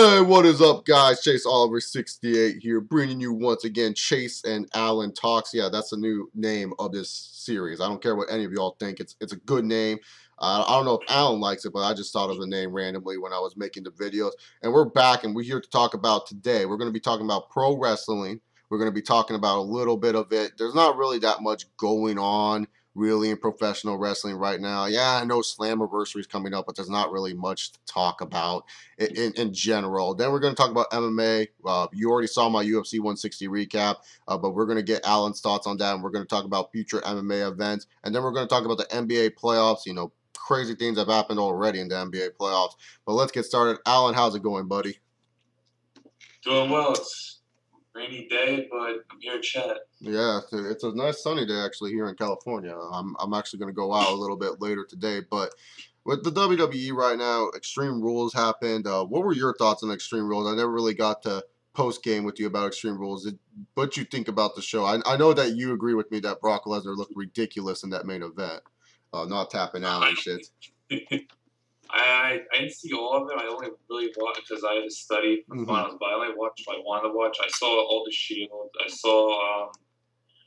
Hey, what is up, guys? Chase Oliver 68 here, bringing you once again Chase and Alan Talks. Yeah, that's the new name of this series. I don't care what any of y'all think. It's a good name. I don't know if Alan likes it, but I just thought of the name randomly when I was making the videos. And we're back, and we're here to talk about today. We're going to be talking about pro wrestling. We're going to be talking about a little bit of it. There's not really that much going on really in professional wrestling right now. Yeah, I know Slammiversary is coming up, but there's not really much to talk about in general. Then we're going to talk about MMA. You already saw my UFC 160 recap, but we're going to get Alan's thoughts on that, and we're going to talk about future MMA events, and then we're going to talk about the NBA playoffs. You know, crazy things have happened already in the NBA playoffs. But let's get started. Alan, how's it going, buddy? Doing well. It's a rainy day, but I'm here to chat. Yeah, it's a nice sunny day actually here in California. I'm actually going to go out a little bit later today, but with the WWE right now, Extreme Rules happened. What were your thoughts on Extreme Rules? I never really got to post game with you about Extreme Rules. What you think about the show? I know that you agree with me that Brock Lesnar looked ridiculous in that main event, not tapping out and shit. I didn't see all of it. I only really watched because I had to study for finals, but I only watched what I wanted to watch. I saw all the Shield. I saw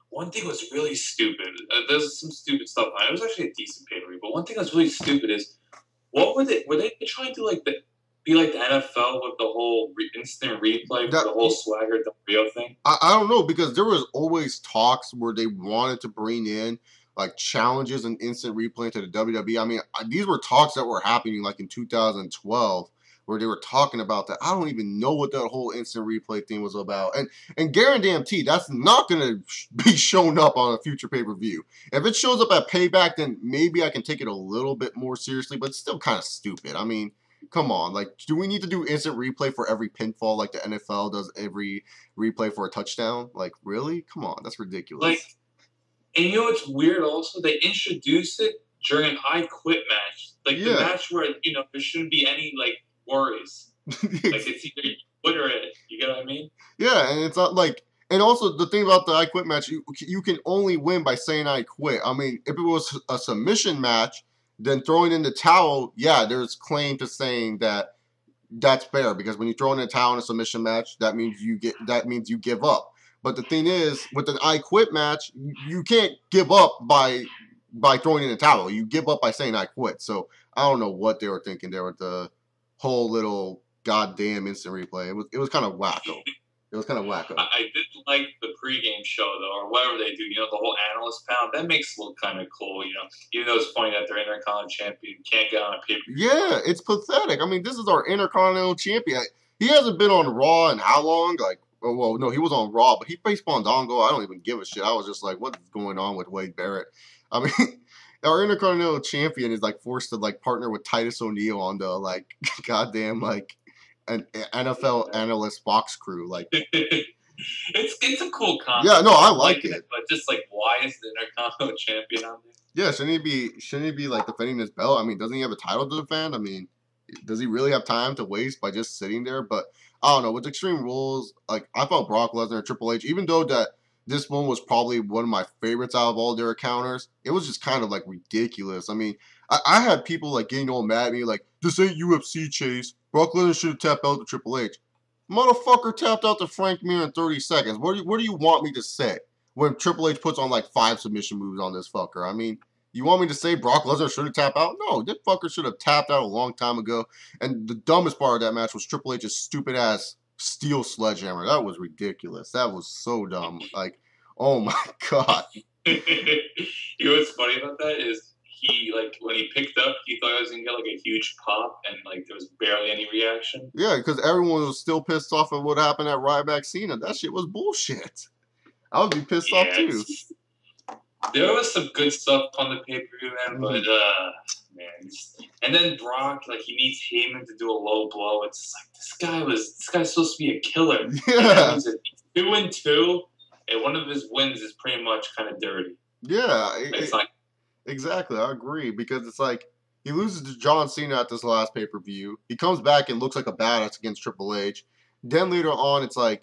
one thing was really stupid. There's some stupid stuff. It was actually a decent pay-per-view, but one thing that's really stupid is what were they? Were they trying to be like the NFL with the whole instant replay, with the whole swagger, the real thing? I don't know, because there was always talks where they wanted to bring in like challenges and instant replay to the WWE. I mean, these were talks that were happening like in 2012 where they were talking about that. I don't even know what that whole instant replay thing was about. And guarantee that's not going to be shown up on a future pay-per-view. If it shows up at Payback, then maybe I can take it a little bit more seriously, but it's still kind of stupid. I mean, come on, like, do we need to do instant replay for every pinfall like the NFL does every replay for a touchdown? Like, really? Come on, that's ridiculous. And you know what's weird also? They introduced it during an I Quit match. Like, the match where, there shouldn't be any, worries. Like, it's either you quit or it. You get what I mean? Yeah, and it's not like... And also, the thing about the I Quit match, you can only win by saying I quit. I mean, if it was a submission match, then throwing in the towel, yeah, there's claim to saying that that's fair, because when you throw in a towel in a submission match, that means you give up. But the thing is, with an I Quit match, you can't give up by throwing in a towel. You give up by saying I quit. So I don't know what they were thinking there with the whole little goddamn instant replay. It was kind of wacko. It was kind of wacko. I did like the pregame show, though, or whatever they do. The whole analyst panel. That makes it look kind of cool, Even though it's funny that they're Intercontinental champion can't get on a pay-per-view. Yeah, it's pathetic. I mean, this is our Intercontinental champion. He hasn't been on Raw in how long? Well, no, he was on Raw, but he faced Fandango. I don't even give a shit. I was just like, what's going on with Wade Barrett? I mean, our Intercontinental champion is forced to partner with Titus O'Neil on the goddamn an NFL analyst Fox crew. It's a cool concept. Yeah, no, I like it. But just why is the Intercontinental champion on there? Yeah, shouldn't he be defending his belt? I mean, doesn't he have a title to defend? I mean, does he really have time to waste by just sitting there? But I don't know. With Extreme Rules, I felt Brock Lesnar and Triple H, even though that this one was probably one of my favorites out of all their encounters, it was just kind of ridiculous. I mean, I had people getting all mad at me this ain't UFC, Chase. Brock Lesnar should have tapped out to Triple H. Motherfucker tapped out to Frank Mir in 30 seconds. What do you want me to say when Triple H puts on 5 submission moves on this fucker? I mean, you want me to say Brock Lesnar should have tapped out? No, this fucker should have tapped out a long time ago. And the dumbest part of that match was Triple H's stupid ass steel sledgehammer. That was ridiculous. That was so dumb. Oh my god. You know what's funny about that is he when he picked up, he thought he was gonna get a huge pop, and there was barely any reaction. Yeah, because everyone was still pissed off at what happened at Ryback Cena. That shit was bullshit. I would be pissed off too. There was some good stuff on the pay-per-view, man, but man, and then Brock, he needs Heyman to do a low blow. It's this guy's supposed to be a killer. Yeah, he's 2-2, and one of his wins is pretty much kind of dirty. Yeah, exactly. I agree, because it's he loses to John Cena at this last pay-per-view. He comes back and looks like a badass against Triple H. Then later on, it's the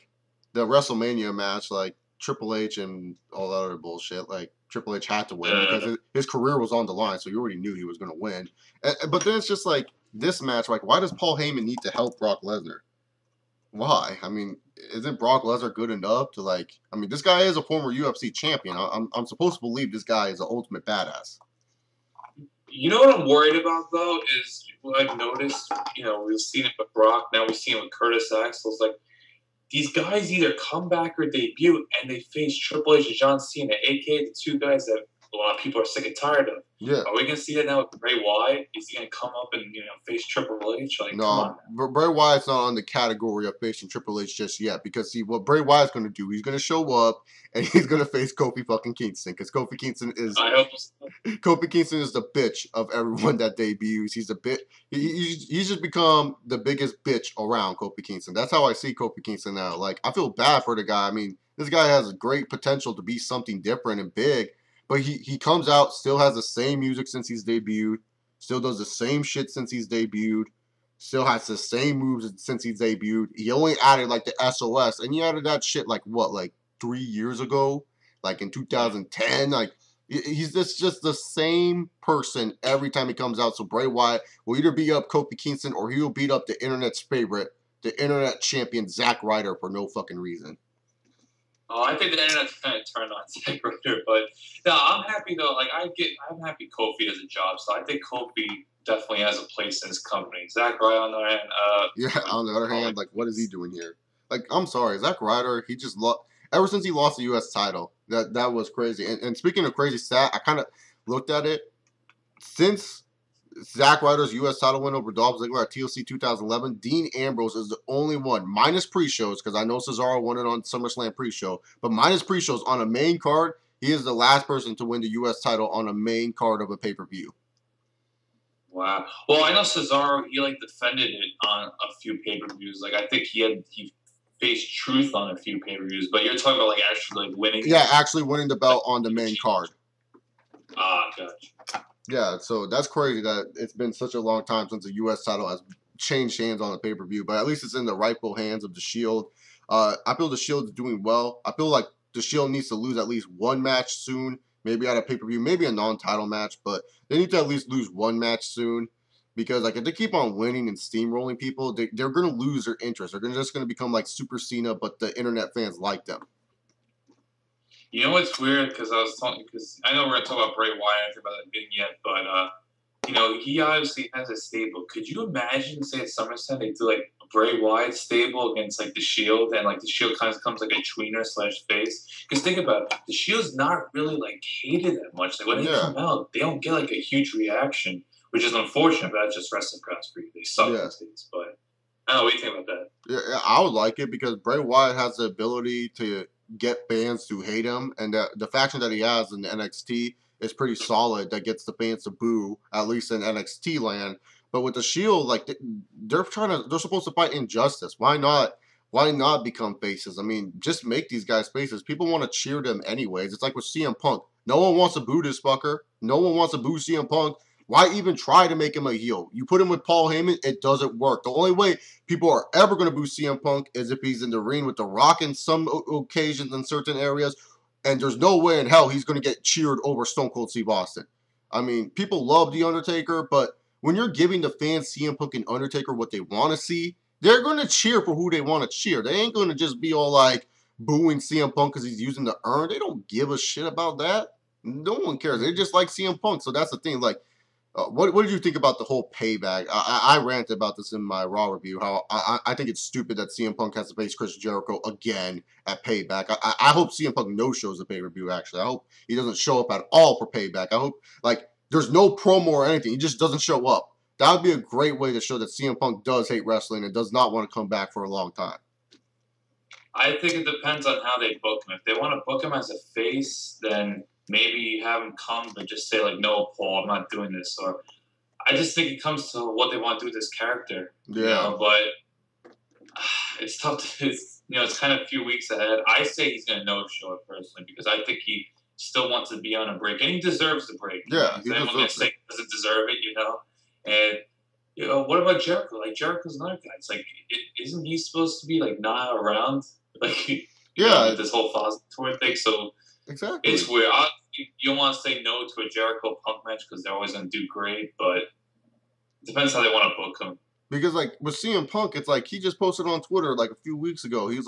WrestleMania match, Triple H and all that other bullshit. Triple H had to win because his career was on the line, so you already knew he was going to win. But then it's just this match, why does Paul Heyman need to help Brock Lesnar? Why? I mean, isn't Brock Lesnar good enough to like? I mean, this guy is a former UFC champion. I'm supposed to believe this guy is an ultimate badass. You know what I'm worried about though is what I've noticed. We've seen it with Brock. Now we've seen it with Curtis Axel. It's like these guys either come back or debut, and they face Triple H and John Cena, aka the two guys that a lot of people are sick and tired of. Yeah. Are we gonna see that now with Bray Wyatt? Is he gonna come up and face Triple H? Like, come on. No, Bray Wyatt's not on the category of facing Triple H just yet because see what Bray Wyatt's going to do. He's going to show up and he's going to face Kofi fucking Kingston because Kofi Kingston is I hope so. Kofi Kingston is the bitch of everyone that debuts. He's a bit. He's just become the biggest bitch around Kofi Kingston. That's how I see Kofi Kingston now. Like I feel bad for the guy. I mean, this guy has great potential to be something different and big, but he comes out still has the same music since he's debuted. Still does the same shit since he's debuted. Still has the same moves since he's debuted. He only added like the SOS, and he added that shit like what, like 3 years ago, like in 2010. Like he's just the same person every time he comes out. So Bray Wyatt will either beat up Kofi Kingston or he will beat up the internet's favorite, the internet champion Zack Ryder for no fucking reason. Oh, I think the internet's kind of turned on Zack Ryder, but no, I'm happy though. Like I'm happy Kofi has a job, so I think Kofi definitely has a place in his company. Zack Ryder, on the other hand, on the other hand, like what is he doing here? Like I'm sorry, Zack Ryder, he just ever since he lost the U.S. title, that was crazy. And speaking of crazy stat, I kind of looked at it since Zack Ryder's U.S. title win over Dolph Ziggler at TLC 2011. Dean Ambrose is the only one, minus pre-shows, because I know Cesaro won it on SummerSlam pre-show, but minus pre-shows on a main card, he is the last person to win the U.S. title on a main card of a pay-per-view. Wow. Well, I know Cesaro, he defended it on a few pay-per-views. Like I think he faced Truth on a few pay-per-views, but you're talking about actually winning. Yeah, actually winning the belt on the main card. Ah, gotcha. Yeah, so that's crazy that it's been such a long time since the U.S. title has changed hands on a pay-per-view, but at least it's in the rightful hands of the Shield. I feel the Shield is doing well. I feel like the Shield needs to lose at least one match soon, maybe at a pay-per-view, maybe a non-title match, but they need to at least lose one match soon because like if they keep on winning and steamrolling people, they're going to lose their interest. They're just going to become like Super Cena, but the internet fans like them. You know what's weird? Because I know we're gonna talk about Bray Wyatt about that vignette, but he obviously has a stable. Could you imagine, say at SummerSlam, they do like a Bray Wyatt stable against like the Shield, and like the Shield kind of becomes like a tweener / face? Because think about it, the Shield's not really like hated that much. Like when they come out, they don't get like a huge reaction, which is unfortunate. But that's just wrestling crowds for you. They suck these days, but I don't know what you think about that. Yeah, I would like it because Bray Wyatt has the ability to get fans to hate him, and the faction that he has in NXT is pretty solid. That gets the fans to boo, at least in NXT land. But with the Shield, like they're supposed to fight injustice. Why not? Why not become faces? I mean, just make these guys faces. People want to cheer them anyways. It's like with CM Punk. No one wants to boo this fucker. No one wants to boo CM Punk. Why even try to make him a heel? You put him with Paul Heyman, it doesn't work. The only way people are ever going to boo CM Punk is if he's in the ring with The Rock in some occasions in certain areas, and there's no way in hell he's going to get cheered over Stone Cold Steve Austin. I mean, people love The Undertaker, but when you're giving the fans CM Punk and Undertaker what they want to see, they're going to cheer for who they want to cheer. They ain't going to just be all like booing CM Punk because he's using the urn. They don't give a shit about that. No one cares. They just like CM Punk. So that's the thing. Like, what did you think about the whole payback? I ranted about this in my Raw review, how I think it's stupid that CM Punk has to face Chris Jericho again at Payback. I hope CM Punk no-shows the pay-per-view, actually. I hope he doesn't show up at all for Payback. I hope, like, there's no promo or anything. He just doesn't show up. That would be a great way to show that CM Punk does hate wrestling and does not want to come back for a long time. I think it depends on how they book him. If they want to book him as a face, then maybe have him come, but just say like, "No, Paul, I'm not doing this." Or I just think it comes to what they want to do with this character. Yeah. But it's tough. It's kind of a few weeks ahead. I say he's going to no-show it personally because I think he still wants to be on a break, and he deserves the break. Yeah, he anyone going to say he doesn't deserve it? And what about Jericho? Like Jericho's another guy. It's like, isn't he supposed to be like not around? Like, with this whole Fozzy tour thing. So exactly, it's weird. You don't want to say no to a Jericho Punk match because they're always going to do great, but it depends how they want to book them. Because like with CM Punk, it's like he just posted on Twitter like a few weeks ago. He's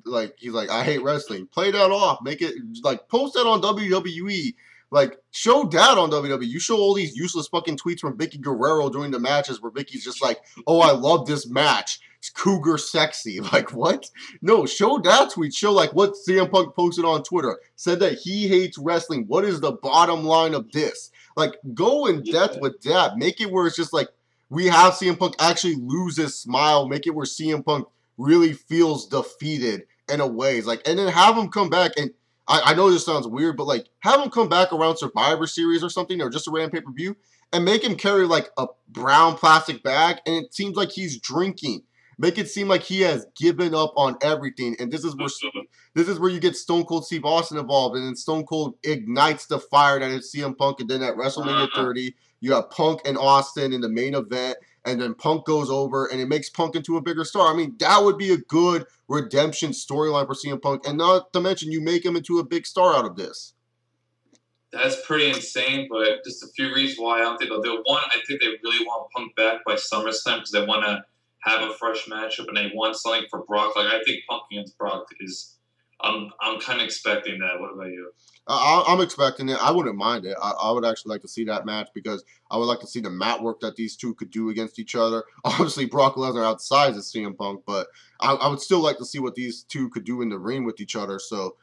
like I hate wrestling. Play that off. Make it like post that on WWE. Like show that on WWE. You show all these useless fucking tweets from Vicky Guerrero during the matches where Vicky's just like, "Oh, I love this match. It's cougar sexy." Like what? No, show that tweet. Show like what CM Punk posted on Twitter. Said that he hates wrestling. What is the bottom line of this? Like go in depth with that. Make it where it's just like we have CM Punk actually lose his smile, make it where CM Punk really feels defeated in a way. It's like, and then have him come back. And I know this sounds weird, but like have him come back around Survivor Series or something, or just a random pay-per-view, and make him carry like a brown plastic bag, and it seems like he's drinking. Make it seem like he has given up on everything, and this is where you get Stone Cold Steve Austin involved, and then Stone Cold ignites the fire that is CM Punk, and then at WrestleMania 30, you have Punk and Austin in the main event, and then Punk goes over, and it makes Punk into a bigger star. I mean, that would be a good redemption storyline for CM Punk, and not to mention you make him into a big star out of this. That's pretty insane, but just a few reasons why I don't think they'll do it. One, I think they really want Punk back by SummerSlam because they want to have a fresh matchup and they want something for Brock. Like I think Punk against Brock is. I'm kind of expecting that. What about you? I'm expecting it. I wouldn't mind it. I would actually like to see that match because I would like to see the mat work that these two could do against each other. Obviously, Brock Lesnar outside is CM Punk, but I would still like to see what these two could do in the ring with each other. So,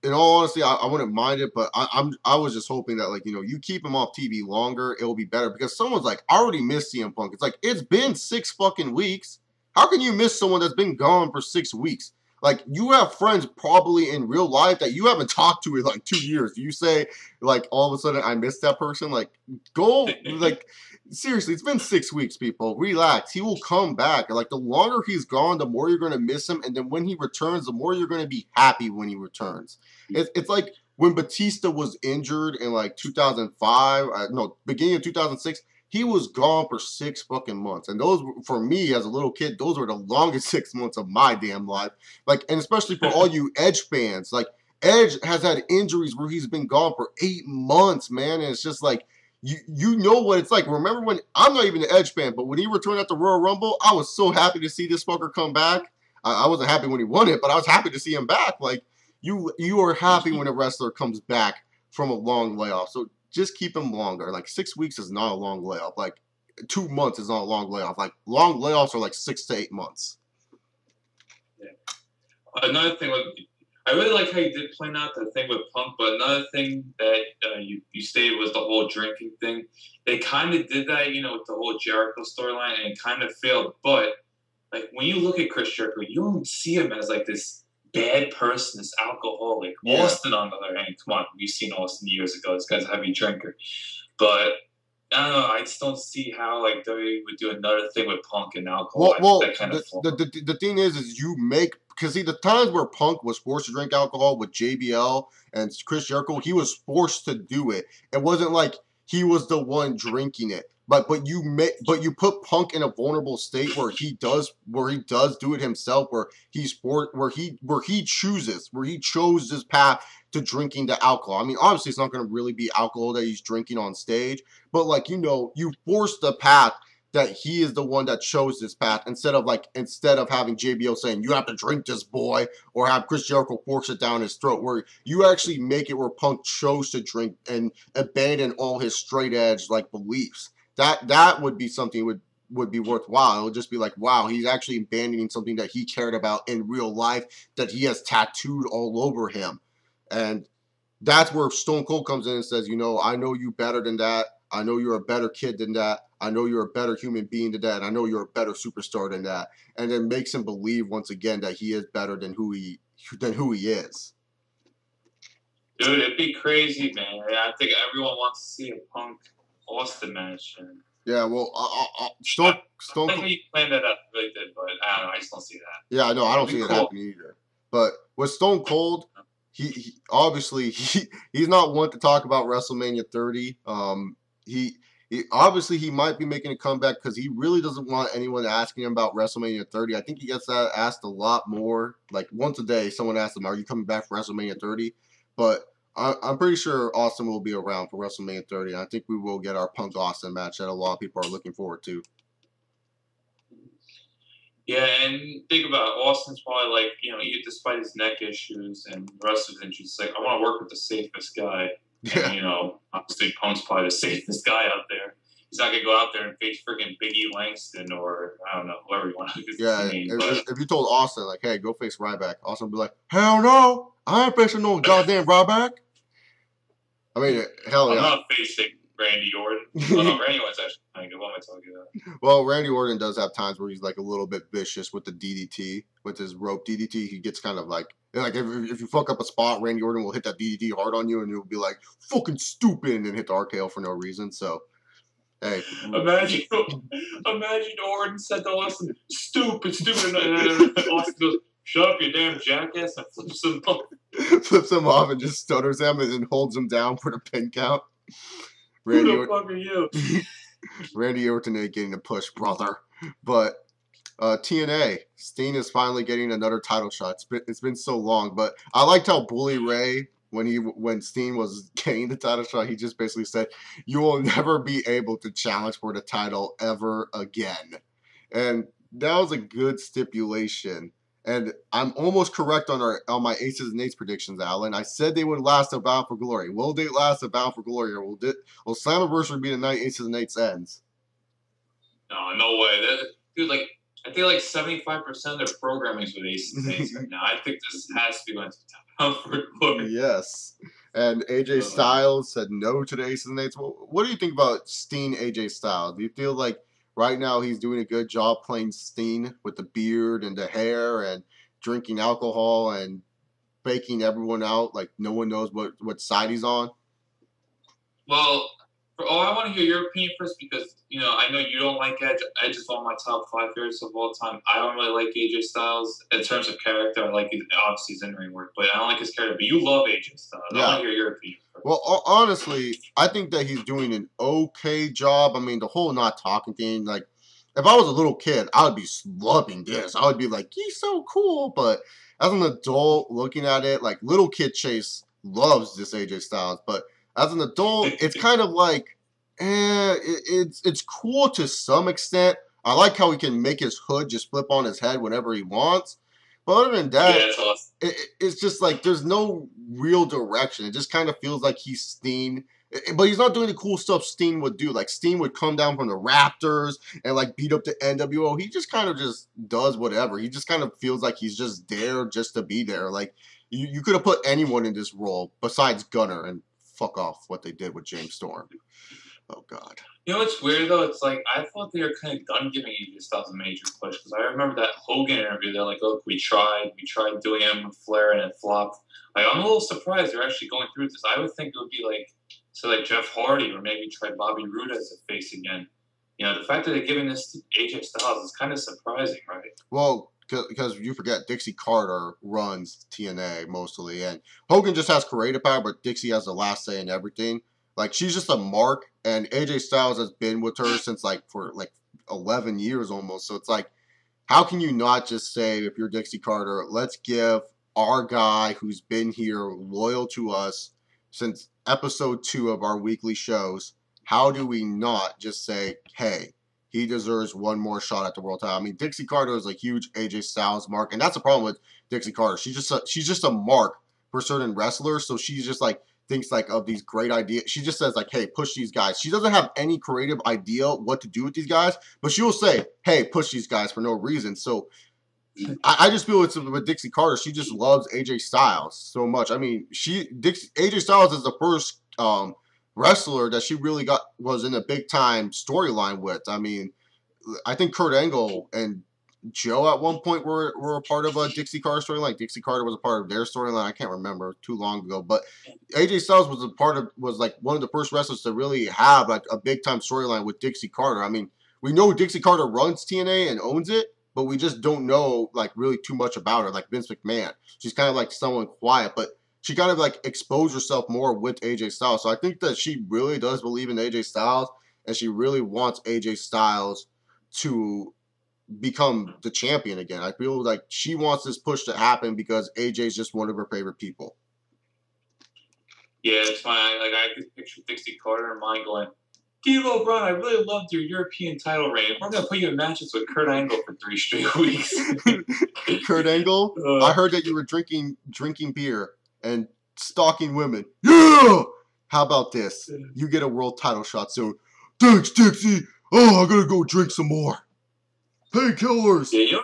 in all honesty, I wouldn't mind it, but I was just hoping that like you keep him off TV longer, it'll be better because someone's like I already missed CM Punk. It's like it's been 6 fucking weeks. How can you miss someone that's been gone for 6 weeks? Like you have friends probably in real life that you haven't talked to in like 2 years. You say like all of a sudden I missed that person. Like go like seriously, it's been 6 weeks, people. Relax. He will come back. Like the longer he's gone, the more you're gonna miss him, and then when he returns, the more you're gonna be happy when he returns. It's like when Batista was injured in like 2005, no, beginning of 2006. He was gone for 6 fucking months. And those, for me as a little kid, those were the longest 6 months of my damn life. Like, and especially for all you Edge fans, like, Edge has had injuries where he's been gone for 8 months, man. And it's just like, you know what it's like. Remember when, I'm not even an Edge fan, but when he returned at the Royal Rumble, I was so happy to see this fucker come back. I wasn't happy when he won it, but I was happy to see him back. Like, you are happy when a wrestler comes back from a long layoff. So just keep him longer. Like 6 weeks is not a long layoff. Like 2 months is not a long layoff. Like long layoffs are like 6 to 8 months. Yeah. Another thing, I really like how you did point out the thing with Punk, but another thing that you stated was the whole drinking thing. They kind of did that, with the whole Jericho storyline, and it kind of failed. But like when you look at Chris Jericho, you don't see him as like this bad person, this alcoholic. Yeah. Austin, on the other hand, come on, we've seen Austin years ago. This guy's a heavy drinker. But I don't know. I just don't see how like WWE would do another thing with Punk and alcohol. Well, the thing is you make because see the times where Punk was forced to drink alcohol with JBL and Chris Jericho, he was forced to do it. It wasn't like he was the one drinking it. But you put Punk in a vulnerable state where he does do it himself, where he chose this path to drinking the alcohol. I mean, obviously it's not going to really be alcohol that he's drinking on stage, but like you force the path that he is the one that chose this path instead of having JBL saying you have to drink this, boy, or have Chris Jericho force it down his throat, where you actually make it where Punk chose to drink and abandon all his straight edge like beliefs. That would be something would be worthwhile. It would just be like, wow, he's actually abandoning something that he cared about in real life that he has tattooed all over him. And that's where Stone Cold comes in and says, I know you better than that. I know you're a better kid than that. I know you're a better human being than that. And I know you're a better superstar than that. And then makes him believe once again that he is better than who he is. Dude, it'd be crazy, man. I think everyone wants to see a Punk Austin match. Yeah, well, Stone I think you planned that up really did, but I don't know. I just don't see that. Yeah, no, I don't see it happening either. But with Stone Cold, he obviously he's not one to talk about WrestleMania 30. He obviously he might be making a comeback because he really doesn't want anyone asking him about WrestleMania 30. I think he gets that asked a lot more. Like once a day, someone asks him, "Are you coming back for WrestleMania 30?" But I'm pretty sure Austin will be around for WrestleMania 30. And I think we will get our Punk Austin match that a lot of people are looking forward to. Yeah, and think about it, Austin's probably like, even despite his neck issues and the rest of his injuries, like, I want to work with the safest guy. And, Yeah. obviously Punk's probably the safest guy out there. He's not going to go out there and face freaking Biggie Langston or, I don't know, whoever you want to use his Yeah, name. But if you told Austin, like, hey, go face Ryback, Austin would be like, hell no, I ain't facing no goddamn Ryback. I mean, hell I'm yeah. not facing Randy Orton. Oh, no, Randy Orton's actually kind of good. What am I talking about? Well, Randy Orton does have times where he's like a little bit vicious with the DDT, with his rope DDT. He gets kind of like if you fuck up a spot, Randy Orton will hit that DDT hard on you, and you'll be like fucking stupid, and then hit the RKO for no reason. So, hey, Imagine, imagine Orton said to Austin, "Stupid, stupid," and Austin goes, "Shut up, you damn jackass!" and flips him off. flips him off and just stutters him, and then holds him down for the pin count. Who the fuck are you? Randy Orton ain't getting a push, brother. But TNA, Steen is finally getting another title shot. It's been so long, but I liked how Bully Ray, when Steen was getting the title shot, he just basically said, "You will never be able to challenge for the title ever again," and that was a good stipulation. And I'm almost correct on my Aces and Eights predictions, Alan. I said they would last a Bound for Glory. Will they last a Bound for Glory, or will Slammiversary be the night Aces and Eights ends? No way. Dude, like, I think like 75% of their programming is with Aces and Eights right now. I think this has to be going to Bound for Glory. Yes. And AJ Styles said no to the Aces and Eights. Well, what do you think about Steen AJ Styles? Do you feel like right now he's doing a good job playing Steen with the beard and the hair and drinking alcohol and faking everyone out like no one knows what side he's on? Well, I want to hear your opinion first because I know you don't like Edge. Edge is one of my top 5 favorites of all time. I don't really like AJ Styles in terms of character. I like obviously his in-ring work, but I don't like his character. But you love AJ Styles. Yeah. I want to hear your opinion first. Well, honestly, I think that he's doing an okay job. I mean, the whole not talking thing, like, if I was a little kid, I would be loving this. I would be like, he's so cool. But as an adult looking at it, like, little kid Chase loves this AJ Styles. But as an adult, it's kind of like, it's cool to some extent. I like how he can make his hood just flip on his head whenever he wants. But other than that, yeah, it's awesome. It's just like there's no real direction. It just kind of feels like he's Steen. But he's not doing the cool stuff Steen would do. Like, Steen would come down from the Raptors and, like, beat up the NWO. He just kind of just does whatever. He just kind of feels like he's just there just to be there. Like, you could have put anyone in this role besides Gunner and fuck off what they did with James Storm. Oh, God. You know what's weird, though? It's like, I thought they were kind of done giving AJ Styles a major push. Because I remember that Hogan interview. They're like, look, we tried doing it with Flair and it flopped. Like, I'm a little surprised they're actually going through this. I would think it would be like, like Jeff Hardy or maybe try Bobby Roode as a face again. The fact that they're giving this to AJ Styles is kind of surprising, right? Well, because you forget, Dixie Carter runs TNA mostly, and Hogan just has creative power, but Dixie has the last say in everything. Like, she's just a mark, and AJ Styles has been with her since, for 11 years almost. So it's like, how can you not just say, if you're Dixie Carter, let's give our guy who's been here, loyal to us since episode 2 of our weekly shows, how do we not just say, hey, he deserves one more shot at the world title? I mean, Dixie Carter is a huge AJ Styles mark, and that's the problem with Dixie Carter. She's just a mark for certain wrestlers, so she's just like, thinks like of these great ideas. She just says like, hey, push these guys. She doesn't have any creative idea what to do with these guys, but she will say, hey, push these guys for no reason. So I just feel it's with Dixie Carter. She just loves AJ Styles so much. I mean, AJ Styles is the first wrestler that she really was in a big time storyline with. I mean, I think Kurt Angle and Joe at one point were a part of a Dixie Carter storyline. Dixie Carter was a part of their storyline. I can't remember, too long ago, but AJ Styles was like one of the first wrestlers to really have like a big time storyline with Dixie Carter. I mean, we know Dixie Carter runs TNA and owns it, but we just don't know like really too much about her. Like Vince McMahon, she's kind of like someone quiet, but she kind of like exposed herself more with AJ Styles. So I think that she really does believe in AJ Styles, and she really wants AJ Styles to become the champion again. I feel like she wants this push to happen because AJ is just one of her favorite people. Yeah, it's fine. Like, I could picture Dixie Carter in mind going, D'Lo Brown, I really loved your European title reign. We're gonna put you in matches with Kurt Angle for 3 straight weeks. Kurt Angle, I heard that you were drinking beer and stalking women. Yeah! How about this? You get a world title shot soon. Thanks, Dixie. Oh, I gotta go drink some more. Painkillers. Yeah,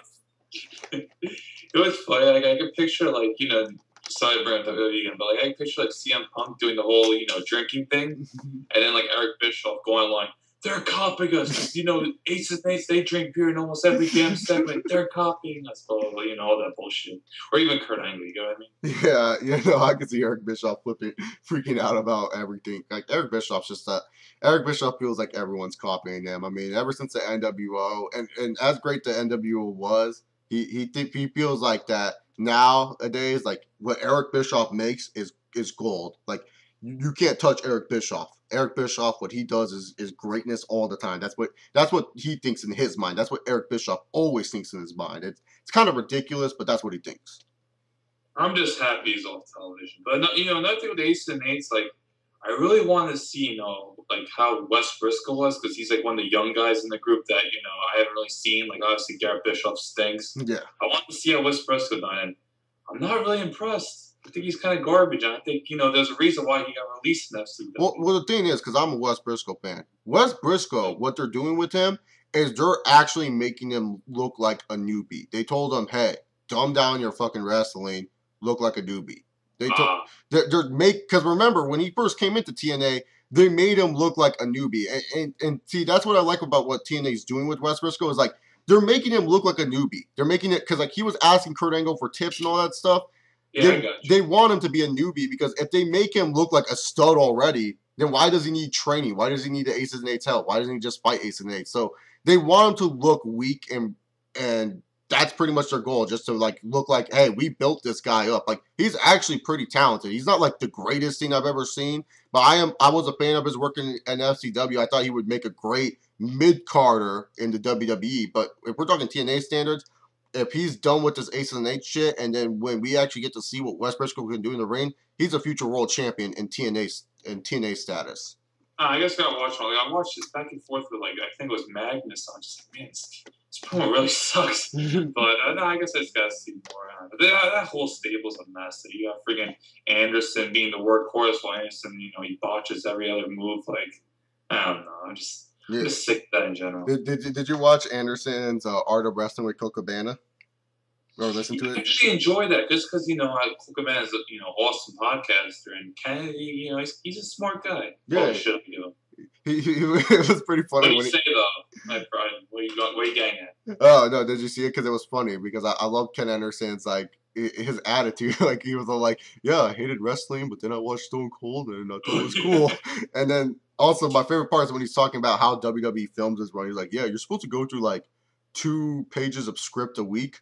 it's funny. Like, I can picture, like, sorry brand WWE, but like I can picture like CM Punk doing the whole drinking thing, and then like Eric Bischoff going like, they're copying us. Ace and Eights, they drink beer in almost every damn segment. They're copying us, blah, blah, blah, all that bullshit. Or even Kurt Angle, you know what I mean? Yeah, no, I can see Eric Bischoff freaking out about everything. Like, Eric Bischoff's just that. Eric Bischoff feels like everyone's copying him. I mean, ever since the NWO, and as great the NWO was, he feels like that nowadays, like, what Eric Bischoff makes is gold. Like, you can't touch Eric Bischoff. Eric Bischoff, what he does is greatness all the time. That's what he thinks in his mind. That's what Eric Bischoff always thinks in his mind. It's kind of ridiculous, but that's what he thinks. I'm just happy he's off television. But another thing with Ace and Eights, like, I really want to see, like how Wes Briscoe was, because he's like one of the young guys in the group that I haven't really seen. Like, obviously Garrett Bischoff stinks. Yeah, I want to see how Wes Briscoe done, and I'm not really impressed. I think he's kind of garbage, and I think there's a reason why he got released in FCW. Well, the thing is, because I'm a Wes Briscoe fan. Wes Briscoe, what they're doing with him is they're actually making him look like a newbie. They told him, "Hey, dumb down your fucking wrestling, look like a newbie." Because remember when he first came into TNA, they made him look like a newbie, and see, that's what I like about what TNA is doing with Wes Briscoe is like they're making him look like a newbie. They're making it because like he was asking Kurt Angle for tips and all that stuff. Yeah, they want him to be a newbie because if they make him look like a stud already, then why does he need training? Why does he need the Aces and Eights help? Why doesn't he just fight Aces and Eights? So they want him to look weak, and that's pretty much their goal, just to like look like, hey, we built this guy up. Like, he's actually pretty talented. He's not like the greatest thing I've ever seen, but I was a fan of his work in FCW. I thought he would make a great mid-carder in the WWE. But if we're talking TNA standards, if he's done with this Aces and Eights shit, and then when we actually get to see what Wes Briscoe can do in the ring, he's a future world champion in TNA status. I guess I gotta watch it. Like, I watched this back and forth with, like, I think it was Magnus. I'm just like, man, this promo really sucks. But no, I guess I just gotta see more. That whole stable's a mess. You got freaking Anderson being the workhorse while Anderson, he botches every other move. Like, I don't know. I'm just sick of that in general. Did you watch Anderson's Art of Wrestling with Colt Cabana? Or listen to it? I actually enjoy that just because, Colt Cabana is awesome podcaster, and Kennedy, he's a smart guy. Yeah. Should be doing. It was pretty funny. What do you say, though, my friend? What are you getting at? Oh, no, did you see it? Because it was funny, because I love Ken Anderson's, like, his attitude. Like, he was all like, yeah, I hated wrestling, but then I watched Stone Cold, and I thought it was cool. And then, also, my favorite part is when he's talking about how WWE films his run. He's like, yeah, you're supposed to go through, like, 2 pages of script a week,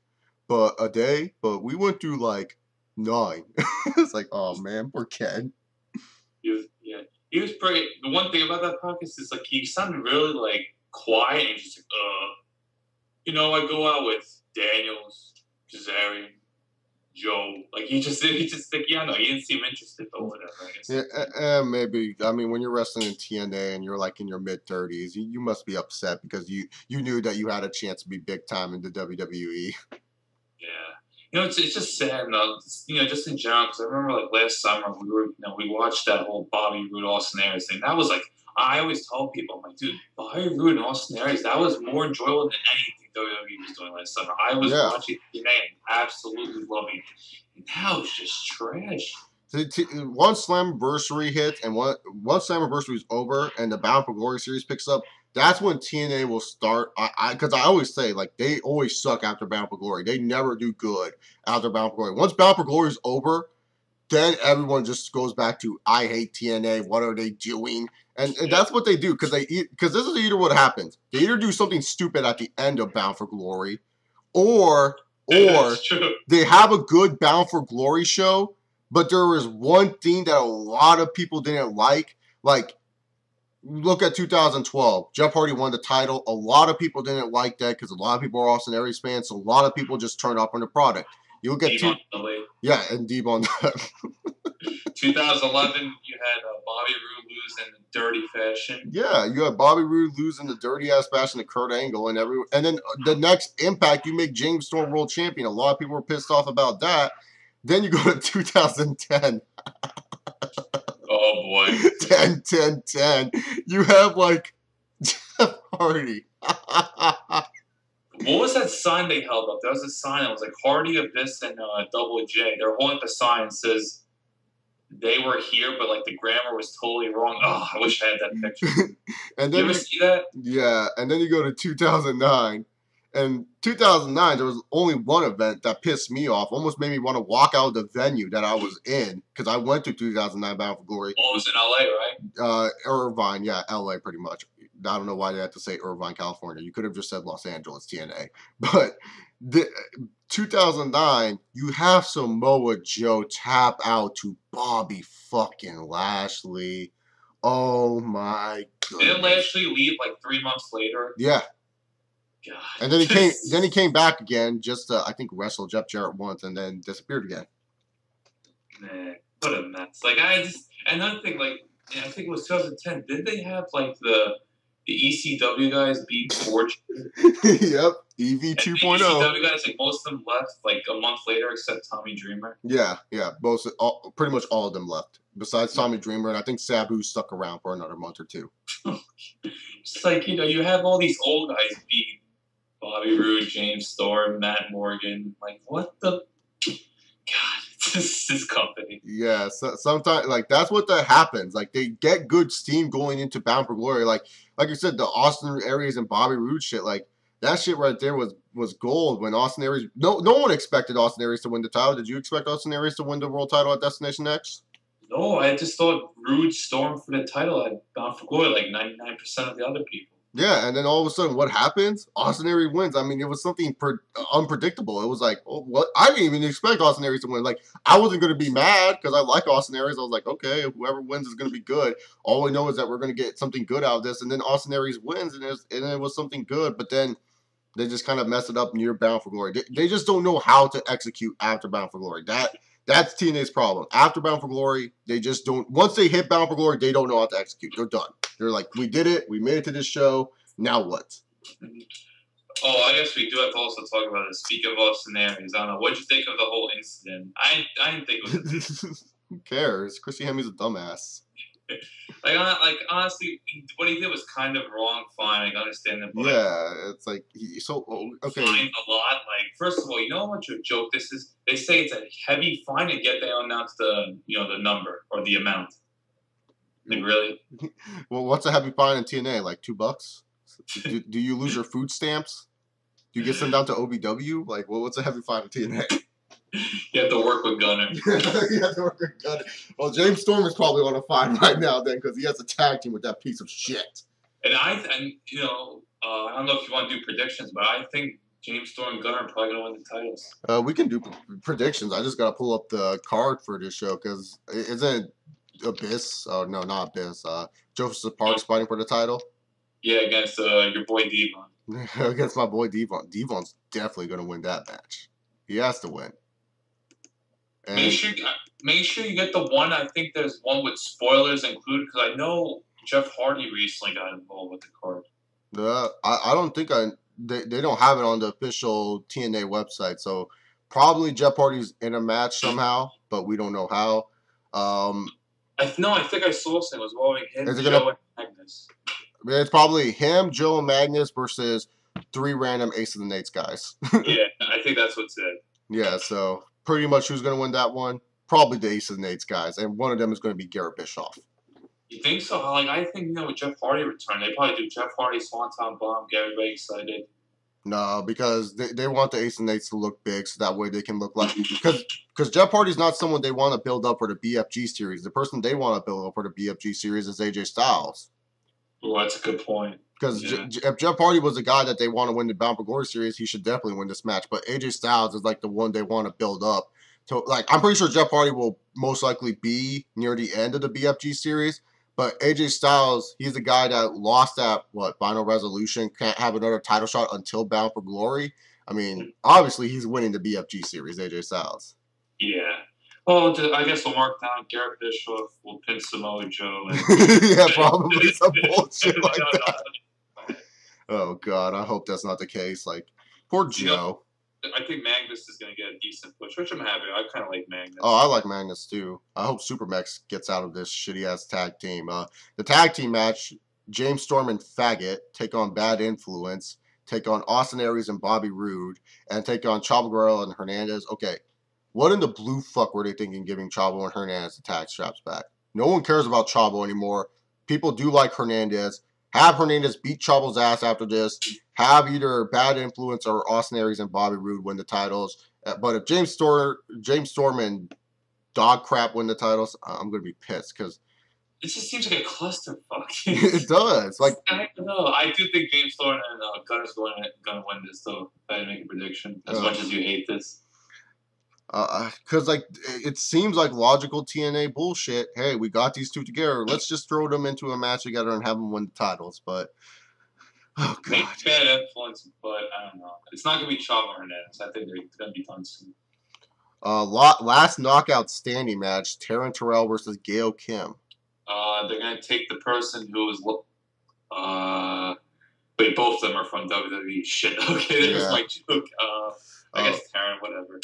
but a day, but we went through, like, 9. It's like, oh, man, poor Ken. He was pretty. The one thing about that podcast is, like, he sounded really, like, quiet and just like, I go out with Daniels, Kazarian, Joe. Like, he just like, yeah, no, he didn't seem interested or whatever, I guess. Yeah, maybe. I mean, when you're wrestling in TNA and you're, like, in your mid-30s, you must be upset because you knew that you had a chance to be big time in the WWE. Yeah. It's just sad, just in general, because I remember, like, last summer we watched that whole Bobby Roode Austin Aries thing. That was, like, I always tell people, I'm like, dude, Bobby Roode and Austin Aries, that was more enjoyable than anything WWE was doing last summer. I was watching TNA and absolutely loving it. And now it's just trash. One Slammiversary hits, and once Slammiversary is over and the Bound for Glory series picks up, that's when TNA will start. Because I always say, like, they always suck after Bound for Glory. They never do good after Bound for Glory. Once Bound for Glory is over, then everyone just goes back to, I hate TNA. What are they doing? And that's what they do. Because this is either what happens. They either do something stupid at the end of Bound for Glory, or they have a good Bound for Glory show, but there was one thing that a lot of people didn't like. Like, look at 2012. Jeff Hardy won the title. A lot of people didn't like that because a lot of people are Austin Aries fans, so a lot of people just turned off on the product. You look at and D-Von that. 2011, you had Bobby Roode lose in dirty fashion. Yeah, you had Bobby Roode losing the dirty ass fashion to Kurt Angle, and then the next Impact, you make James Storm world champion. A lot of people were pissed off about that. Then you go to 2010. Oh boy. 10, 10, 10. You have like Jeff Hardy. What was that sign they held up? There was a sign that was like Hardy, Abyss, and Double J. They're holding up a sign that says they were here, but like the grammar was totally wrong. Oh, I wish I had that picture. And then you ever see that? Yeah, and then you go to 2009. And 2009, there was only one event that pissed me off, almost made me want to walk out of the venue that I was in, because I went to 2009 Bound for Glory. Oh, it was in LA, right? Irvine, yeah, LA pretty much. I don't know why they had to say Irvine, California. You could have just said Los Angeles, TNA. But 2009, you have Samoa Joe tap out to Bobby fucking Lashley. Oh my god. Didn't Lashley leave like 3 months later? Yeah. God. And then he came back again just to, I think, wrestle Jeff Jarrett once and then disappeared again. Man, what a mess. Like another thing, like I think it was 2010. Did they have like the ECW guys beat Fortune? Yep, EV 2.0. ECW guys, like most of them left like a month later, except Tommy Dreamer. Yeah, pretty much all of them left, besides Tommy Dreamer, and I think Sabu stuck around for another month or two. It's like, you have all these old guys beat Bobby Roode, James Storm, Matt Morgan. Like, what the God? This company. Yeah, so sometimes like that's what that happens. Like they get good steam going into Bound for Glory. Like you said, the Austin Aries and Bobby Roode shit. Like that shit right there was gold when Austin Aries. No one expected Austin Aries to win the title. Did you expect Austin Aries to win the world title at Destination X? No, I just thought Roode stormed for the title at Bound for Glory like 99% of the other people. Yeah, and then all of a sudden, what happens? Austin Aries wins. I mean, it was something unpredictable. It was like, oh, what? I didn't even expect Austin Aries to win. Like, I wasn't going to be mad because I like Austin Aries. I was like, okay, whoever wins is going to be good. All we know is that we're going to get something good out of this. And then Austin Aries wins, and it was something good. But then they just kind of messed it up near Bound for Glory. They just don't know how to execute after Bound for Glory. That's TNA's problem. After Bound for Glory, they just don't. Once they hit Bound for Glory, they don't know how to execute. They're done. They're like, we did it. We made it to this show. Now what? Oh, I guess we do have to also talk about this. Speaking of scenarios, I don't know. What did you think of the whole incident? I didn't think it was. Who cares? Chrissy Hemi's a dumbass. Like honestly, what he did was kind of wrong. Fine, I understand it. But yeah, it's like okay. Fine a lot. Like first of all, you know how much of a joke this is? They say it's a heavy fine, and yet they don't announce the number or the amount. Like really? Well, what's a heavy fine in TNA? Like $2? Do you lose your food stamps? Do you get sent down to OBW? Like, what's a heavy fine in TNA? You have to work with Gunner. You have to work with Gunner. Well, James Storm is probably on a fine right now then because he has a tag team with that piece of shit. And I don't know if you want to do predictions, but I think James Storm and Gunner are probably going to win the titles. We can do predictions. I just got to pull up the card for this show because isn't Abyss? Oh, no, not Abyss. Joseph Parks fighting for the title? Yeah, against your boy Devon. Against my boy Devon. Devon's definitely going to win that match. He has to win. And make sure you get the one. I think there's one with spoilers included because I know Jeff Hardy recently got involved with the card. I don't think they don't have it on the official TNA website, so probably Jeff Hardy's in a match somehow, but we don't know how. I think I saw something. It was involving him, Joe, and Magnus. It's probably him, Joe, and Magnus versus 3 random Ace of the Nates guys. Yeah, I think that's what's it. Yeah, so pretty much who's going to win that one? Probably the Ace of the Nates guys, and one of them is going to be Garrett Bischoff. You think so? Like I think with Jeff Hardy return, they probably do Jeff Hardy Swanton Bomb, get everybody excited. No, because they want the Ace and Nates to look big, so that way they can look like because Jeff Hardy's not someone they want to build up for the BFG series. The person they want to build up for the BFG series is AJ Styles. Oh, that's a good point. Because if Jeff Hardy was a guy that they want to win the Bound for Glory series, he should definitely win this match. But AJ Styles is like the one they want to build up. So I'm pretty sure Jeff Hardy will most likely be near the end of the BFG series. But AJ Styles, he's the guy that lost at, Final Resolution, can't have another title shot until Bound for Glory. I mean, obviously he's winning the BFG series, AJ Styles. Yeah. Well, I guess we'll mark down Garrett Bischoff. We'll pin Samoa Joe. And Yeah, probably some bullshit no, like no, that. Oh God, I hope that's not the case. Like, poor Joe. I think Magnus is going to get a decent push, which I'm happy. I kind of like Magnus. Oh, I like Magnus too. I hope Supermax gets out of this shitty ass tag team. The tag team match: James Storm and Faggot take on Bad Influence, take on Austin Aries and Bobby Roode, and take on Chavo Guerrero and Hernandez. Okay, what in the blue fuck were they thinking giving Chavo and Hernandez the tag straps back? No one cares about Chavo anymore. People do like Hernandez. Have Hernandez beat Chavo's ass after this. Have either Bad Influence or Austin Aries and Bobby Roode win the titles. But if James Storm and Dog Crap win the titles, I'm gonna be pissed because it just seems like a clusterfuck. It does. Like, I don't know. I do think James Storm and Gunner's going to win this, though. If I had to make a prediction, as much as you hate this. Because like it seems like logical TNA bullshit. Hey, we got these two together. Let's just throw them into a match together and have them win the titles. But oh God, maybe Bad Influence, but I don't know. It's not gonna be Chavo Hernandez. I think they're gonna be done soon. Last knockout standing match: Taryn Terrell versus Gail Kim. They're gonna take the person who is. Wait, both of them are from WWE. Shit. Okay, there's my joke. I guess Taryn, whatever.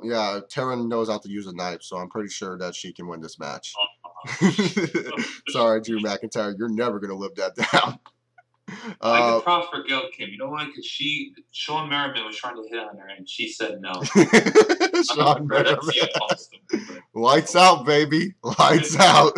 Yeah, Taryn knows how to use a knife, so I'm pretty sure that she can win this match. Sorry, Drew McIntyre, you're never gonna live that down. I could prop for Gail Kim. You know why? Because Sean Merriman was trying to hit on her, and she said no. Sean Merriman. Lights out, baby. Lights out.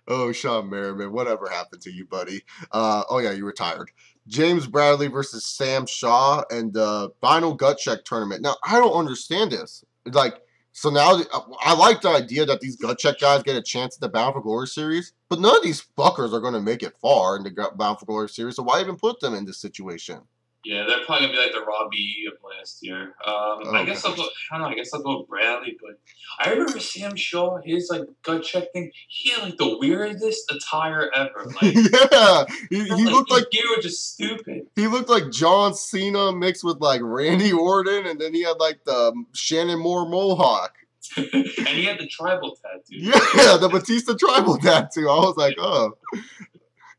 Oh, Sean Merriman, whatever happened to you, buddy? Oh yeah, you retired. James Bradley versus Sam Shaw and the final gut check tournament. Now, I don't understand this. Like, so now I like the idea that these gut check guys get a chance at the Bound for Glory series, but none of these fuckers are going to make it far in the Bound for Glory series, so why even put them in this situation? Yeah, they're probably gonna be like the Robbie E of last year. I guess I'll go. I don't know. I guess I'll go with Bradley. But I remember Sam Shaw, his like gut check thing. He had like the weirdest attire ever. Like, yeah, he looked like you were just stupid. He looked like John Cena mixed with like Randy Orton, and then he had like the Shannon Moore mohawk. And he had the tribal tattoo. Yeah, the Batista tribal tattoo. I was like, oh.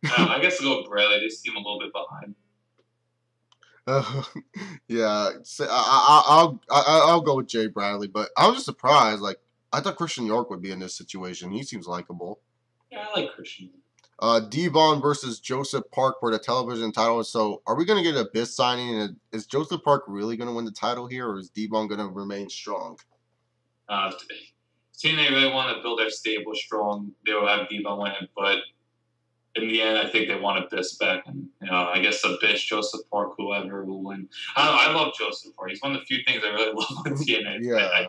I guess I'll go with Bradley. They seem a little bit behind. Yeah, so I'll go with Jay Bradley, but I was just surprised. Like, I thought Christian York would be in this situation. He seems likable. Yeah, I like Christian. Devon versus Joseph Park for the television title. So, are we going to get a Abyss signing? And is Joseph Park really going to win the title here, or is Devon going to remain strong? TNA really want to build their stable strong. They will have Devon win it, but in the end, I think they want Abyss back. And, I guess Abyss, Joseph Park, whoever will win. I don't know. I love Joseph Park. He's one of the few things I really love on TNA. Yeah.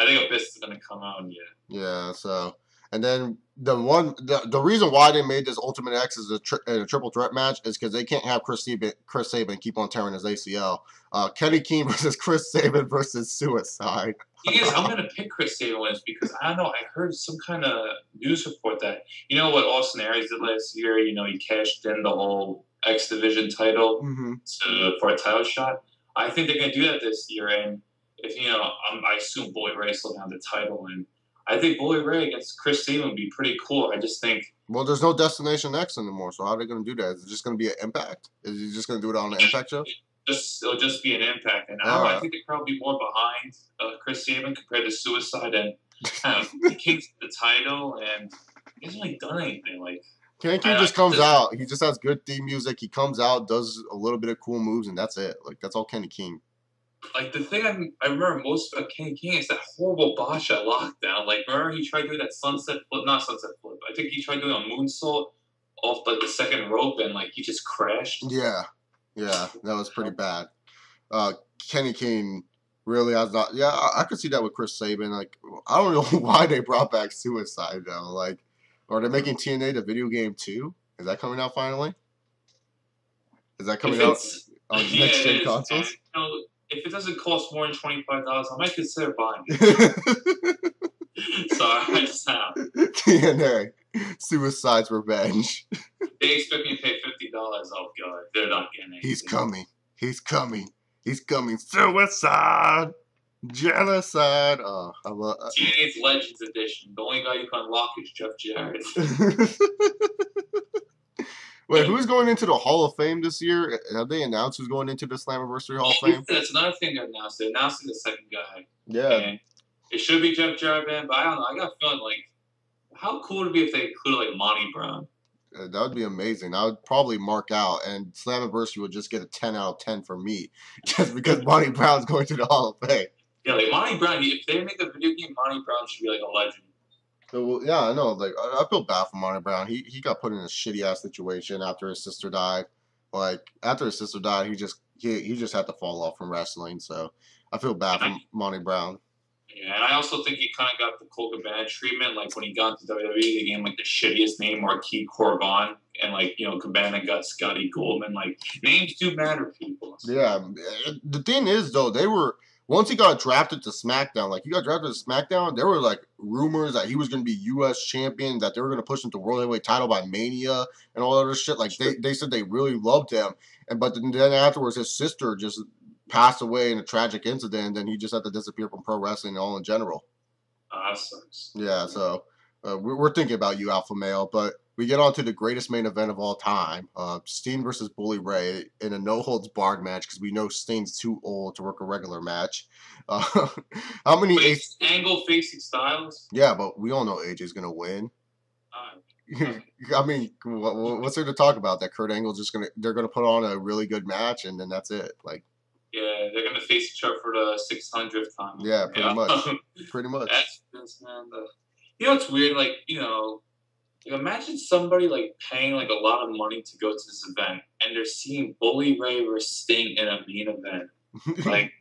I think Abyss is going to come out. Yeah, so. And then the reason why they made this Ultimate X as a triple threat match is because they can't have Chris Sabin keep on tearing his ACL. Kenny King versus Chris Sabin versus Suicide. Yes, I'm gonna pick Chris Sabin wins because I don't know. I heard some kind of news report that what Austin Aries did last year. He cashed in the whole X Division title for a title shot. I think they're gonna do that this year, and if I assume Bully Ray still have the title and. I think Bully Ray against Chris Sabin would be pretty cool. I just think... Well, there's no Destination X anymore, so how are they going to do that? Is it just going to be an Impact? Is he just going to do it on an Impact show? It'll just be an Impact. And I think they're probably more behind Chris Sabin compared to Suicide and King's the title, and he hasn't really done anything. Like King just comes out. He just has good theme music. He comes out, does a little bit of cool moves, and that's it. Like, that's all Kenny King. Like, the thing I remember most about Kenny King is that horrible botch at Lockdown. Like, remember he tried doing that sunset flip? Not sunset flip. I think he tried doing a moonsault off, like, the second rope, and, like, he just crashed. Yeah. Yeah, that was pretty bad. Kenny King really has not... Yeah, I could see that with Chris Sabin. Like, I don't know why they brought back Suicide, though. Like, are they making TNA the video game, too? Is that coming out finally? Is that coming out on next-gen consoles? If it doesn't cost more than $25, I might consider buying it. Sorry, I just have. TNA, Suicide's Revenge. They expect me to pay $50. Oh, God. They're not getting it. He's coming. He's coming. He's coming. Suicide! Genocide. I love. TNA's Legends Edition. The only guy you can unlock is Jeff Jarrett. Wait, who's going into the Hall of Fame this year? Have they announced who's going into the Slammiversary Hall of Fame? That's another thing they announced. They announced the second guy. Yeah. And it should be Jeff Jarrett, man, but I don't know. I got a feeling like, how cool would it be if they included like Monty Brown? That would be amazing. I would probably mark out, and Slammiversary would just get a 10 out of 10 for me, just because Monty Brown's going to the Hall of Fame. Yeah, like Monty Brown. If they make a video game, Monty Brown should be like a legend. So, yeah, I know. Like, I feel bad for Monty Brown. He got put in a shitty ass situation after his sister died. Like after his sister died, he just had to fall off from wrestling. So I feel bad for Monty Brown. Yeah, and I also think he kind of got the Cole Cabana treatment. Like when he got to WWE, they gave him like the shittiest name, Marquis Corbin, and like Cabana got Scotty Goldman. Like names do matter, people. Yeah, the thing is though, they were once he got drafted to SmackDown. Like he got drafted to SmackDown, there were like rumors that he was going to be U.S. champion, that they were going to push him to World Heavyweight title by Mania and all that other shit. Like they said they really loved him, but then afterwards his sister just passed away in a tragic incident, and then he just had to disappear from pro wrestling all in general. That sucks. Yeah, so we're thinking about you, Alpha Male, but we get on to the greatest main event of all time, Steen versus Bully Ray in a no-holds-barred match, because we know Steen's too old to work a regular match. How many... Angle facing Styles? Yeah, but we all know AJ's going to win. I mean, what's there to talk about? That Kurt Angle's they're gonna put on a really good match, and then that's it. Like, yeah, they're gonna face each other for the 600th time. Yeah, pretty much. Pretty much. That's man. It's weird. Like, imagine somebody like paying like a lot of money to go to this event, and they're seeing Bully Ray versus Sting in a main event. Like,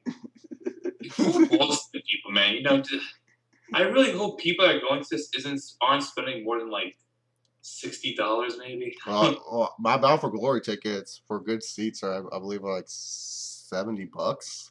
who wants the people, man? I really hope people that are going to this aren't spending more than like $60 maybe. My Bound for Glory tickets for good seats are, I believe, like $70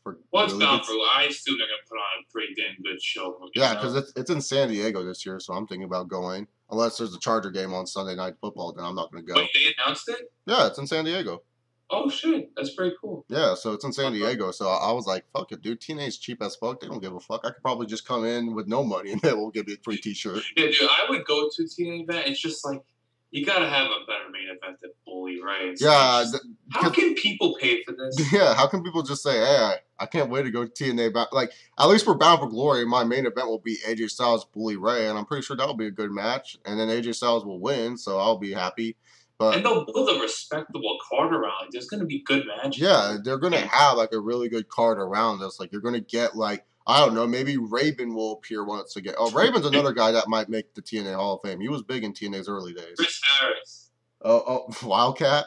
for. What's really Bound for Glory? I assume they're gonna put on a pretty damn good show. Yeah, because it's in San Diego this year, so I'm thinking about going. Unless there's a Charger game on Sunday Night Football, then I'm not gonna go. Wait, they announced it? Yeah, it's in San Diego. Oh shit, that's pretty cool. Yeah, so it's in San Diego. So I was like, fuck it, dude. TNA's cheap as fuck. They don't give a fuck. I could probably just come in with no money and they will give me a free T-shirt. Yeah, dude, I would go to a TNA event. It's just like, you gotta have a better main event than Bully, right? Yeah. How can people pay for this? Yeah, how can people just say, hey, I can't wait to go to TNA. Like, at least for Bound for Glory, my main event will be AJ Styles, Bully Ray, and I'm pretty sure that'll be a good match. And then AJ Styles will win, so I'll be happy. And they'll build a respectable card around. Like, there's going to be good matches. Yeah, they're going to have, like, a really good card around us. Like, you're going to get, like, I don't know, maybe Raven will appear once again. Oh, Raven's another guy that might make the TNA Hall of Fame. He was big in TNA's early days. Chris Harris. Oh, Wildcat?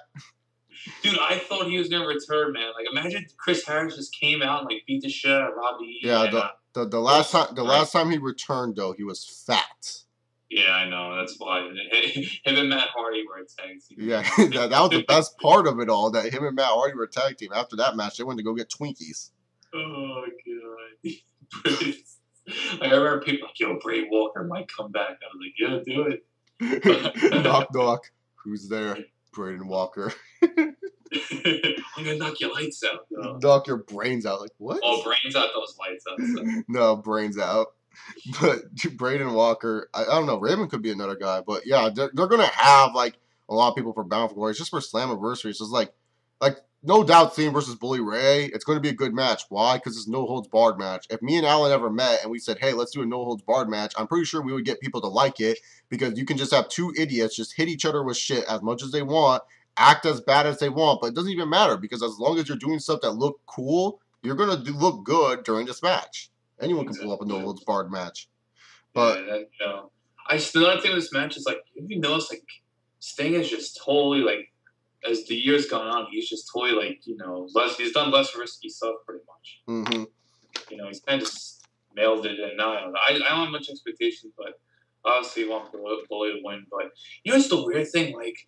Dude, I thought he was going to return, man. Like, imagine Chris Harris just came out and, like, beat the shit out of Robbie. Yeah, the last time he returned, though, he was fat. Yeah, I know. That's why him and Matt Hardy were a tag team. Yeah, that was the best part of it all. That him and Matt Hardy were a tag team. After that match, they went to go get Twinkies. Oh god! I remember people like, "Yo, Bray Walker might come back." I was like, "Yeah, do it." Knock knock. Who's there? Braden Walker. I'm gonna knock your lights out. No. Knock your brains out. Like what? Oh, brains out. Those lights out. So. No, brains out. But Braden Walker, I don't know. Raven could be another guy, but yeah, they're gonna have like a lot of people for Bound for Glory. It's just for Slammiversary. So it's like no doubt, Steen versus Bully Ray. It's going to be a good match. Why? Because it's no holds barred match. If me and Alan ever met and we said, hey, let's do a no holds barred match, I'm pretty sure we would get people to like it, because you can just have two idiots just hit each other with shit as much as they want, act as bad as they want, but it doesn't even matter, because as long as you're doing stuff that look cool, you're going to look good during this match. Anyone can pull up a no holds barred match. But another thing with this match is, like, have you noticed, like, Sting is just totally, like, as the years gone on, he's just totally, like, he's done less risky stuff pretty much. Mm-hmm. He's kind of just nailed it, and I don't have much expectations, but obviously want Bully to win. But it's the weird thing, like,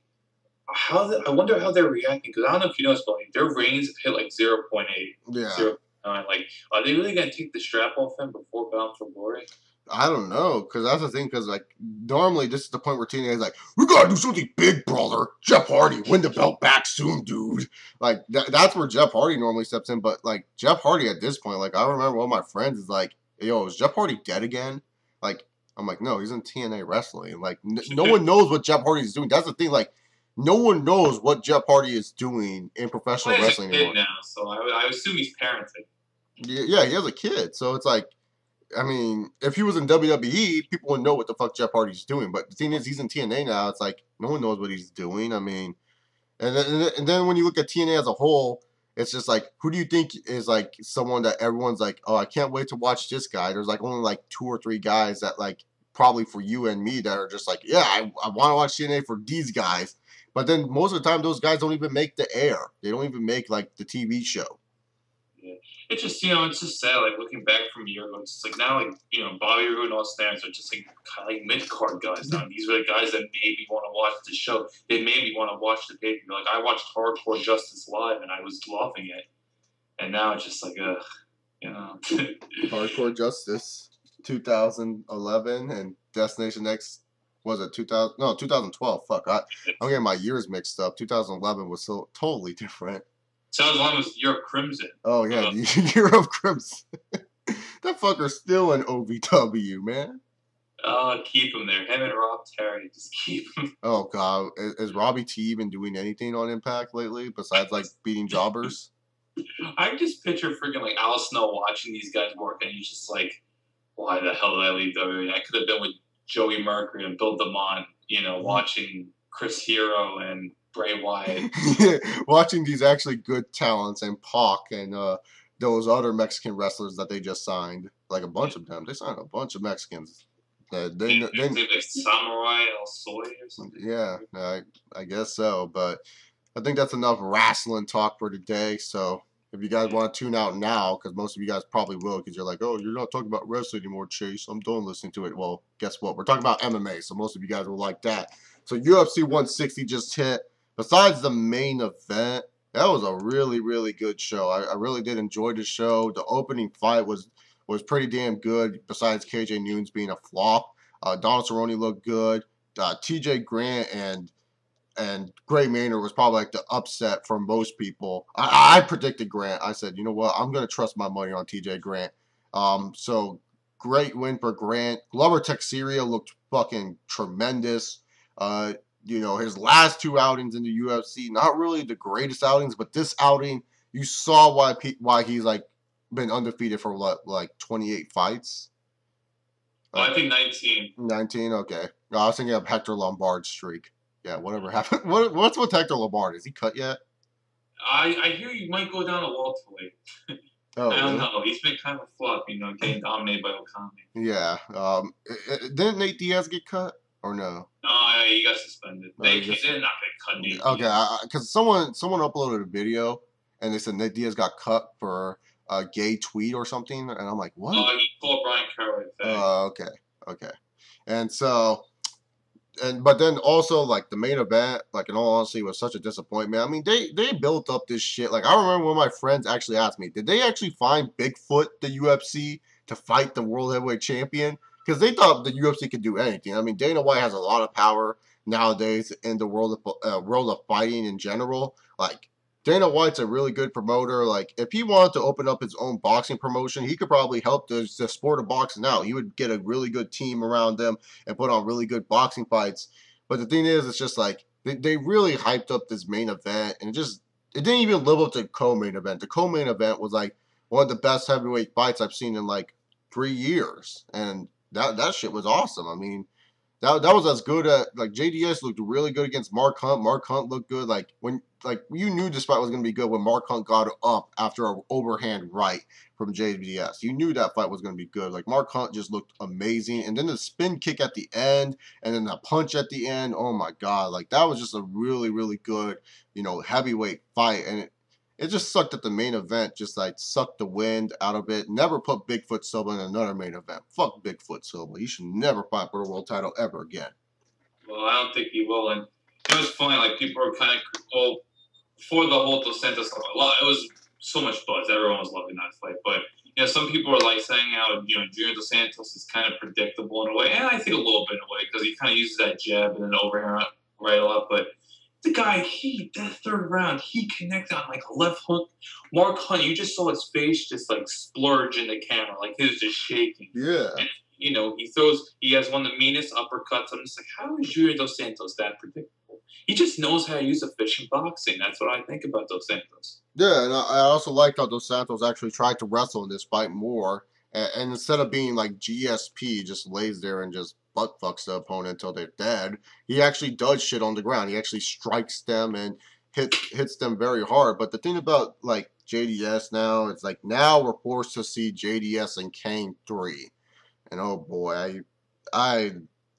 I wonder how they're reacting, because I don't know if you noticed, but like, their ratings have hit like 0.8, 0.9. Like, are they really gonna take the strap off him before Bound for Glory? I don't know, because that's the thing. Because like normally, this is the point where TNA is like, we gotta do something big, brother. Jeff Hardy, win the belt back soon, dude. Like that's where Jeff Hardy normally steps in. But like Jeff Hardy at this point, like I remember one of my friends is like, yo, is Jeff Hardy dead again? Like I'm like, no, he's in TNA wrestling. Like no one knows what Jeff Hardy is doing. That's the thing. Like no one knows what Jeff Hardy is doing in professional Well, he has a wrestling kid anymore. now, so I assume he's parenting. Yeah, he has a kid, so it's like I mean, if he was in WWE, people would know what the fuck Jeff Hardy's doing. But the thing is, he's in TNA now. It's like no one knows what he's doing. I mean, and then when you look at TNA as a whole, it's just like who do you think is like someone that everyone's like, oh, I can't wait to watch this guy. There's like only like two or three guys that like probably for you and me that are just like, yeah, I want to watch TNA for these guys. But then most of the time, those guys don't even make the air. They don't even make like the TV show. Yeah. It's just it's just sad. Like looking back from a year ago, it's just like now, like Bobby Roode and Austin Aries are just like kind of like mid card guys now. These are the guys that made me want to watch the show. They made me want to watch the pay per view. Like I watched Hardcore Justice live and I was loving it, and now it's just like Hardcore Justice 2011 and Destination X was it 2000 no 2012 fuck I'm getting my years mixed up. 2011 was so totally different. Sounds like it was Europe Crimson. Oh yeah, the Year of Crimson. That fucker's still in OVW, man. Keep him there. Him and Rob Terry, just keep him. Oh god, is Robbie T even doing anything on Impact lately besides like beating jobbers? I just picture freaking like Al Snow watching these guys work, and he's just like, "Why the hell did I leave WWE? I could have been with Joey Mercury and Bill DeMont, watching Chris Hero and Bray Wyatt." Watching these actually good talents and Pac and those other Mexican wrestlers that they just signed, like a bunch of them. They signed a bunch of Mexicans. They like Samurai El Soy or something. Yeah, I guess so. But I think that's enough wrestling talk for today. So if you guys want to tune out now, because most of you guys probably will, because you're like, oh, you're not talking about wrestling anymore, Chase. I'm done listening to it. Well, guess what? We're talking about MMA, so most of you guys will like that. So UFC 160 just hit. Besides the main event, that was a really, really good show. I really did enjoy the show. The opening fight was pretty damn good, besides KJ Noons being a flop. Donald Cerrone looked good. TJ Grant and Gray Maynard was probably like the upset for most people. I predicted Grant. I said, you know what? I'm going to trust my money on TJ Grant. So great win for Grant. Glover Teixeira looked fucking tremendous. His last two outings in the UFC, not really the greatest outings, but this outing, you saw why he's like been undefeated for what, like 28 fights. I think 19. 19, okay. No, I was thinking of Hector Lombard's streak. Yeah, whatever happened. What's with Hector Lombard? Is he cut yet? I hear you might go down to welterweight. Oh, I don't really? know. He's been kind of a flop, getting dominated by Okami. Yeah. Didn't Nate Diaz get cut or no? No, he got suspended. They're not going to cut Nate Okay, Diaz. because someone uploaded a video and they said Nate Diaz got cut for a gay tweet or something, and I'm like, what? Oh, he called Brian Carroll. Okay. And so. But then also like the main event, like in all honesty, was such a disappointment. I mean, they built up this shit. Like I remember when my friends actually asked me, did they actually find Bigfoot the UFC to fight the world heavyweight champion? Because they thought the UFC could do anything. I mean, Dana White has a lot of power nowadays in the world of fighting in general. Like Dana White's a really good promoter. Like if he wanted to open up his own boxing promotion, he could probably help the sport of boxing out. He would get a really good team around them and put on really good boxing fights. But the thing is, it's just like they really hyped up this main event, and it didn't even live up to the co-main event. The co-main event was like one of the best heavyweight fights I've seen in like 3 years, and that shit was awesome. I mean, that was as good at like JDS looked really good against Mark Hunt. Mark Hunt looked good you knew this fight was gonna be good when Mark Hunt got up after an overhand right from JDS. You knew that fight was gonna be good. Like Mark Hunt just looked amazing, and then the spin kick at the end, and then the punch at the end. Oh my god, like that was just a really really good heavyweight fight, and it just sucked that the main event just like sucked the wind out of it. Never put Bigfoot Silva in another main event. Fuck Bigfoot Silva. He should never fight for the world title ever again. Well, I don't think he will. And it was funny. Like people were kind of before the whole Dos Santos stuff. It was so much buzz. Everyone was loving that fight. But some people are like saying how Junior Dos Santos is kind of predictable in a way, and I think a little bit in a way because he kind of uses that jab and then overhand right a lot. But the guy, that third round, he connected on like a left hook. Mark Hunt, you just saw his face just like splurge in the camera, like he was just shaking. Yeah. And, he has one of the meanest uppercuts. I'm just like, how is Junior Dos Santos that predictable? He just knows how to use efficient boxing. That's what I think about Dos Santos. Yeah, and I also liked how Dos Santos actually tried to wrestle in this fight more, and instead of being like GSP, just lays there and just butt fucks the opponent until they're dead, he actually does shit on the ground. He actually strikes them and hits them very hard. But the thing about like JDS now, it's like now we're forced to see JDS and Kane 3. And oh boy, I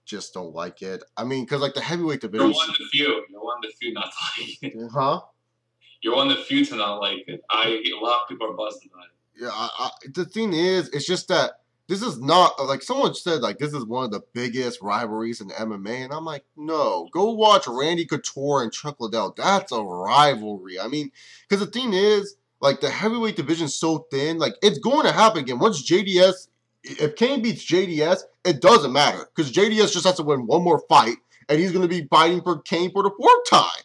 just don't like it. I mean, because like the heavyweight division. You're one of the few. You're one of the few not to like it. Huh? You're one of the few to not like it. A lot of people are buzzing on it. Yeah, the thing is, it's just that this is not like someone said like this is one of the biggest rivalries in MMA, and I'm like, no, go watch Randy Couture and Chuck Liddell. That's a rivalry. I mean, because the thing is, like the heavyweight division's so thin, like it's going to happen again once JDS. If Kane beats JDS, it doesn't matter because JDS just has to win one more fight, and he's going to be fighting for Kane for the 4th time.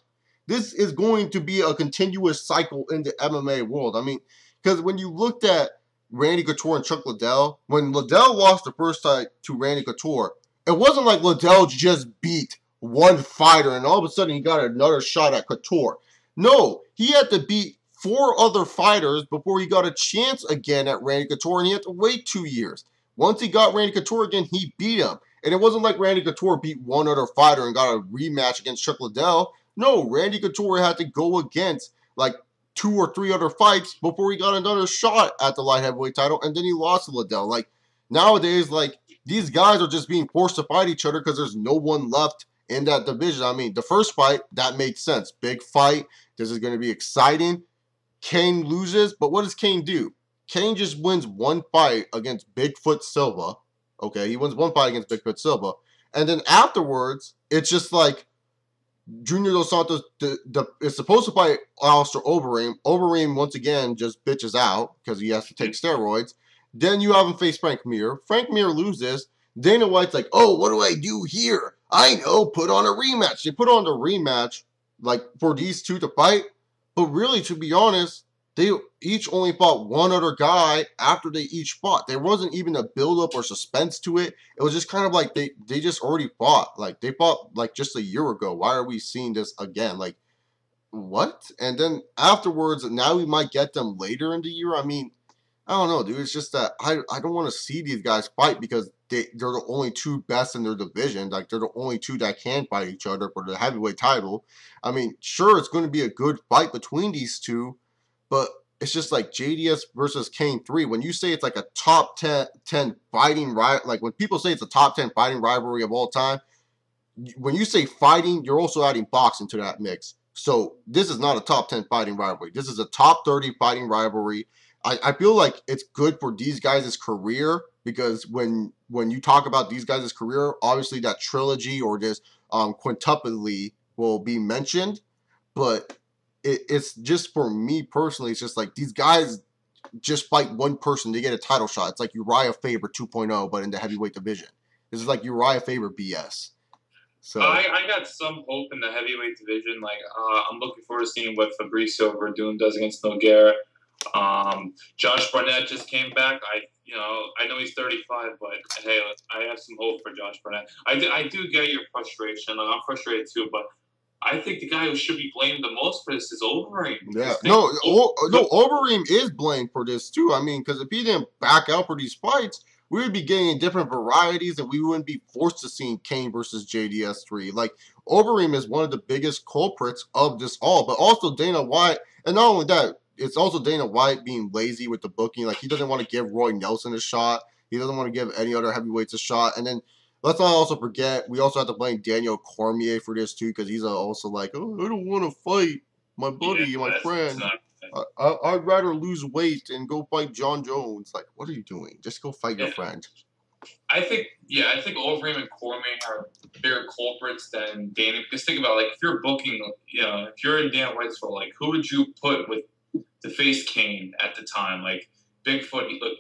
This is going to be a continuous cycle in the MMA world. I mean, because when you looked at Randy Couture and Chuck Liddell, when Liddell lost the first fight to Randy Couture, it wasn't like Liddell just beat one fighter and all of a sudden he got another shot at Couture. No, he had to beat 4 other fighters before he got a chance again at Randy Couture, and he had to wait 2 years. Once he got Randy Couture again, he beat him. And it wasn't like Randy Couture beat one other fighter and got a rematch against Chuck Liddell. No, Randy Couture had to go against like 2 or 3 other fights before he got another shot at the light heavyweight title, and then he lost to Liddell. Like, nowadays, like, these guys are just being forced to fight each other because there's no one left in that division. I mean, the first fight, that made sense. Big fight. This is going to be exciting. Kane loses, but what does Kane do? Kane just wins one fight against Bigfoot Silva. Okay, he wins one fight against Bigfoot Silva. And then afterwards, it's just like, Junior Dos Santos is supposed to fight Alistair Overeem. Overeem, once again, just bitches out because he has to take steroids. Then you have him face Frank Mir. Frank Mir loses. Dana White's like, oh, what do I do here? I know, put on a rematch. They put on the rematch like for these two to fight. But really, to be honest, they each only fought one other guy after they each fought. There wasn't even a build-up or suspense to it. It was just kind of like they just already fought. Like, they fought, like, just a year ago. Why are we seeing this again? Like, what? And then afterwards, now we might get them later in the year. I mean, I don't know, dude. It's just that I don't want to see these guys fight because they're the only 2 best in their division. Like, they're the only 2 that can fight each other for the heavyweight title. I mean, sure, it's going to be a good fight between these 2, but it's just like JDS versus Kane 3. When you say it's like a top 10 fighting like when people say it's a top 10 fighting rivalry of all time, when you say fighting, you're also adding boxing to that mix. So this is not a top 10 fighting rivalry. This is a top 30 fighting rivalry. I feel like it's good for these guys' career because when you talk about these guys' career, obviously that trilogy or this quintuply will be mentioned, but it's just for me personally, it's just like these guys just fight one person to get a title shot. It's like Uriah Faber 2.0, but in the heavyweight division. This is like Uriah Faber BS. So I got some hope in the heavyweight division. Like I'm looking forward to seeing what Fabricio Verdun does against Nogueira. Josh Barnett just came back. I know he's 35, but hey, I have some hope for Josh Barnett. I do get your frustration. Like, I'm frustrated too, but I think the guy who should be blamed the most for this is Overeem. Yeah, no, Overeem is blamed for this too. I mean, because if he didn't back out for these fights, we would be getting different varieties, and we wouldn't be forced to seeing Kane versus JDS 3. Like, Overeem is one of the biggest culprits of this all, but also Dana White, and not only that, it's also Dana White being lazy with the booking. Like, he doesn't want to give Roy Nelson a shot. He doesn't want to give any other heavyweights a shot, and then let's not also forget, we also have to blame Daniel Cormier for this, too, because he's also like, oh, I don't want to fight my buddy, my friend. I'd rather lose weight and go fight John Jones. Like, what are you doing? Just go fight your friend. I think Overeem and Cormier are bigger culprits than Dana. Because think about, like, if you're booking, if you're in Dan White's role, like, who would you put with to face Kane at the time? Like, Bigfoot, look,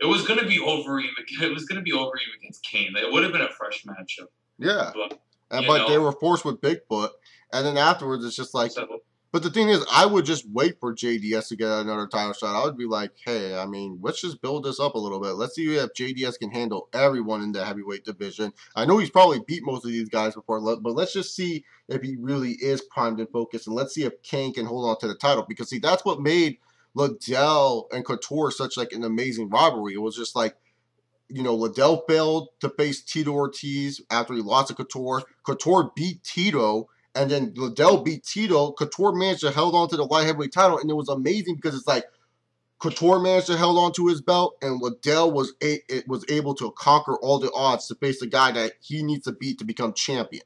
it was gonna be over even. It was gonna be over even against Kane. It would have been a fresh matchup, Yeah, but and you but they know, were forced with Bigfoot, and then afterwards it's just like. so But the thing is, I would just wait for JDS to get another title shot. I would be like, hey, I mean, let's just build this up a little bit. Let's see if JDS can handle everyone in the heavyweight division. I know he's probably beat most of these guys before, but let's just see if he really is primed and focused. And let's see if Kane can hold on to the title. Because, see, that's what made Liddell and Couture such like an amazing rivalry. It was just like, Liddell failed to face Tito Ortiz after he lost to Couture. Couture beat Tito, and then Liddell beat Tito. Couture managed to hold on to the light heavyweight title, and it was amazing because it's like Couture managed to hold on to his belt, and Liddell was able to conquer all the odds to face the guy that he needs to beat to become champion.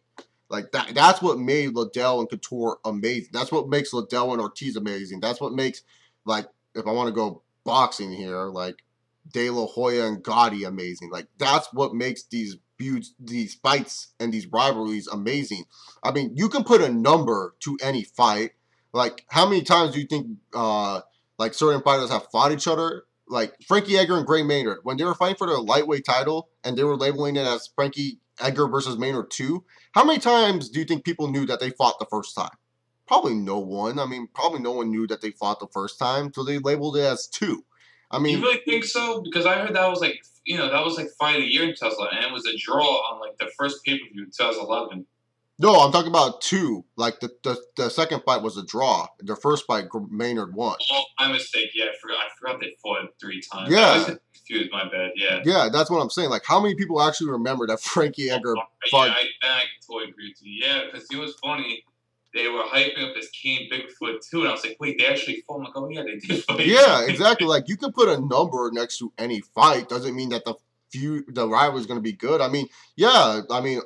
Like that's what made Liddell and Couture amazing. That's what makes Liddell and Ortiz amazing. That's what makes, like, if I want to go boxing here, like De La Hoya and Gotti amazing. Like that's what makes these feuds, these fights, and these rivalries amazing. I mean, you can put a number to any fight. Like how many times do you think like certain fighters have fought each other? Like Frankie Edgar and Gray Maynard, when they were fighting for their lightweight title and they were labeling it as Frankie Edgar versus Maynard 2, how many times do you think people knew that they fought the first time? Probably no one. I mean, probably no one knew that they fought the first time, so they labeled it as 2. I you mean, really think so? Because I heard that was like that was like fight of the year in 2011, and it was a draw on like the first pay per view in 2011. no, I'm talking about 2. Like the second fight was a draw. The first fight, Maynard won. Oh, my mistake. Yeah, I forgot they fought 3 times. I always Yeah, get confused. My bad. Yeah. yeah, that's what I'm saying. Like, how many people actually remember that Frankie Oh, Edgar yeah, fought? I can totally agree with you. Yeah, because it was funny. They were hyping up this Kane Bigfoot too, and I was like, wait, they actually fought. I'm like, oh yeah, they did fight. Yeah, exactly. Like, you can put a number next to any fight. Doesn't mean that the rivalry is going to be good. I mean, yeah, I mean,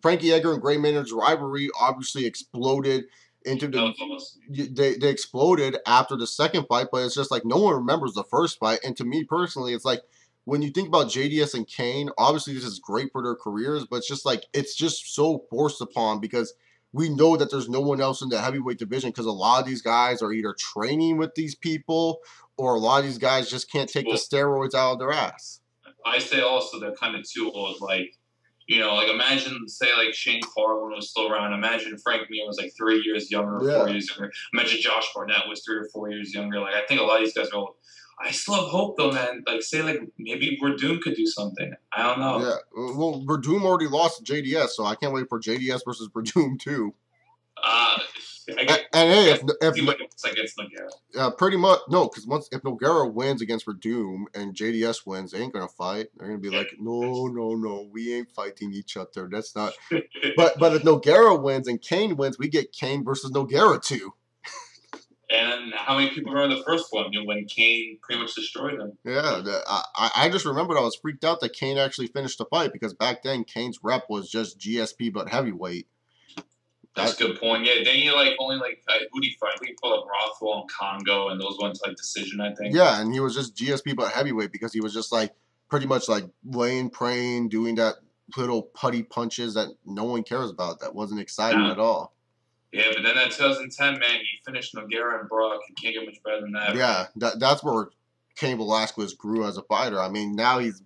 Frankie Edgar and Gray Maynard's rivalry obviously exploded into That the. was awesome. They exploded after the second fight, but it's just like no one remembers the first fight. And to me personally, it's like when you think about JDS and Kane, obviously this is great for their careers, but it's just like it's just so forced upon because we know that there's no one else in the heavyweight division because a lot of these guys are either training with these people or a lot of these guys just can't take the Well, steroids out of their ass. I say also they're kind of too old. Like, like imagine, say, like Shane Carwin was still around. Imagine Frank Mir was like 3 years younger or Yeah. 4 years younger. Imagine Josh Barnett was 3 or 4 years younger. Like, I think a lot of these guys are old. I still have hope though, man. Like, say, like maybe Verdun could do something. I don't know. Yeah. Well, Verdum already lost to JDS, so I can't wait for JDS versus Verdum too. Uh, I guess, And I hey, guess if seems like it's against Nogueira. pretty much no, because if Nogueira wins against Verdum and JDS wins, they ain't gonna fight. They're gonna be like, no, no, no, we ain't fighting each other. That's not. But if Nogueira wins and Kane wins, we get Kane versus Nogueira too. And how many people remember the first one? When Kane pretty much destroyed him. Yeah, I just remembered I was freaked out that Kane actually finished the fight because back then Kane's rep was just GSP but heavyweight. That's a good point. Yeah, then you like only like who do you fight? We pull up Rothwell and Congo, and those ones like decision. I think. Yeah, and he was just GSP but heavyweight because he was just like pretty much like laying, praying, doing that little putty punches that no one cares about. That wasn't exciting at all. Yeah, but then that 2010, man, he finished Nogueira and Brock. You can't get much better than that. Yeah, that's where Cain Velasquez grew as a fighter. I mean, now he's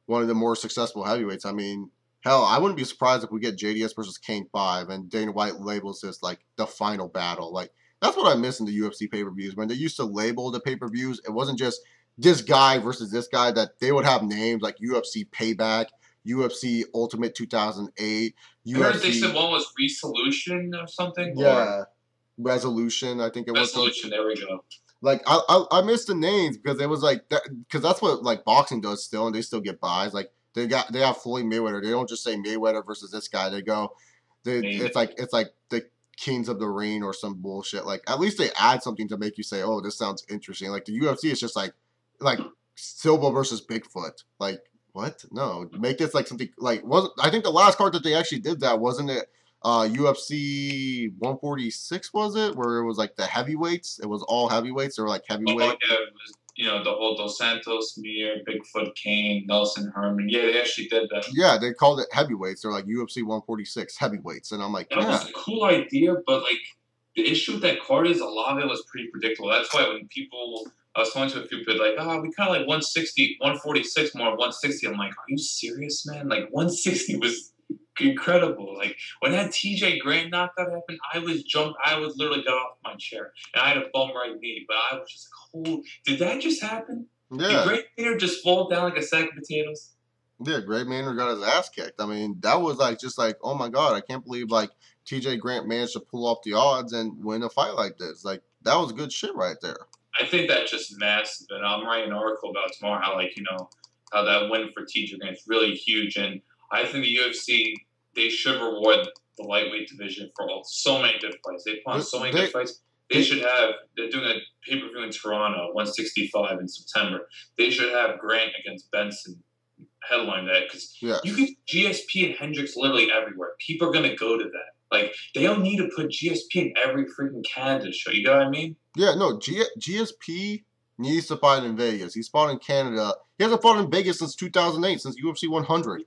one of the more successful heavyweights. I mean, hell, I wouldn't be surprised if we get JDS versus Kane 5 and Dana White labels this like the final battle. Like, that's what I miss in the UFC pay-per-views. When they used to label the pay-per-views, it wasn't just this guy versus this guy, that they would have names like UFC Payback, UFC Ultimate 2008, UFC. I heard they said one was Resolution or something. Yeah, Resolution, I think it was. Resolution, there we go. Like I miss the names because it was like that, because that's what like boxing does still, and they still get buys. Like they have Floyd Mayweather. They don't just say Mayweather versus this guy. They go, it's like the Kings of the Ring or some bullshit. Like at least they add something to make you say, oh, this sounds interesting. Like the UFC is just like Silva versus Bigfoot. Like what? No, make this like something like I think the last card that they actually did that wasn't it. UFC 146 was it? Where it was like the heavyweights. It was all heavyweights. They were like heavyweight. Oh, yeah, it was, the whole Dos Santos, Mir, Bigfoot, Kane, Nelson, Herman. Yeah, they actually did that. Yeah, they called it heavyweights. They're like UFC 146 heavyweights, and I'm like, that was a cool idea, but like the issue with that card is a lot of it was pretty predictable. That's why when people I was talking to a few people like, oh, we kind of like 160, 146 more, 160. I'm like, are you serious, man? Like 160 was incredible. Like when that TJ Grant knockout happened, I was literally got off my chair and I had a bum right knee, but I was just like, oh, did that just happen? Did Yeah. Grant Taylor just fall down like a sack of potatoes? Yeah, Gray Maynard got his ass kicked. I mean, that was like just like, oh my god, I can't believe like TJ Grant managed to pull off the odds and win a fight like this. Like that was good shit right there. I think that's just massive. And I'm writing an article about tomorrow how like how that win for TJ Grant is really huge. And I think the UFC they should reward the lightweight division for so many good fights. They put on They so many good they, fights. They they should have. They're doing a pay per view in Toronto, 165 in September. They should have Grant against Benson headline that because you yes. get GSP and Hendricks literally everywhere. People are gonna go to that. Like they don't need to put GSP in every freaking Canada show. You know what I mean? Yeah, no, GSP needs to fight in Vegas. He's fought in Canada. He hasn't fought in Vegas since 2008, since UFC 100.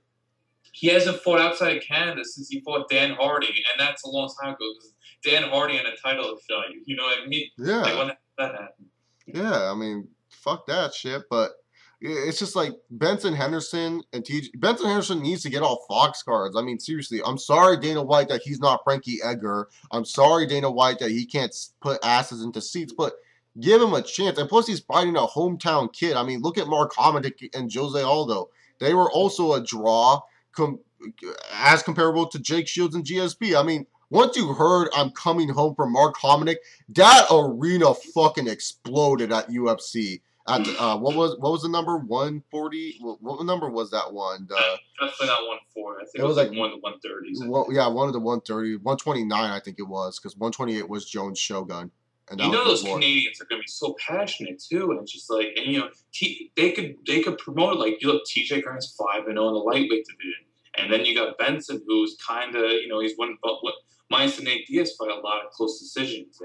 He hasn't fought outside of Canada since he fought Dan Hardy, and that's a long time ago because Dan Hardy in a title fight. You know what I mean? Like Yeah. when that happened. Yeah, I mean, fuck that shit. But it's just like Benson Henderson and TJ. Benson Henderson needs to get off Fox cards. I mean, seriously, I'm sorry, Dana White, that he's not Frankie Edgar. I'm sorry, Dana White, that he can't put asses into seats, but give him a chance. And plus, he's fighting a hometown kid. I mean, look at Mark Hominick and Jose Aldo. They were also a draw as comparable to Jake Shields and GSP. I mean, once you heard I'm coming home from Mark Hominick, that arena fucking exploded at UFC. At what was the number 140? What number was that one? Definitely not 140. I think It it was was like like one of the 130s. well, yeah, one of the 130, 129, I think it was, because 128 was Jones Shogun, and that You was know those before. Canadians are going to be so passionate too, and it's just like, and they could promote it like you look TJ Grant's 5-0 in the lightweight division, and then you got Benson who's kind of he's won but what minus the Nate Diaz fight a lot of close decisions,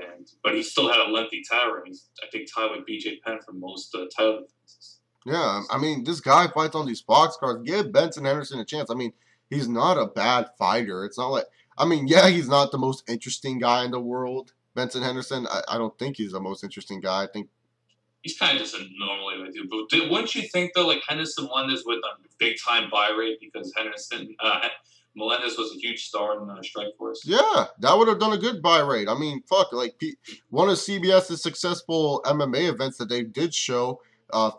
but he still had a lengthy title run. He's I think tied with BJ Penn for most title defenses. Yeah, I mean, this guy fights on these Fox cards. Give Benson Henderson a chance. I mean, he's not a bad fighter. It's not like, I mean, yeah, he's not the most interesting guy in the world. Benson Henderson, I don't think he's the most interesting guy. I think He's kind of just a normally dude. But wouldn't you think though, like Henderson Melendez with a big time buy rate because Melendez was a huge star in Strikeforce. yeah, that would have done a good buy rate. I mean, fuck, like one of CBS's successful MMA events that they did show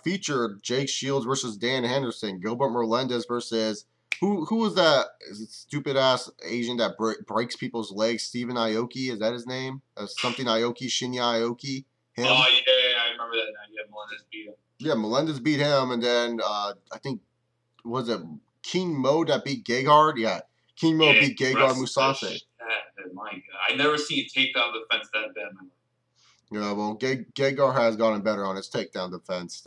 featured Jake Shields versus Dan Henderson, Gilbert Melendez versus who was that stupid ass Asian that breaks people's legs? Steven Aoki, is that his name? Something Aoki, Shinya Aoki. Him? Oh yeah, I remember that now. Yeah, Melendez beat him. Yeah, Melendez beat him, and then I think was it King Mo that beat Gegard? Yeah, King Mo beat Gegard Mousasi. My God, I never seen a takedown defense that bad. Yeah, well, Gegard has gotten better on his takedown defense.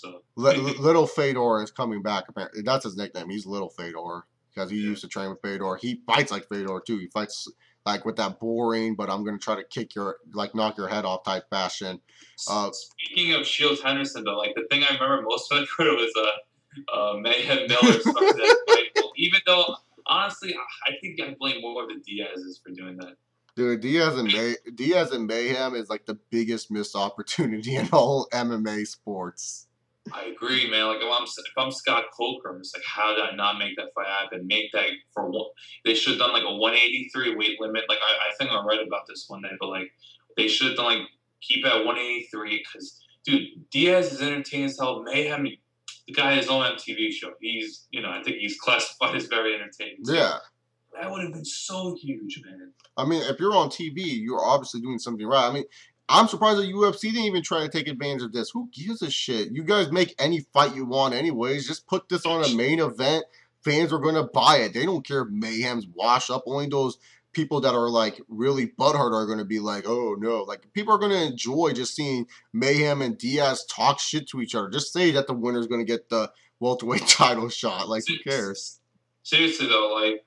Little Fedor is coming back. Apparently, that's his nickname. He's Little Fedor because he used to train with Fedor. He fights like Fedor too. He fights like with that boring, but I'm gonna try to knock your head off type fashion. Speaking of Shields Henderson, though, like the thing I remember most of it was Mayhem Miller started that fight. Well, even though honestly, I think I blame more of the Diaz's for doing that. Dude, Diaz and Mayhem is like the biggest missed opportunity in all MMA sports. I agree, man. Like if I'm Scott Coker, I'm just like, how did I not make that fight happen? Make that for one. They should have done like a 183 weight limit. Like I think I'm right about this one day, but like they should have done like keep it at 183 because dude, Diaz is entertaining as hell. Mayhem, the guy has his own MTV show. He's I think he's classified as very entertaining. Yeah. That would have been so huge, man. I mean, if you're on TV, you're obviously doing something right. I mean, I'm surprised the UFC didn't even try to take advantage of this. Who gives a shit? You guys make any fight you want anyways. Just put this on a main event. Fans are going to buy it. They don't care if Mayhem's wash up. Only those people that are like really butthurt are going to be like, oh no. Like people are going to enjoy just seeing Mayhem and Diaz talk shit to each other. Just say that the winner's going to get the welterweight title shot. Like who cares? Seriously though, like,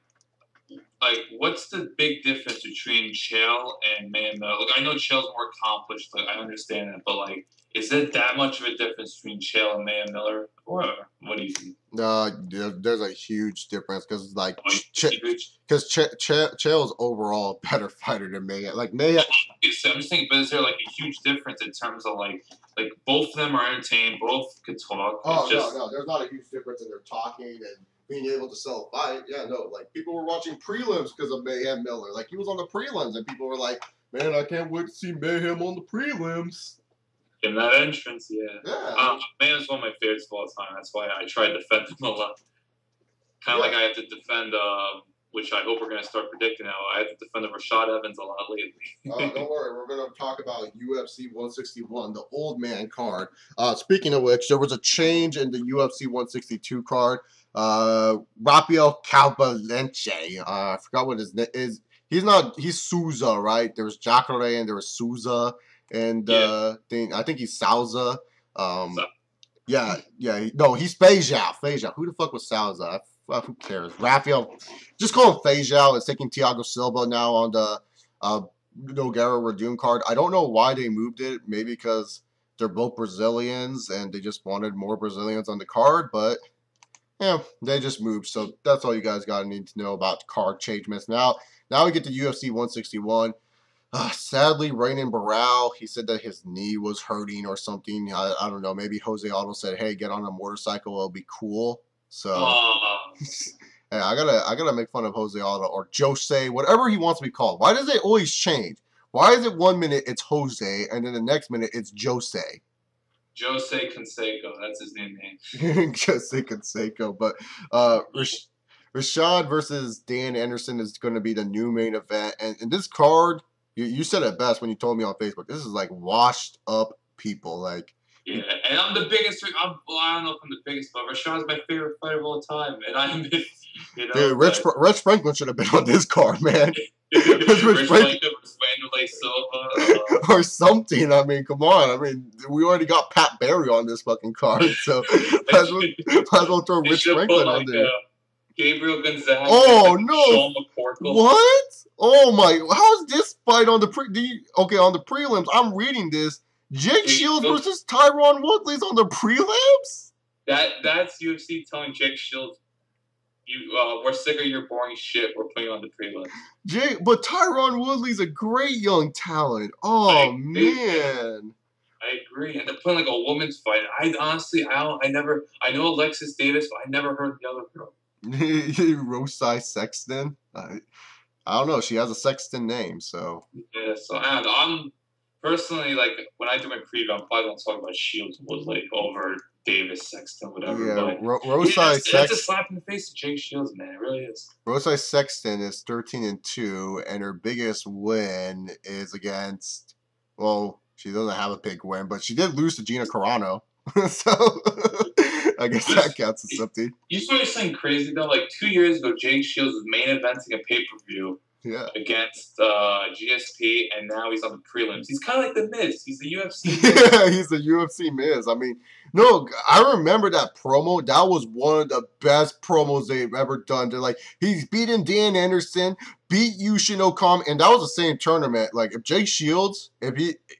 what's the big difference between Chael and Mayhem? Look, I know Chael's more accomplished. Like, I understand that, but like, Is it that much of a difference between Chael and Mayhem Miller, or what do you think? There's a huge difference because like Oh, huge. Chael's overall a better fighter than Mayhem. Like Mayhem. I'm just thinking, but is there like a huge difference in terms of like both of them are entertained, both could talk? Oh no, there's not a huge difference in their talking and being able to sell a fight. Yeah, no, like people were watching prelims because of Mayhem Miller. Like he was on the prelims and people were like, "Man, I can't wait to see Mayhem on the prelims." In that entrance, yeah. Yeah. Mayhem's one of my favorites of all time. That's why I try to defend him a lot. Kind of like I have to defend, which I hope we're going to start predicting now. I have to defend the Rashad Evans a lot lately. Don't worry, we're going to talk about UFC 161, the old man card. Speaking of which, there was a change in the UFC 162 card. Rafael Calvalenche, I forgot what his name is. He's Souza, right? There was Jacare and there was Souza. And I think he's Souza. Yeah. No, he's Fejao. Who the fuck was Souza? Who cares? Rafael, just call him Fejao. Is taking Thiago Silva now on the Nogueira Redoom card. I don't know why they moved it. Maybe because they're both Brazilians and they just wanted more Brazilians on the card. But yeah, they just moved. So that's all you guys got to need to know about card changements. Now we get to UFC 161. Sadly, Raynon Barao, he said that his knee was hurting or something. I don't know. Maybe Jose Aldo said, "Hey, get on a motorcycle. It'll be cool." So, hey, I gotta make fun of Jose Aldo or Jose, whatever he wants to be called. Why does it always change? Why is it 1 minute it's Jose and then the next minute it's Jose? Jose Canseco, that's his name. Jose Canseco, but Rashad versus Dan Anderson is going to be the new main event, and this card. You said it best when you told me on Facebook. This is like washed up people. Like, yeah, and I'm the biggest. I don't know if I'm the biggest, but Rashad's my favorite fighter of all time, and I'm, dude, Rich Franklin should have been on this card, man. Rich Franklin versus Wanderlei Silva, or something. I mean, come on. I mean, we already got Pat Barry on this fucking card, so might as well throw Rich Franklin on there. Gabriel Gonzaga. Oh no! Sean McCorkle. What? Oh my! How's this fight on the on the prelims? I'm reading this. Jake Shields versus Tyron Woodley's on the prelims. That's UFC telling Jake Shields, we're sick of your boring shit. We're putting on the prelims. But Tyron Woodley's a great young talent. Oh man. I agree, and they're playing like a woman's fight. I know Alexis Davis, but I never heard the other girl. Rosai Sexton. I don't know. She has a Sexton name, so. Yeah, so I don't know. I'm personally like when I do my preview, I'm probably gonna talk about Shields Woodley over Davis, Sexton, whatever. Yeah, Rosai Sexton. It's a slap in the face to Jake Shields, man. It really is. Rosai Sexton is 13-2, and her biggest win is against. Well, she doesn't have a big win, but she did lose to Gina Carano, so. I guess that counts as something. You saw something crazy though. Like 2 years ago, Jake Shields was main eventing a pay-per-view against GSP, and now he's on the prelims. He's kind of like the Miz. He's the UFC Miz. Yeah, he's the UFC Miz. I mean, no, I remember that promo. That was one of the best promos they've ever done. They're like, he's beaten Dan Anderson, beat Yushin Okami, and that was the same tournament. Like, if Jake Shields, if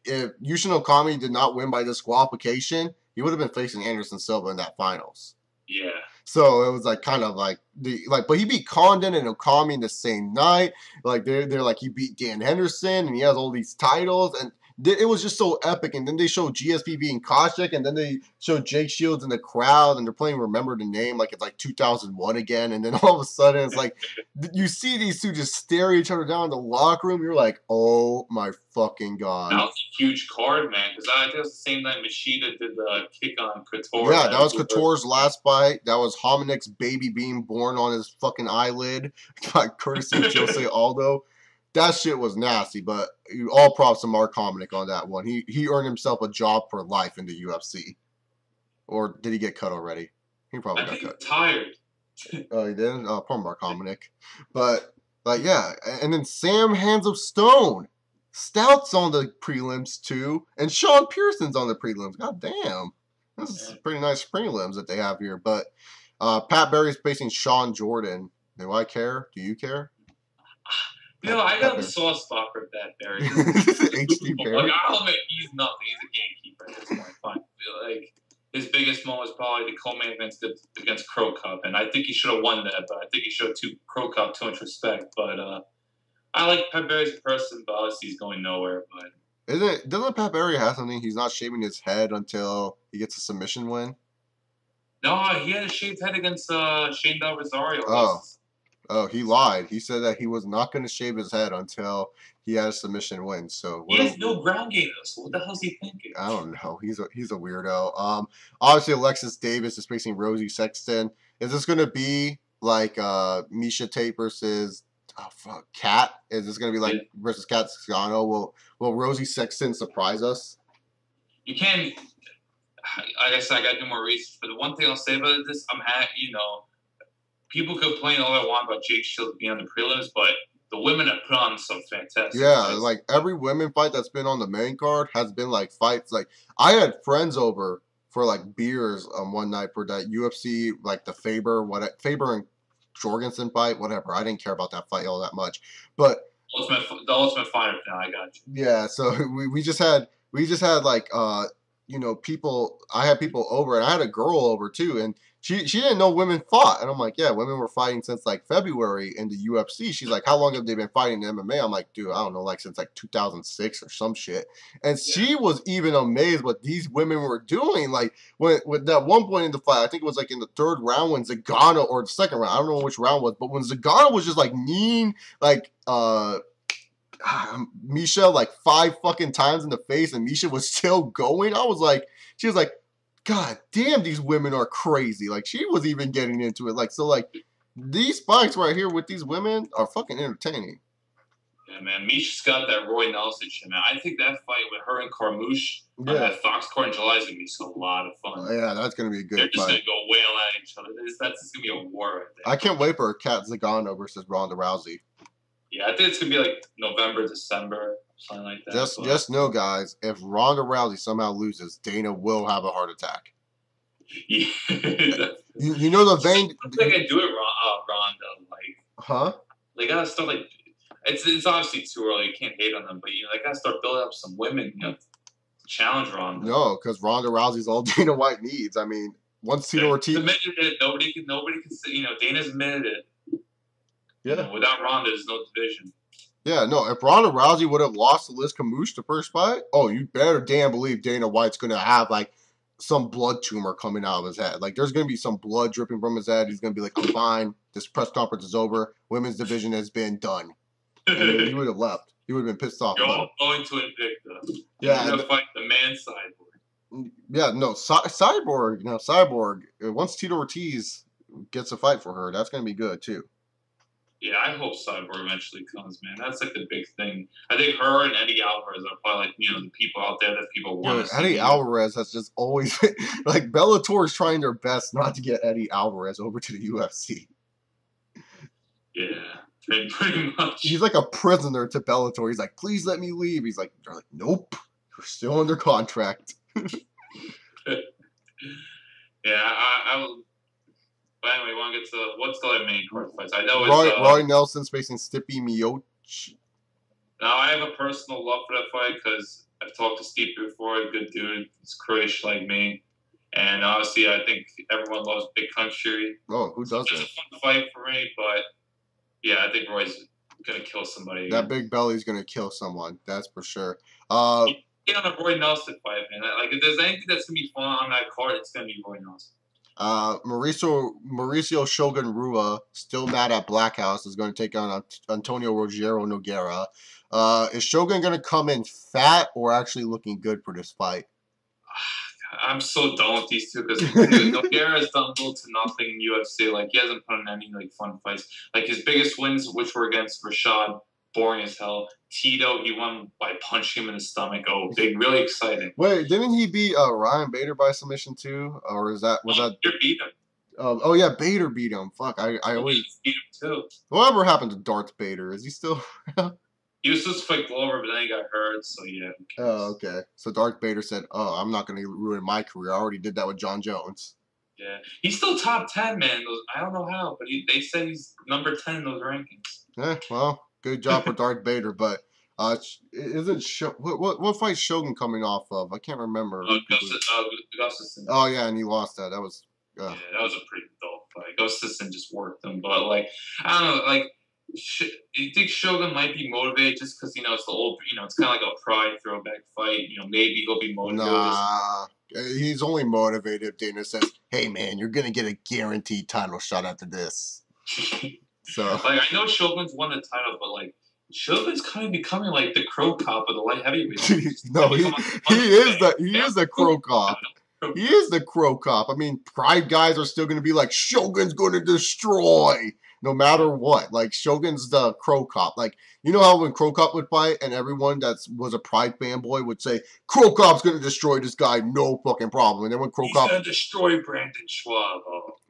Yushin Okami did not win by disqualification, he would have been facing Anderson Silva in that finals. Yeah. So it was like kind of like but he beat Condon and Okami in the same night. Like they're like he beat Dan Henderson and he has all these titles and it was just so epic. And then they showed GSP being Koscheck and then they showed Jake Shields in the crowd and they're playing Remember the Name like it's like 2001 again. And then all of a sudden it's like you see these two just stare each other down in the locker room. You're like, oh my fucking god. That was a huge card, man. Because I think it was the same night Machida did the kick on Couture. Yeah, that was Couture's last fight. That was Hominick's baby being born on his fucking eyelid by courtesy of Jose Aldo. That shit was nasty, but all props to Mark Hominick on that one. He earned himself a job for life in the UFC. Or did he get cut already? He probably got cut. He's tired. Oh, he did? Oh, poor Mark Hominick. But, like, yeah. And then Sam Hands of Stone. Stout's on the prelims, too. And Sean Pearson's on the prelims. God damn. This is pretty nice prelims that they have here. But Pat Barry's facing Sean Jordan. Do I care? Do you care? You know, I got a soft spot for Pat Barry. HD Barry. Like, I'll admit, he's nothing. He's a at this point. Fine. Like his biggest moment was probably the co-main against Crow Cup, and I think he should have won that. But I think he showed Crow Cup too much respect. But I like Pat Barry as a person, but obviously he's going nowhere. But doesn't Pat Barry have something? He's not shaving his head until he gets a submission win. no, he had a shaved head against Shane Del Rosario. Oh, he lied. He said that he was not going to shave his head until he had a submission win. So he has no ground game, so what the hell is he thinking? I don't know. He's a weirdo. Obviously Alexis Davis is facing Rosie Sexton. Is this going to be like Misha Tate versus Kat? Is this going to be like versus Kat Zingano? Will Rosie Sexton surprise us? You can't. I guess I got to do more research. But the one thing I'll say about this, I'm happy. People complain all they want about Jake Shields being on the prelims, but the women have put on some fantastic fights. Like every women fight that's been on the main card has been like fights. Like I had friends over for like beers one night for that UFC, like the Faber and Jorgensen fight, whatever. I didn't care about that fight all that much, but the Ultimate Fighter. Now I got you. Yeah, so we just had like people. I had people over, and I had a girl over too, and she didn't know women fought, and I'm like, yeah, women were fighting since like February in the UFC. She's like, how long have they been fighting in MMA? I'm like, dude, I don't know, like since like 2006 or some shit. And she was even amazed what these women were doing. Like when that one point in the fight, I think it was like in the third round when Zagano, or the second round, I don't know which round it was, but when Zagano was just like mean, like Misha like 5 fucking times in the face, and Misha was still going. She was like, God damn, these women are crazy. Like she was even getting into it. Like, so like these fights right here with these women are fucking entertaining. Yeah, man. Misha's got that Roy Nelson shit, man. I think that fight with her and Carmouche on that Fox Court in July is gonna be a lot of fun. Yeah, that's gonna be a good They're just fight. gonna go wail at each other. That's just gonna be a war right there. I can't wait for Kat Zingano versus Ronda Rousey. Yeah, I think it's gonna be like November, December, something like that. Just know, guys, if Ronda Rousey somehow loses, Dana will have a heart attack. Yeah, you know the vein. They can do it, Ronda. Like, huh? They gotta start like. It's obviously too early. You can't hate on them, but they gotta start building up some women. Challenge Ronda. No, because Ronda Rousey's all Dana White needs. I mean, once Tito Ortiz admitted it, nobody can say. Dana's admitted it. Yeah. Without Ronda, there's no division. Yeah, no. If Ronda Rousey would have lost to Liz Camouche the first fight, oh, you better damn believe Dana White's gonna have like some blood tumor coming out of his head. Like there's gonna be some blood dripping from his head. He's gonna be like, I'm fine. This press conference is over. Women's division has been done. And he would have left. He would have been pissed off. You're all going to Invicta. Yeah. You're gonna fight the man Cyborg. Yeah, no, Cyborg. Cyborg. Once Tito Ortiz gets a fight for her, that's gonna be good too. Yeah, I hope Cyborg eventually comes, man. That's like the big thing. I think her and Eddie Alvarez are probably like the people out there that people want to see. Eddie Alvarez has just always like Bellator is trying their best not to get Eddie Alvarez over to the UFC. Yeah, pretty much. He's like a prisoner to Bellator. He's like, please let me leave. They're like, nope, you're still under contract. Yeah, I will. But anyway, want to get to what's the other main card fights? I know Roy Nelson's facing Stipe Miocic. Now I have a personal love for that fight because I've talked to Steve before. A good dude, he's Croatian like me, and obviously I think everyone loves Big Country. Oh, who doesn't? It's a fun fight for me, but yeah, I think Roy's gonna kill somebody. That big belly's gonna kill someone. That's for sure. Get on a Roy Nelson fight, man. Like if there's anything that's gonna be fun on that card, it's gonna be Roy Nelson. Mauricio Shogun Rua, still mad at Black House, is going to take on Antonio Rogero Nogueira. Is Shogun going to come in fat or actually looking good for this fight? I'm so done with these two because Nogueira has done little to nothing in UFC. Like he hasn't put in any like fun fights. Like his biggest wins, which were against Rashad, boring as hell. Tito, he won by punching him in the stomach. Oh, big, really exciting. Wait, didn't he beat Ryan Bader by submission too, or was that Bader beat him? Oh yeah, Bader beat him. Fuck, I always beat him too. Whatever happened to Darth Bader? Is he still? He was supposed to fight Glover, but then he got hurt. So yeah. Oh, okay. So Darth Bader said, "Oh, I'm not going to ruin my career. I already did that with John Jones." Yeah, he's still top 10, man. I don't know how, but they said he's number 10 in those rankings. Well, good job for Darth Bader, but Isn't what fight Shogun coming off of? I can't remember. Gustafson. Oh yeah, and he lost that. That was Yeah, that was a pretty dull fight. Gustafson just worked him, but like I don't know, like you think Shogun might be motivated just because it's the old, it's kind of like a pride throwback fight. Maybe he'll be motivated. nah. He's only motivated if Dana says, "Hey man, you're gonna get a guaranteed title shot after this." So like I know Shogun's won the title, but like Shogun's kind of becoming like the crow cop of the light heavyweight. No, he is the crow cop. He is the crow cop. I mean, Pride guys are still going to be like, Shogun's going to destroy no matter what. Like, Shogun's the crow cop. Like, you know how when Crow Cop would fight and everyone that was a Pride fanboy would say, Crow Cop's going to destroy this guy, no fucking problem. And then when He's going to destroy Brandon Schwab.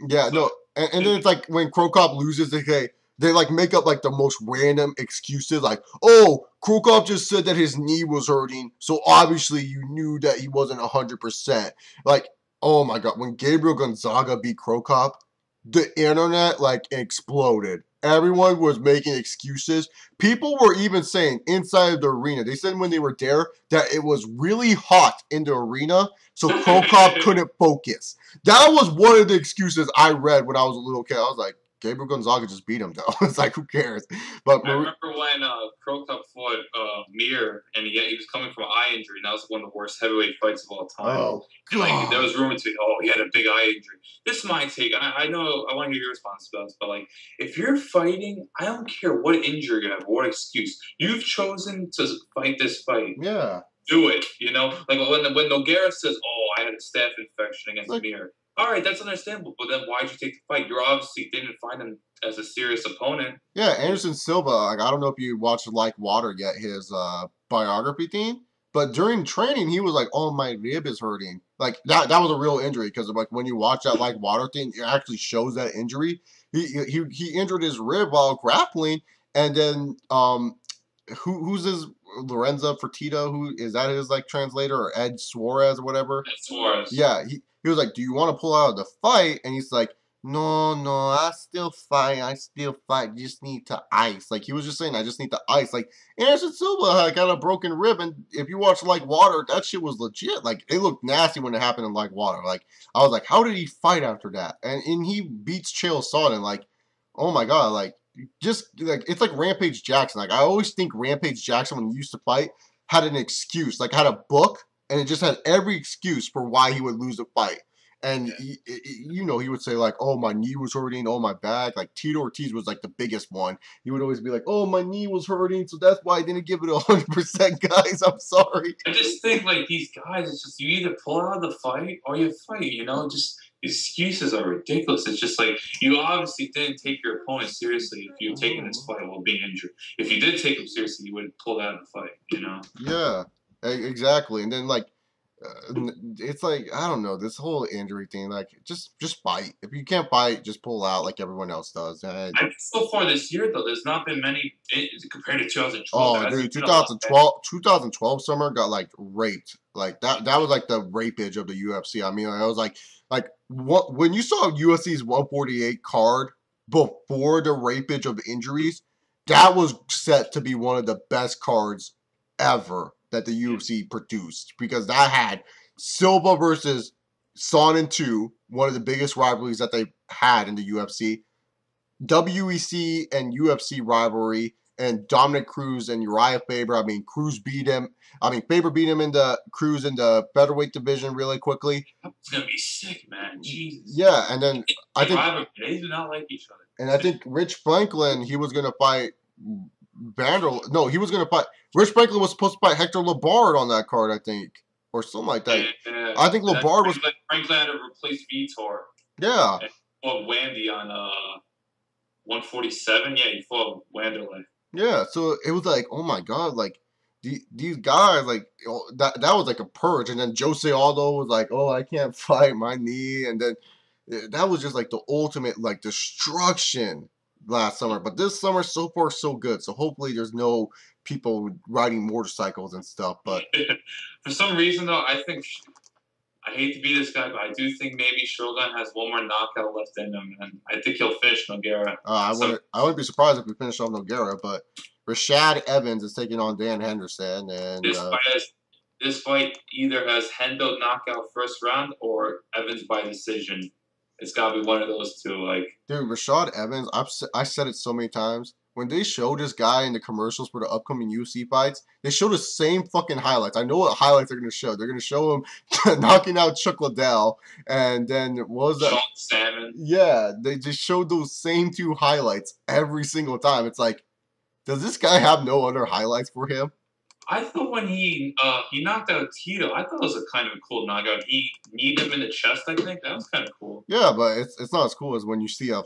Yeah, no. And then it's like when Crow Cop loses, they like make up like the most random excuses, like, oh, Crow Cop just said that his knee was hurting, so obviously you knew that he wasn't 100%. Like, oh my god, when Gabriel Gonzaga beat Crow Cop, the internet like exploded. Everyone was making excuses. People were even saying inside of the arena, they said when they were there that it was really hot in the arena, so Crow Cop couldn't focus. That was one of the excuses I read when I was a little kid. I was like, Gabriel Gonzaga just beat him, though. It's like, who cares? But I remember when Crow Cup fought Mir, and he was coming from an eye injury, and that was one of the worst heavyweight fights of all time. Oh, God. Like, there was rumors to, he had a big eye injury. This is my take, and I know I want to hear your response to this, but like, if you're fighting, I don't care what injury you have, what excuse. You've chosen to fight this fight. Yeah. Do it, Like when Nogueira says, oh, I had a staph infection against Mir. All right, that's understandable, but then why'd you take the fight? You obviously didn't find him as a serious opponent. Yeah, Anderson Silva, like, I don't know if you watched Like Water yet, his biography thing, but during training, he was like, oh, my rib is hurting. Like, that was a real injury, because like when you watch that Like Water thing, it actually shows that injury. He injured his rib while grappling, and then who's his Lorenzo Fertitta? Who is that? His like translator, or Ed Suarez or whatever? Ed Suarez. Yeah, he was like, "Do you want to pull out of the fight?" And he's like, "No, I still fight. Just need to ice." Like he was just saying, "I just need to ice." Like Anderson Silva got a broken rib, and if you watch Like Water, that shit was legit. Like it looked nasty when it happened in Like Water. Like I was like, "How did he fight after that?" And he beats Chael Sonnen. Like, oh my god, like. Just like it's like Rampage Jackson. Like I always think Rampage Jackson when he used to fight had an excuse, like had a book, and it just had every excuse for why he would lose a fight. And he would say like, "Oh, my knee was hurting. Oh, my back." Like Tito Ortiz was like the biggest one. He would always be like, "Oh, my knee was hurting, so that's why I didn't give it 100%." Guys, I'm sorry. I just think like these guys, it's just you either pull out of the fight or you fight. Just. Excuses are ridiculous. It's just like you obviously didn't take your opponent seriously if you had taken this fight while being injured. If you did take him seriously, you would have pulled out of the fight, Yeah, exactly. And then like, it's like I don't know, this whole injury thing. Like, just fight. If you can't fight, just pull out like everyone else does. And so far this year though, there's not been many compared to 2012. Oh, dude, 2012 summer got like raped. Like that was like the rapage of the UFC. I mean, I was like what when you saw UFC's 148 card before the rapage of injuries, that was set to be one of the best cards ever that the UFC produced, because that had Silva versus Sonnen 2, one of the biggest rivalries that they had in the UFC, WEC and UFC rivalry, and Dominic Cruz and Uriah Faber. I mean, Faber beat him in the Cruz in the featherweight division really quickly. It's gonna be sick, man. Jesus. Yeah, and then I think they do not like each other. And I think Rich Franklin, he was gonna fight No, he was gonna fight. Rich Franklin was supposed to fight Hector Lombard on that card, I think, or something like that. Yeah, I think Lombard was. Franklin had to replace Vitor. Yeah. And fought Wandy on 147. Yeah, he fought Wanderlei. Yeah, so it was like, oh my god, like these guys, like that was like a purge. And then Jose Aldo was like, oh, I can't fight my knee, and then that was just like the ultimate like destruction last summer. But this summer, so far, so good. So hopefully, there's no people riding motorcycles and stuff. But for some reason, though, I think I hate to be this guy, but I do think maybe Shogun has one more knockout left in him, and I think he'll finish Nogueira. I wouldn't be surprised if we finish off Nogueira, but Rashad Evans is taking on Dan Henderson, and this fight either has Hendo knockout first round or Evans by decision. It's got to be one of those two. Like, dude, Rashad Evans, I said it so many times. When they show this guy in the commercials for the upcoming UFC fights, they show the same fucking highlights. I know what highlights they're going to show. They're going to show him knocking out Chuck Liddell, and then what was that? Sean Salmon. Yeah, they just showed those same two highlights every single time. It's like, does this guy have no other highlights for him? I thought when he knocked out Tito, I thought it was a kind of a cool knockout. He kneed him in the chest, I think. That was kind of cool. Yeah, but it's not as cool as when you see a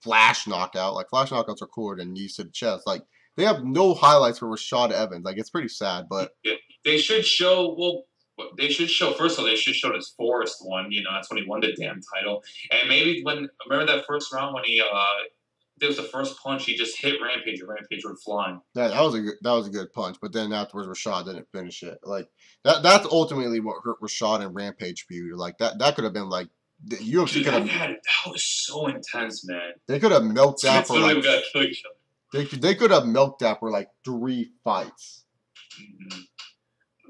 flash knockout. Like, flash knockouts are cooler than knees to the chest. Like, they have no highlights for Rashad Evans. Like, it's pretty sad, but... Yeah. They should show, first of all, they should show this Forrest one. You know, that's when he won the damn title. And maybe remember that first round when it was the first punch, he just hit Rampage, and Rampage went flying. Yeah, that was a good punch, but then afterwards Rashad didn't finish it. Like, that's ultimately what hurt Rashad and Rampage feud. Like, that could have been like... The UFC could have... That was so intense, man. They could have milked that for like... Got to kill each other. They could have milked that for like 3 fights. Mm-hmm.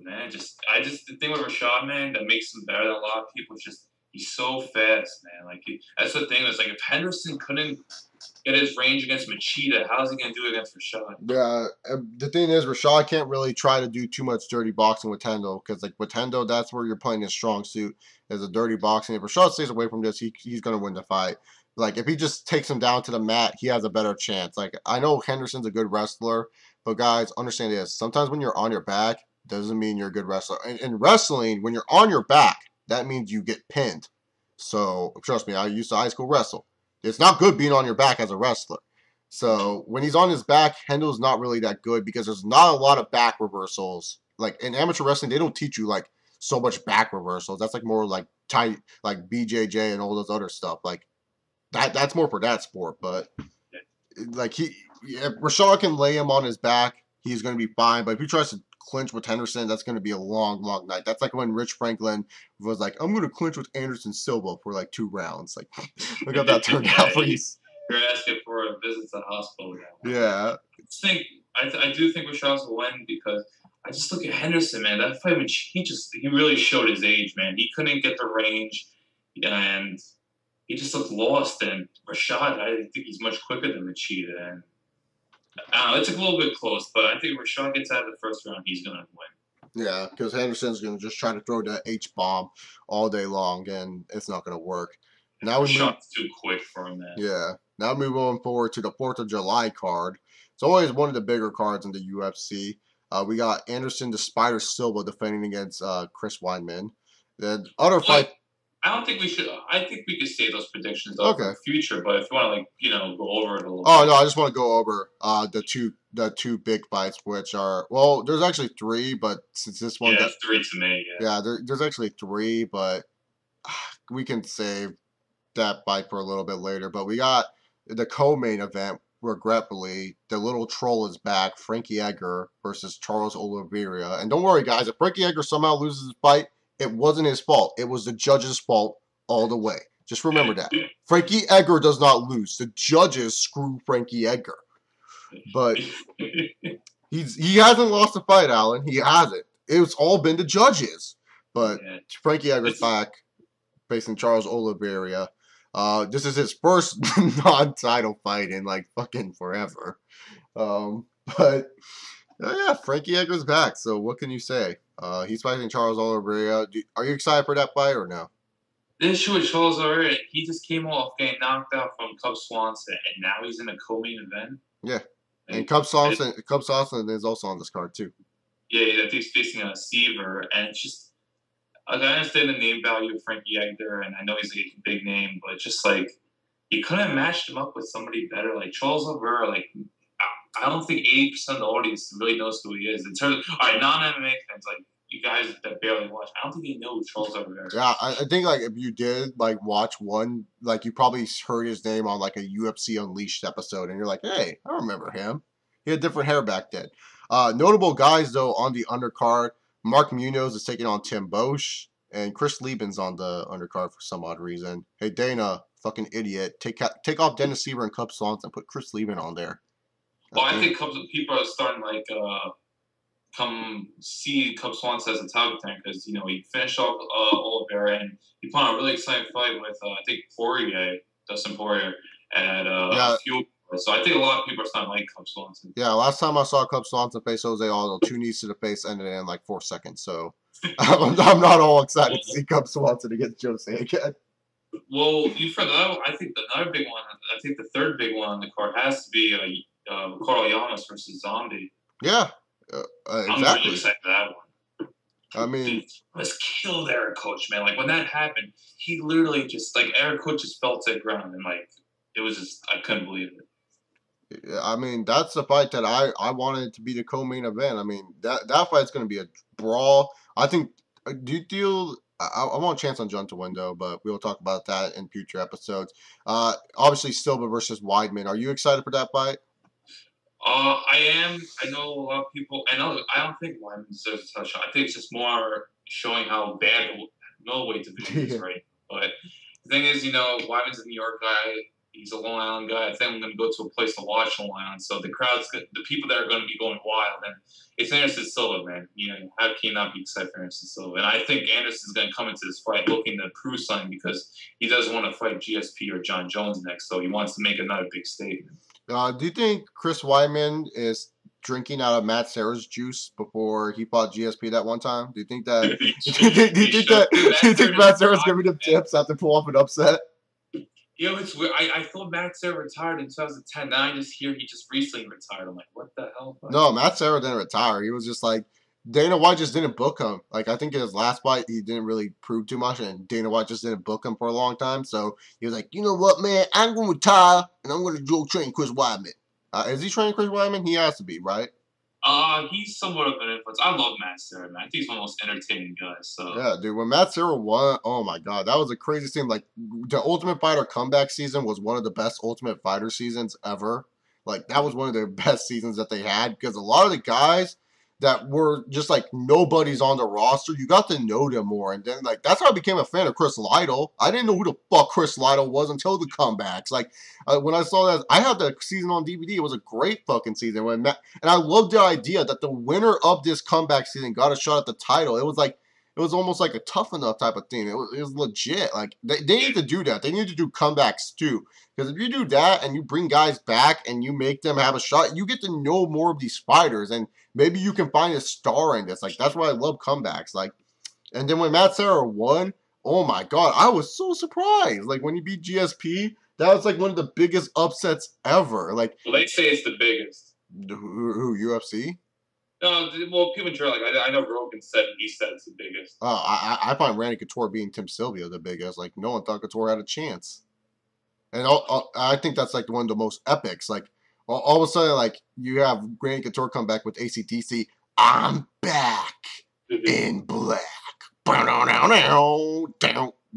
Man, the thing with Rashad, man, that makes him better than a lot of people is just he's so fast, man. Like, that's the thing. Is like if Henderson couldn't get his range against Machida, how's he gonna do it against Rashad? Yeah, the thing is, Rashad can't really try to do too much dirty boxing with Hendo, because like with Hendo, that's where you're playing his strong suit is a dirty boxing. If Rashad stays away from this, he's gonna win the fight. Like, if he just takes him down to the mat, he has a better chance. Like, I know Henderson's a good wrestler, but guys, understand this: sometimes when you're on your back, doesn't mean you're a good wrestler. In wrestling, when you're on your back, that means you get pinned. So, trust me, I used to high school wrestle. It's not good being on your back as a wrestler. So, when he's on his back, Hendo's not really that good because there's not a lot of back reversals. Like, in amateur wrestling, they don't teach you, like, so much back reversals. That's, like, more, like, tight, like, BJJ and all those other stuff. Like, that's more for that sport. But, like, if Rashad can lay him on his back, he's going to be fine. But if he tries to clinch with Henderson, that's going to be a long, long night. That's like when Rich Franklin was like, I'm going to clinch with Anderson Silva for like 2 rounds. Like, look how that turned out for you. You're asking for a visit to the hospital now. Yeah. I do think Rashad's will win because I just look at Henderson, man. That fight, he really showed his age, man. He couldn't get the range, and he just looked lost. And Rashad, I think he's much quicker than Machida, and it's a little bit close, but I think Rashad gets out of the first round, he's going to win. Yeah, because Henderson's going to just try to throw the H-bomb all day long, and it's not going to work. Now Rashad's too quick for him, man. Yeah. Now moving forward to the 4th of July card. It's always one of the bigger cards in the UFC. We got Anderson the Spider Silva defending against Chris Weidman. The other fight... I don't think we should. I think we could save those predictions for the future. But if you want to, go over it a little. Oh, no, I just want to go over the two big fights, which are there's actually 3, but since this one, it's 3 to me. Yeah, there's actually 3, but we can save that fight for a little bit later. But we got the co-main event. Regretfully, the little troll is back. Frankie Edgar versus Charles Oliveira. And don't worry, guys. If Frankie Edgar somehow loses the fight, it wasn't his fault. It was the judge's fault all the way. Just remember that. Frankie Edgar does not lose. The judges screw Frankie Edgar. But he hasn't lost a fight, Alan. He hasn't. It's all been the judges. But Frankie Edgar's back facing Charles Oliveira. This is his first non-title fight in like fucking forever. But yeah, Frankie Edgar's back. So what can you say? He's fighting Charles Oliveira. Are you excited for that fight or no? This issue with Charles Oliveira, he just came off getting knocked out from Cub Swanson, and now he's in a co-main event. Yeah, and Cub Swanson is also on this card too. Yeah, I think he's facing a Seaver, and it's just I understand the name value of Frankie Edgar, and I know he's like a big name, but it's just like you couldn't match him up with somebody better. Like Charles Oliveira, like I don't think 80% of the audience really knows who he is. In terms of, all right, non-MMA fans, like you guys that barely watch, I don't think they know who Charles Oliveira is. Yeah, I think like if you did like watch one, like you probably heard his name on like a UFC Unleashed episode, and you're like, hey, I remember him. He had different hair back then. Notable guys though on the undercard, Mark Munoz is taking on Tim Bosch. and Chris Liebman's on the undercard for some odd reason. Hey Dana, fucking idiot, take off Dennis Seaver and Cub Swanson and put Chris Liebman on there. Well, I think people are starting like come see Cub Swanson as a title contender because he finished off Oliveira and he put on a really exciting fight with I think Dustin Poirier at Fuel. So I think a lot of people are starting to like Cub Swanson. Yeah, last time I saw Cub Swanson face Jose Aldo, 2 knees to the face ended in like 4 seconds. So I'm not all excited to see Cub Swanson against Jose again. Well, I think another big one. I think the third big one on the card has to be Carl Llanos versus Zombie. Yeah, exactly. I'm really excited for that one. I mean, he was killed Eric Coach, man. Like when that happened, he literally just Eric Coach just fell to the ground and it was just I couldn't believe it. I mean, that's the fight that I wanted to be the co-main event. I mean, that fight's going to be a brawl. I think. Do you feel? I want a chance on John to win though, but we'll talk about that in future episodes. Obviously, Silva versus Weidman. Are you excited for that fight? I am. I know a lot of people. I don't think Weidman deserves a touchdown. I think it's just more showing how bad middleweight division is right. But the thing is, Weidman's a New York guy. He's a Long Island guy. I think I'm going to go to a place to watch Long Island. So the people that are going to be going wild. And it's Anderson Silva, man. How can you not be excited for Anderson Silva? And I think Anderson's going to come into this fight looking to prove something because he doesn't want to fight GSP or John Jones next. So he wants to make another big statement. Do you think Chris Weidman is drinking out of Matt Serra's juice before he fought GSP that one time? Do you think that? do you think Matt Serra's giving him tips after pull off an upset? It's weird. I thought Matt Serra retired in 2010. Now I just hear he just recently retired. I'm like, what the hell? No, Matt Serra didn't retire. He was just like, Dana White just didn't book him. Like, I think in his last fight, he didn't really prove too much, and Dana White just didn't book him for a long time. So he was like, you know what, man? I'm going to retire, and I'm going to go train Chris Weidman. Is he training Chris Weidman? He has to be, right? He's somewhat of an influence. I love Matt Serra, man. I think he's one of the most entertaining guys. So yeah, dude. When Matt Serra won, oh my god, that was a crazy scene. Like the Ultimate Fighter comeback season was one of the best Ultimate Fighter seasons ever. Like that was one of their best seasons that they had because a lot of the guys that were just like nobodies on the roster, you got to know them more, and then like that's how I became a fan of Chris Lytle. I didn't know who the fuck Chris Lytle was until the comebacks. Like when I saw that, I had the season on DVD. It was a great fucking season. And I loved the idea that the winner of this comeback season got a shot at the title. It was almost like a Tough Enough type of thing. It was legit. Like they need to do that. They need to do comebacks too. Because if you do that and you bring guys back and you make them have a shot, you get to know more of these fighters and maybe you can find a star in this. Like that's why I love comebacks. Like, and then when Matt Serra won, oh my god, I was so surprised. Like when he beat GSP, that was like one of the biggest upsets ever. Like, well, they say it's the biggest. Who UFC? No, well, people try. Like I know Rogan said it's the biggest. I find Randy Couture being Tim Sylvia the biggest. Like no one thought Couture had a chance, and I think that's like one of the most epics. Like all of a sudden, like you have Randy Couture come back with ACDC. I'm back in black.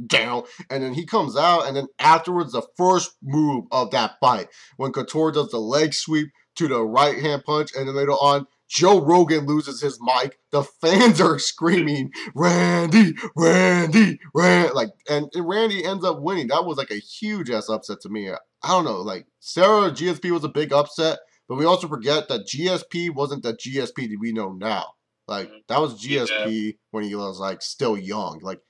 Down, and then he comes out, and then afterwards, the first move of that fight when Couture does the leg sweep to the right hand punch, and then later on. Joe Rogan loses his mic. The fans are screaming, Randy, Randy, Randy. Like, and Randy ends up winning. That was like a huge ass upset to me. I don't know. Like, Sarah GSP was a big upset, but we also forget that GSP wasn't the GSP that we know now. Like, that was GSP when he was like still young. Like,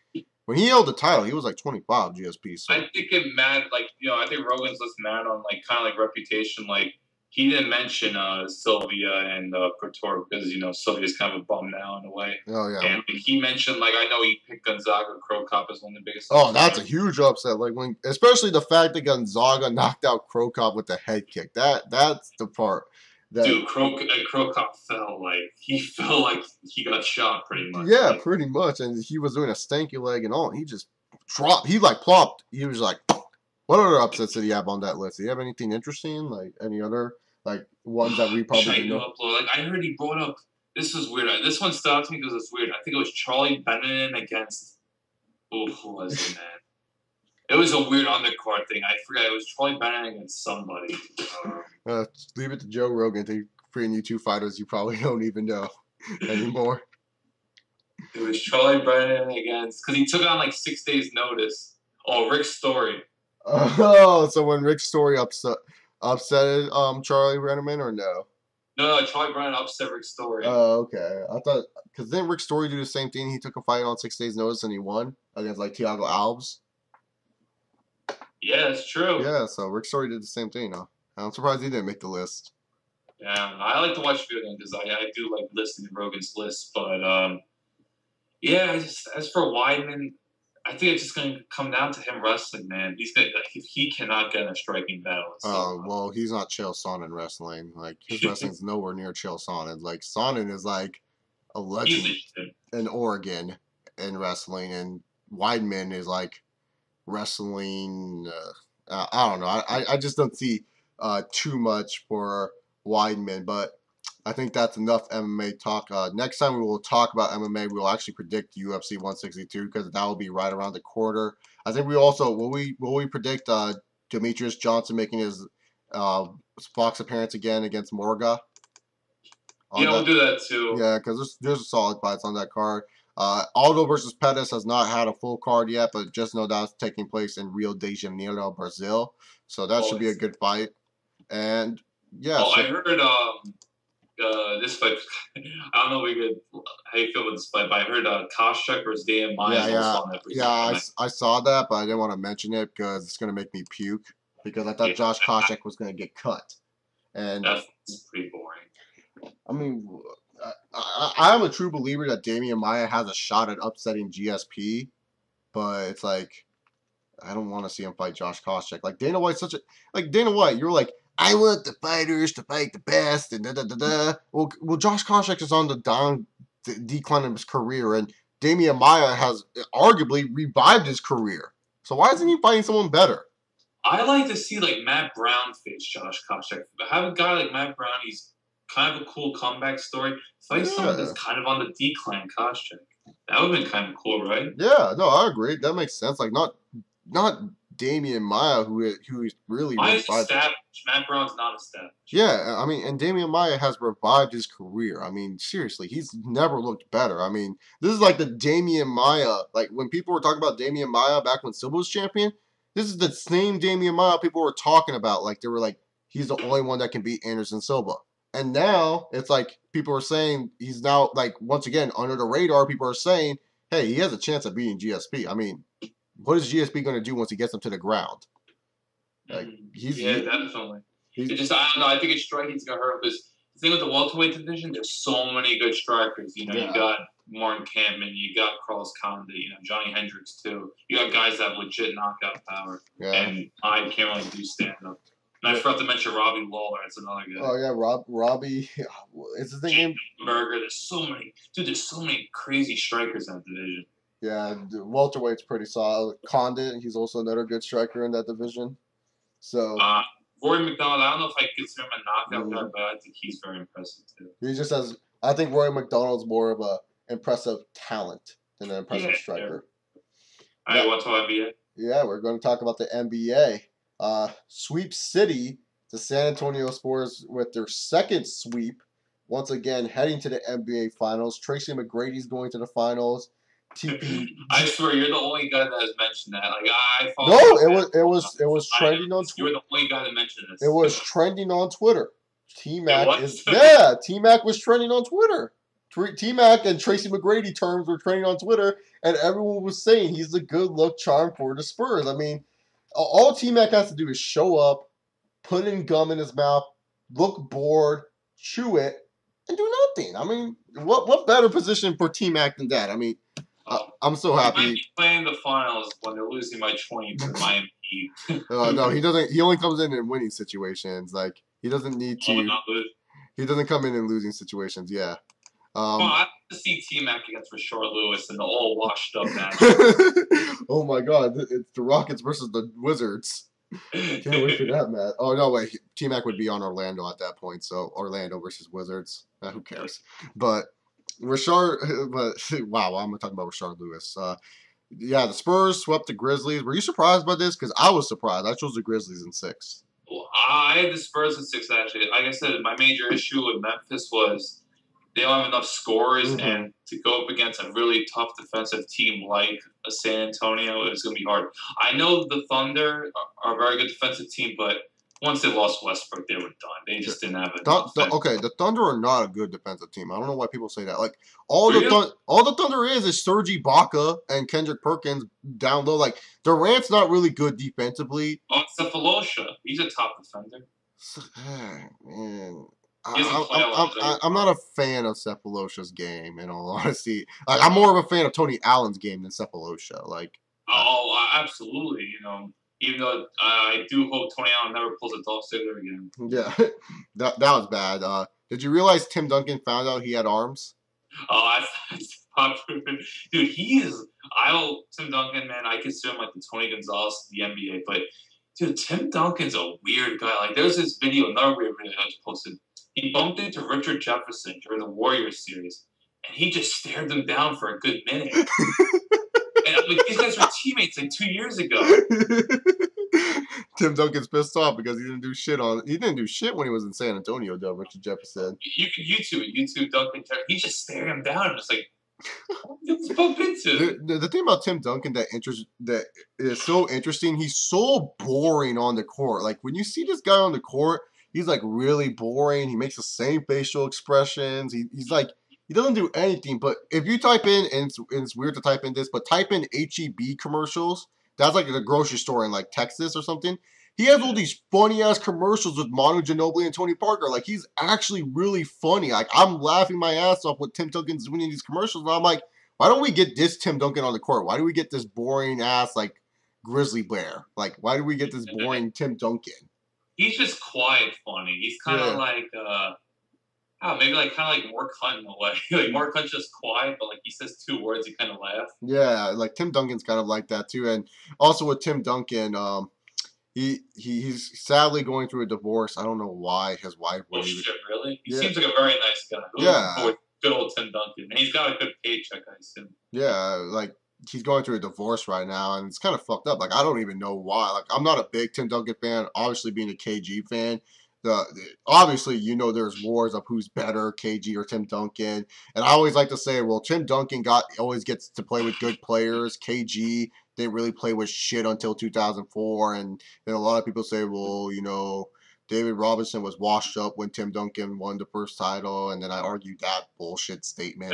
when he held the title, he was like 25 GSP. So. I think I think Rogan's just mad on like kind of like reputation, like. He didn't mention Sylvia and Couture because, Sylvia's kind of a bum now in a way. Oh, yeah. And he mentioned, like, I know he picked Gonzaga Crow Cop as one of the biggest. Oh, that's a huge upset. Like, especially the fact that Gonzaga knocked out Crow Cop with the head kick. That's the part. Dude, Crow Cop fell like he got shot pretty much. Yeah, pretty much. And he was doing a stanky leg and all. And he just dropped. He, like, plopped. He was like, what other upsets did he have on that list? Do you have anything interesting? Like, any other... Like, ones that we probably didn't know. Like, I heard he brought up... This is weird. This one stood out to me because it's weird. I think it was Charlie Benjamin against... who was it, man? It was a weird undercard thing. I forget. It was Charlie Benjamin against somebody. Leave it to Joe Rogan to bring you two fighters you probably don't even know anymore. It was Charlie Brennan against because he took on like 6 days notice. Oh, Rick Story. Oh, so when Rick Story upset Charlie Brenneman or no? No, Charlie Brennan upset Rick Story. Oh, okay. I thought because then Rick Story do the same thing. He took a fight on 6 days notice and he won against like Thiago Alves. Yeah, that's true. Yeah, so Rick Story did the same thing. Huh? I'm surprised he didn't make the list. Yeah, I like to watch video because I do like listening to Rogan's list, but yeah, as for Weidman, I think it's just going to come down to him wrestling, man. He's gonna like, if he cannot get in a striking battle. Oh, well, he's not Chael Sonnen wrestling. Like his wrestling's nowhere near Chael Sonnen. Like Sonnen is like a legend in Oregon in wrestling, and Weidman is like wrestling. I don't know. I just don't see too much for Weidman, but I think that's enough MMA talk. Next time we will talk about MMA, we will actually predict UFC 162 because that will be right around the corner. I think we also will we predict Demetrius Johnson making his Fox appearance again against Morga. Yeah, we'll do that too. Yeah, because there's solid fights on that card. Aldo versus Pettis has not had a full card yet, but just know that's taking place in Rio de Janeiro, Brazil. So that should be a good fight. And yeah. Oh, I heard this fight. I don't know how you feel about this fight, but I heard Koscheck versus Dan Myers also on that. Yeah, I saw that, but I didn't want to mention it because it's gonna make me puke. Because I thought Josh Koscheck was gonna get cut, and that's pretty boring. I mean, I'm a true believer that Damian Maia has a shot at upsetting GSP, but it's like I don't want to see him fight Josh Koscheck. Like Dana White's Dana White. You're like, I want the fighters to fight the best, and da da da da. Well, Josh Koscheck is on the decline of his career, and Damian Maia has arguably revived his career. So why isn't he fighting someone better? I like to see like Matt Brown face Josh Koscheck. Have a guy like Matt Brown. He's kind of a cool comeback story. Fight someone that's kind of on the decline, Koscheck. That would have been kind of cool, right? Yeah, no, I agree. That makes sense. Like not Damian Maia, who is really established. Matt Brown's not established. Yeah, I mean, and Damian Maia has revived his career. I mean, seriously, he's never looked better. I mean, this is like the Damian Maia. Like when people were talking about Damian Maia back when Silva was champion, this is the same Damian Maia people were talking about. Like they were like, he's the only one that can beat Anderson Silva. And now it's like people are saying he's now like once again under the radar. People are saying, hey, he has a chance of beating GSP. I mean, what is GSP going to do once he gets him to the ground? Like definitely. I don't know. I think it's striking's gonna hurt because the thing with the welterweight division, there's so many good strikers. You know, you got Martin Kampman, you got Carlos Condit, you know, Johnny Hendricks too. You got guys that have legit knockout power, and I can't really do stand up. And I forgot to mention Robbie Lawler. That's another guy. Oh yeah, Robbie. Is his name? Burger. There's so many crazy strikers in that division. Yeah, welterweight's pretty solid. Condit, he's also another good striker in that division. So Rory McDonald, I don't know if I consider him a knockout guy, but I think he's very impressive too. He just has. I think Rory McDonald's more of a impressive talent than an impressive striker. All right, what's on NBA? Yeah, we're going to talk about the NBA. Sweep City, the San Antonio Spurs with their second sweep. Once again, heading to the NBA Finals. Tracy McGrady's going to the Finals. I swear you're the only guy that has mentioned that. Like it was trending on Twitter. You were the only guy that mentioned this. It was trending on Twitter. T-Mac was trending on Twitter. T-Mac and Tracy McGrady terms were trending on Twitter, and everyone was saying he's the good luck charm for the Spurs. I mean, all T-Mac has to do is show up, put in gum in his mouth, look bored, chew it, and do nothing. I mean, what better position for T-Mac than that? I mean, I'm so happy. He might be playing the finals when they're losing by 20 to Miami Heat. No, he doesn't. He only comes in winning situations. Like he doesn't need to. He doesn't come in losing situations. Yeah. I have to see T-Mac against Rashard Lewis in the all washed up match. Oh my God! It's the Rockets versus the Wizards. Can't wait for that, Matt. Oh no, wait. T-Mac would be on Orlando at that point, so Orlando versus Wizards. Who cares? But. Wow, I'm gonna talk about Rashard Lewis. The Spurs swept the Grizzlies. Were you surprised by this? Because I was surprised. I chose the Grizzlies in 6. Well, I had the Spurs in 6 actually. Like I said, my major issue with Memphis was they don't have enough scorers, Mm-hmm. and to go up against a really tough defensive team like a San Antonio is going to be hard. I know the Thunder are a very good defensive team, but once they lost Westbrook, they were done. They just didn't have enough. And Okay, the Thunder are not a good defensive team. I don't know why people say that. Like really, all the Thunder is Serge Ibaka and Kendrick Perkins down low. Like Durant's not really good defensively. oh, Cephalosha, he's a top defender. Man, He doesn't play a lot. I'm not a fan of Cephalosha's game. In all honesty, like I'm more of a fan of Tony Allen's game than Cephalosha. Like, Oh, absolutely. Even though I do hope Tony Allen never pulls a Dolph Ziggler again. yeah, that was bad. Did you realize Tim Duncan found out he had arms? Oh, dude, he is. Tim Duncan, man. I consider him like the Tony Gonzalez of the NBA, but dude, Tim Duncan's a weird guy. Like, there's this video, another weird video I just posted. He bumped into Richard Jefferson during the Warriors series, and he just stared them down for a good minute. And I mean, these guys were teammates like 2 years ago. Tim Duncan's pissed off because he didn't do shit when he was in San Antonio, though, Richard Jefferson. You can YouTube it. YouTube Duncan. He just stared him down and was like, what did this bump into? The thing about Tim Duncan that is so interesting, he's so boring on the court. Like, when you see this guy on the court, he's like really boring. He makes the same facial expressions. He's like, he doesn't do anything. But if you type in, and it's weird to type in this, but type in HEB commercials. That's like the grocery store in like Texas or something. He has all these funny ass commercials with Manu Ginobili and Tony Parker. Like, he's actually really funny. Like, I'm laughing my ass off with Tim Duncan's doing these commercials. And I'm like, why don't we get this Tim Duncan on the court? Why do we get this boring ass like grizzly bear? Like, why do we get this boring Tim Duncan? He's just quiet funny. He's kind of like maybe like kind of like Mark Hunt in a way. Like, Mark Hunt's just quiet, but like he says 2 words, you kind of laugh. Yeah, like Tim Duncan's kind of like that too. And also with Tim Duncan, he's sadly going through a divorce. I don't know why his wife. Oh shit, really? He seems like a very nice guy. Yeah, good old Tim Duncan, and he's got a good paycheck, I assume. Yeah, like he's going through a divorce right now, and it's kind of fucked up. Like, I don't even know why. Like, I'm not a big Tim Duncan fan. Obviously, being a KG fan, obviously there's wars of who's better, KG or Tim Duncan. And I always like to say, well, Tim Duncan always gets to play with good players. KG didn't really play with shit until 2004, and then a lot of people say, well, David Robinson was washed up when Tim Duncan won the first title, and then I argued that bullshit statement.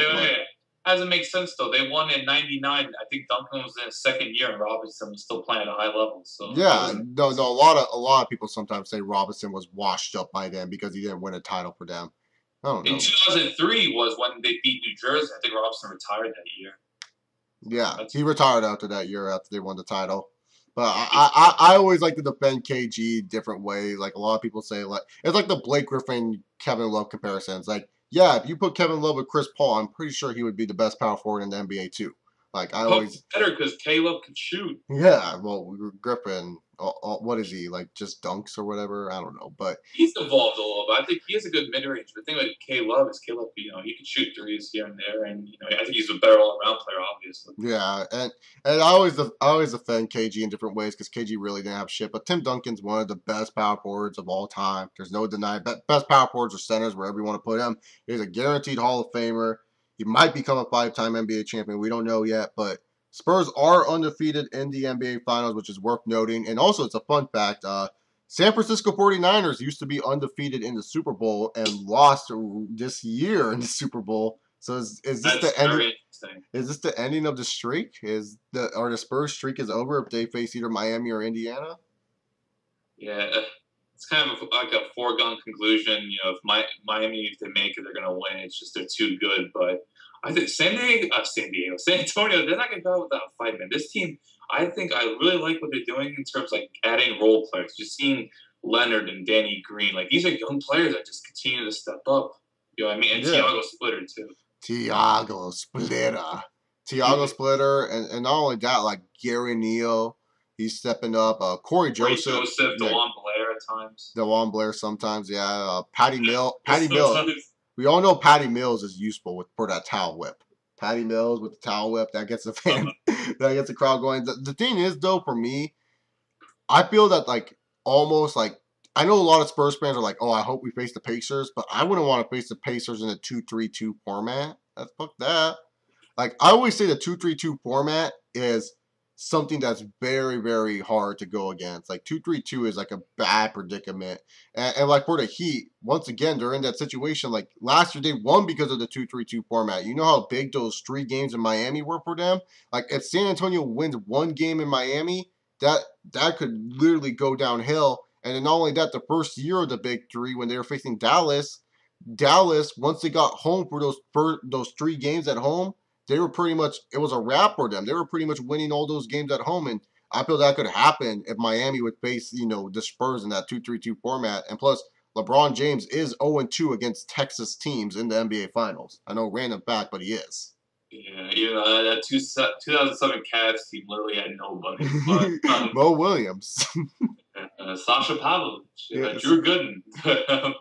Doesn't make sense though. They won in '99. I think Duncan was in his second year, and Robinson was still playing at a high level. So yeah, no. A lot of people sometimes say Robinson was washed up by them because he didn't win a title for them. I don't know. In 2003 was when they beat New Jersey. I think Robinson retired that year. Yeah, he retired after that year after they won the title. But I always like to defend KG different ways. Like, a lot of people say, like, it's like the Blake Griffin Kevin Love comparisons. Like, yeah, if you put Kevin Love with Chris Paul, I'm pretty sure he would be the best power forward in the NBA too. Like, I always better because K-Love can shoot. Yeah, well, Griffin, what is he, like, just dunks or whatever? I don't know, but he's evolved a little bit. I think he has a good mid-range. The thing with K-Love is K-Love, he can shoot threes here and there, and I think he's a better all-around player, obviously. Yeah, and I always defend KG in different ways because KG really didn't have shit. But Tim Duncan's one of the best power forwards of all time. There's no denying. Best power forwards or centers, wherever you want to put him. He's a guaranteed Hall of Famer. He might become a 5-time NBA champion. We don't know yet, but Spurs are undefeated in the NBA Finals, which is worth noting. And also, it's a fun fact. San Francisco 49ers used to be undefeated in the Super Bowl and lost this year in the Super Bowl. So is this the ending? Is this the ending of the streak? The Spurs streak is over if they face either Miami or Indiana? Yeah, it's kind of like a foregone conclusion. If Miami, if they make it, they're going to win. It's just they're too good. But I think San Antonio, they're not going to go out without a fight, man. This team, I think I really like what they're doing in terms of like adding role players. Just seeing Leonard and Danny Green, like these are young players that just continue to step up. You know what I mean? And Thiago Splitter too. Thiago Splitter, and not only that, like Gary Neal, he's stepping up. Corey Joseph, DeJuan Blair at times. DeJuan Blair sometimes, yeah. Patty Mills. We all know Patty Mills is useful for that towel whip. Patty Mills with the towel whip, that gets that gets the crowd going. The thing is, though, for me, I feel that like almost like I know a lot of Spurs fans are like, oh, I hope we face the Pacers, but I wouldn't want to face the Pacers in a 2-3-2 format. That's fuck that. Like I always say, the 2-3-2 format is something that's very, very hard to go against. Like 2-3-2 is like a bad predicament. And like for the Heat, once again, they're in that situation. Like last year, they won because of the 2-3-2 format. You know how big those 3 games in Miami were for them? Like if San Antonio wins 1 game in Miami, that could literally go downhill. And then not only that, the first year of the Big Three, when they were facing Dallas, once they got home for those 3 games at home, they were pretty much, it was a wrap for them. They were pretty much winning all those games at home, and I feel that could happen if Miami would face, the Spurs in that 2-3-2 format. And plus, LeBron James is 0-2 against Texas teams in the NBA Finals. I know, random fact, but he is. Yeah, that 2007 Cavs team literally had nobody. But, Mo Williams. Sasha Pavlovich, Yes. Drew Gooden. I'm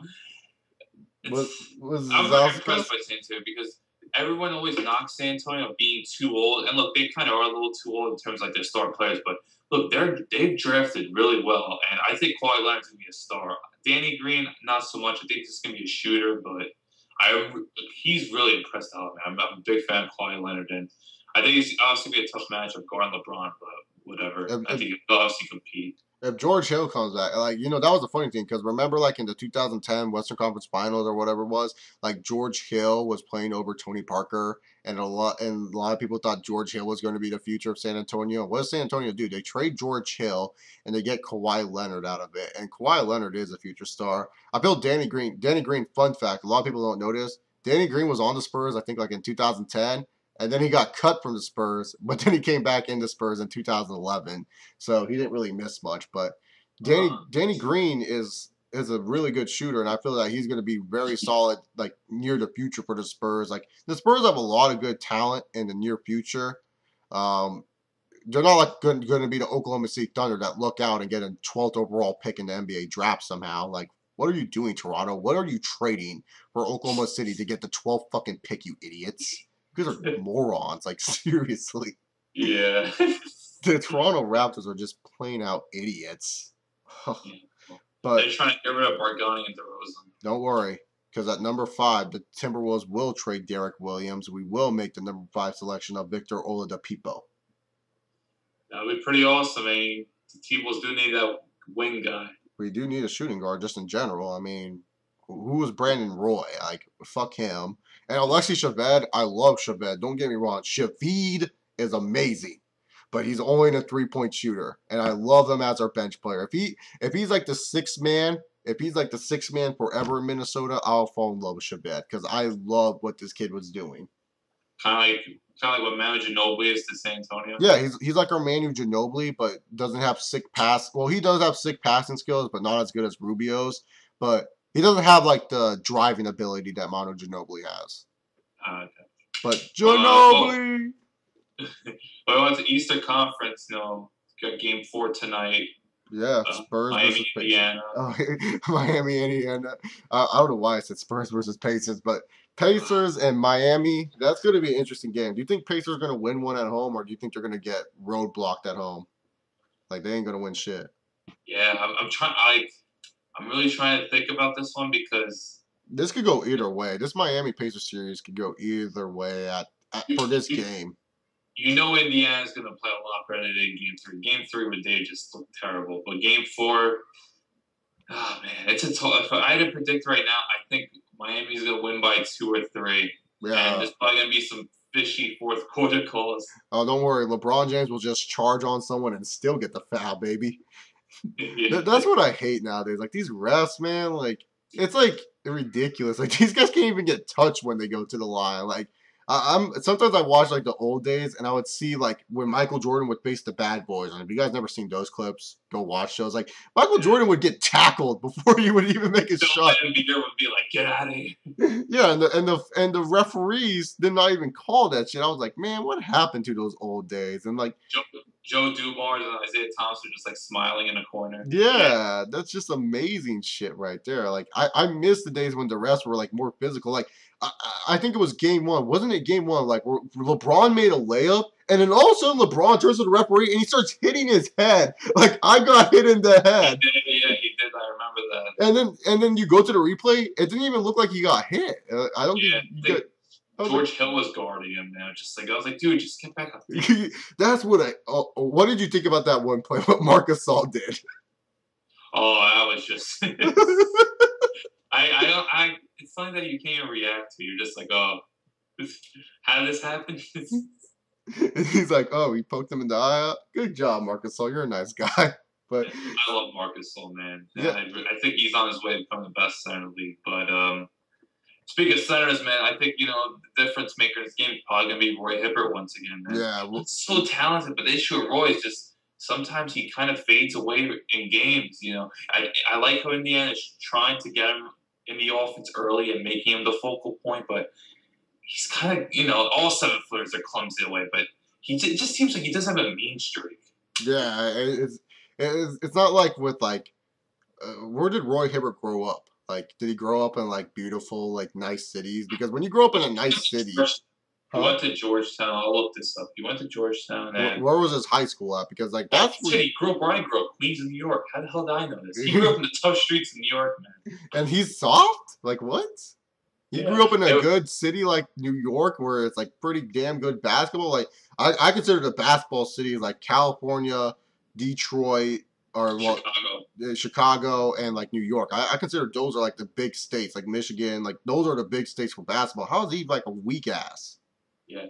very impressed by San Antonio because everyone always knocks San Antonio being too old. And look, they kind of are a little too old in terms of like their star players. But look, they've drafted really well. And I think Kawhi Leonard's going to be a star. Danny Green, not so much. I think he's going to be a shooter. But he's really impressed out, man. I'm a big fan of Kawhi Leonard. And I think he's obviously going to be a tough matchup guarding LeBron. But whatever. I think he'll obviously compete. If George Hill comes back, like, that was the funny thing, because remember, like, in the 2010 Western Conference Finals or whatever it was, like, George Hill was playing over Tony Parker, and a lot of people thought George Hill was going to be the future of San Antonio. What does San Antonio do? They trade George Hill, and they get Kawhi Leonard out of it, and Kawhi Leonard is a future star. I feel Danny Green, fun fact, a lot of people don't notice, Danny Green was on the Spurs, I think, like, in 2010, and then he got cut from the Spurs, but then he came back into Spurs in 2011. So he didn't really miss much. But Danny Green is a really good shooter, and I feel that he's going to be very solid, like, near the future for the Spurs. Like, the Spurs have a lot of good talent in the near future. They're not like going to be the Oklahoma City Thunder that look out and get a 12th overall pick in the NBA draft somehow. Like, what are you doing, Toronto? What are you trading for Oklahoma City to get the 12th fucking pick, you idiots? You guys are morons, like, seriously. Yeah. The Toronto Raptors are just plain out idiots. But they're trying to get rid of Margani and DeRozan. Don't worry, because at number 5, the Timberwolves will trade Derek Williams. We will make the number 5 selection of Victor Oladipo. That would be pretty awesome. I mean, the T-Wolves do need that wing guy. We do need a shooting guard, just in general. I mean, who was Brandon Roy? Like, fuck him. And Alexei Shaved, I love Shaved. Don't get me wrong. Shaved is amazing, but he's only a 3-point shooter, and I love him as our bench player. If he's like the sixth man forever in Minnesota, I'll fall in love with Shaved because I love what this kid was doing. Kind of like what Manu Ginobili is to San Antonio. Yeah, he's like our Manu Ginobili, but doesn't have sick pass. Well, he does have sick passing skills, but not as good as Rubio's. But he doesn't have, like, the driving ability that Manu Ginobili has. Okay. But Ginobili! Well, we went to Eastern Conference, got Game 4 tonight. Yeah, Spurs Miami, versus Indiana. Miami, Indiana. I don't know why I said Spurs versus Pacers, but Pacers and Miami, that's going to be an interesting game. Do you think Pacers are going to win one at home, or do you think they're going to get roadblocked at home? Like, they ain't going to win shit. Yeah, I'm really trying to think about this one because this could go either way. This Miami Pacers series could go either way for this game. Indiana's going to play a lot better than Game 3. Game 3 with Dave just looked terrible. But Game 4, oh, man, it's a tough. If I had to predict right now, I think Miami's going to win by 2 or 3. Yeah. And there's probably going to be some fishy fourth quarter calls. Oh, don't worry. LeBron James will just charge on someone and still get the foul, baby. Yeah. That's what I hate nowadays. Like, these refs, man, like, it's, like, ridiculous. Like, these guys can't even get touched when they go to the line. Like, sometimes I watch, like, the old days, and I would see, like, when Michael Jordan would face the bad boys. And if you guys never seen those clips, go watch those. Like, Michael Jordan would get tackled before he would even make his shot. And Beer would be like, "Get out of here." Yeah, and the referees did not even call that shit. I was like, man, what happened to those old days? And, like, Joe Dumars and Isaiah Thomas are just, like, smiling in a corner. Yeah, that's just amazing shit right there. Like, I miss the days when the refs were, like, more physical. Like, I think it was Game 1. Wasn't it Game 1? Like, where LeBron made a layup, and then all of a sudden LeBron turns to the referee and he starts hitting his head. Like, I got hit in the head. He did. I remember and then you go to the replay. It didn't even look like he got hit. I don't Yeah, think you I got. think George Hill was guarding him, man. I was like, dude, just get back up. That's what I. What did you think about that one play? What Marcus Saul did? Oh, that was just. I. It's something that you can't even react to. You're just like, oh, how did this happen? He's like, oh, he poked him in the eye. Good job, Marcus Saul. You're a nice guy. But I love Marcus Sol, man. yeah, I think he's on his way to become the best center in the league. But speaking of centers, man, I think the difference maker in this game is probably gonna be Roy Hibbert once again, man. yeah. He's so talented, but the issue with Roy is just sometimes he kind of fades away in games. I like how Indiana is trying to get him in the offense early and making him the focal point, but he's kind of all 7-footers are clumsy away, but it just seems like he does have a mean streak. Yeah, it's not like with like where did Roy Hibbert grow up? Like, did he grow up in like beautiful, like nice cities? Because when you grow up in a nice city, He went to Georgetown. I'll look this up. He went to Georgetown, and where was his high school at? Because like that's where he grew up. Where I grew up, Queens, New York. How the hell did I know this? He grew up in the tough streets of New York, man. And he's soft. Like what? He grew up in a good city like New York, where it's like pretty damn good basketball. Like I consider the basketball cities like California, Detroit, or Chicago, and like New York. I consider those are like the big states, like Michigan. Like those are the big states for basketball. How is he like a weak ass? Yeah,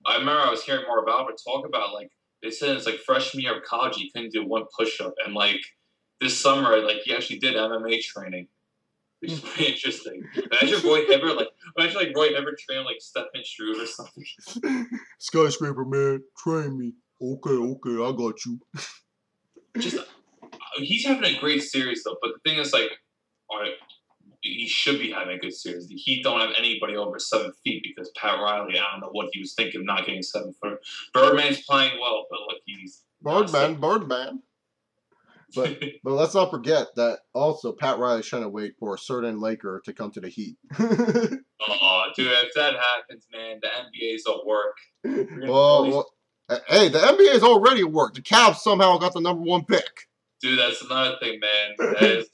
I remember I was hearing more about it. Talk about like they said it's like freshman year of college he couldn't do one push up, and like this summer like he actually did MMA training. Which is pretty interesting. Imagine Roy Hibbert, imagine Roy Hibbert training like Stephen Struve or something. Skyscraper man, train me. Okay, I got you. He's having a great series though, but the thing is all right, he should be having a good series. He don't have anybody over 7 feet because Pat Riley, I don't know what he was thinking of not getting 7 foot. Birdman's playing well, but look, he's Birdman. But let's not forget that also Pat Riley's trying to wait for a certain Laker to come to the Heat. Oh, dude, if that happens, man, the NBA's at work. Well, hey, the NBA is already at work. The Cavs somehow got the #1 pick. Dude, that's another thing, man.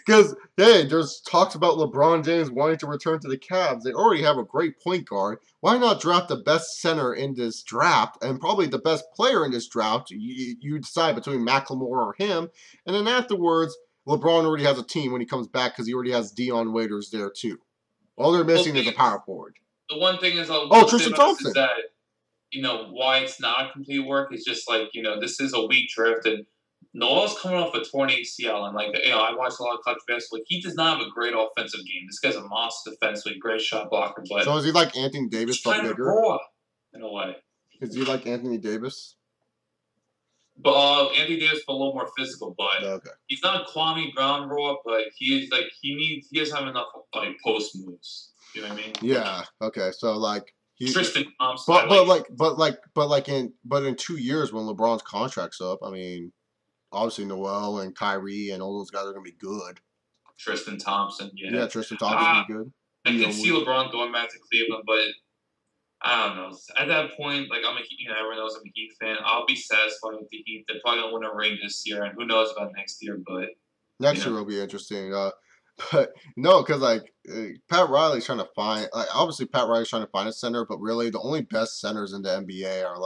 Because, hey, there's talks about LeBron James wanting to return to the Cavs. They already have a great point guard. Why not draft the best center in this draft and probably the best player in this draft? You decide between McLemore or him. And then afterwards, LeBron already has a team when he comes back because he already has Dion Waiters there, too. All they're missing is a power forward. The one thing is, Tristan Thompson. Is that, why it's not a complete work is just like, this is a weak drift and Noel's coming off a torn ACL, and I watched a lot of college basketball. He does not have a great offensive game. This guy's a monster defensively, great shot blocker. But so is he like Anthony Davis, but bigger? Raw, in a way. Is he like Anthony Davis? But Anthony Davis is a little more physical, but he's not Kwame Brown raw. But he is he doesn't have enough post moves. You know what I mean? Yeah. Okay. So Tristan Thompson. But in 2 years when LeBron's contract's up, I mean. Obviously, Noel and Kyrie and all those guys are going to be good. Tristan Thompson, yeah. Yeah, Tristan Thompson will be good. I can see LeBron going back to Cleveland, but I don't know. At that point, everyone knows I'm a Heat fan. I'll be satisfied with the Heat. They're probably going to win a ring this year, and who knows about next year, but... Next year will be interesting. But, no, because, Pat Riley's trying to find... obviously, Pat Riley's trying to find a center, but really, the only best centers in the NBA are,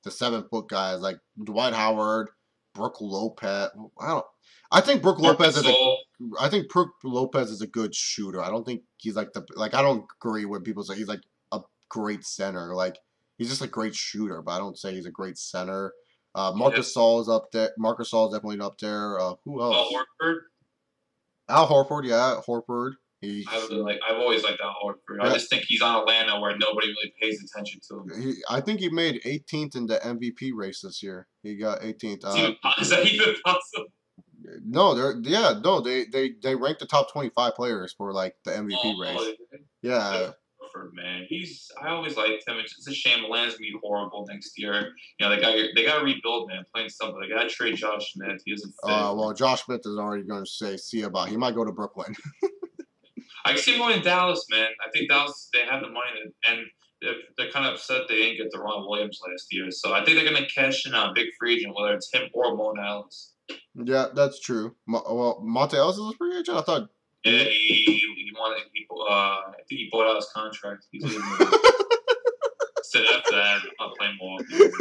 the 7-foot guys, like Dwight Howard... Brook Lopez. I think Brook Lopez is a good shooter. I don't think he's I don't agree when people say he's like a great center. He's just a great shooter, but I don't say he's a great center. Marcus Saul is up there. Marcus Saul is definitely up there. Who else? Al Horford, yeah, Horford. I've always liked Al Horford. Yeah. I just think he's on Atlanta where nobody really pays attention to him. I think he made 18th in the MVP race this year. He got 18th. Is that even possible? No, they ranked the top 25 players for the MVP race. Yeah. Horford, man, I always liked him. It's a shame Atlanta's gonna be horrible next year. They got to rebuild, man. Playing something. They got to trade Josh Smith. He doesn't fit. Well, Josh Smith is already going to say see about. He might go to Brooklyn. I can see him going to Dallas, man. I think Dallas, they have the money, and they're kind of upset they didn't get Deron Williams last year. So I think they're going to cash in on a big free agent, whether it's him or Mo Ellis. Yeah, that's true. Well, Monte Ellis is a free agent. I thought. Yeah, He... he wanted I think he bought out his contract. He's leaving. Said after that, I'm not playing Milwaukee anymore.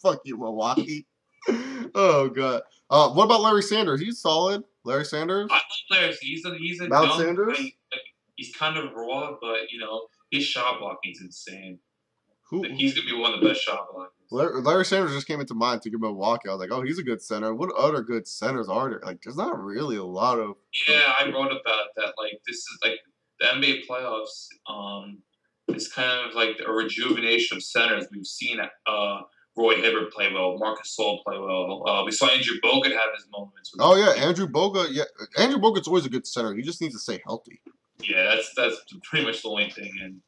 Fuck you, Milwaukee. Oh god. What about Larry Sanders? He's solid. Larry Sanders. I like Larry. He's a Mount young Sanders. guy. He's kind of raw, but his shot blocking's insane. Like, Who? he's gonna be one of the best shot blockers. Larry Sanders just came into mind to give Milwaukee. I was like, oh, he's a good center. What other good centers are there? Like, there's not really a lot of. Yeah, I wrote about that. Like, this is like the NBA playoffs. It's kind of like a rejuvenation of centers. We've seen Roy Hibbert play well, Marcus Gasol play well. We saw Andrew Bogut have his moments. Oh yeah, Andrew Bogut. Yeah, Andrew Bogut's always a good center. He just needs to stay healthy. Yeah, that's pretty much the only thing. And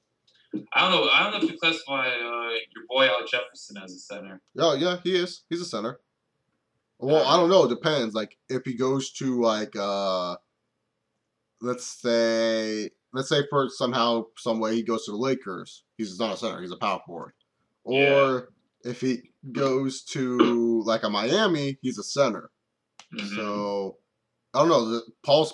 I don't know if you classify your boy Al Jefferson as a center. Oh yeah, he is. He's a center. Well, I don't know. It depends. Like if he goes to like let's say for somehow some way he goes to the Lakers, he's not a center. He's a power forward. Or if he goes to like a Miami, he's a center. Mm-hmm. So I don't know. Paul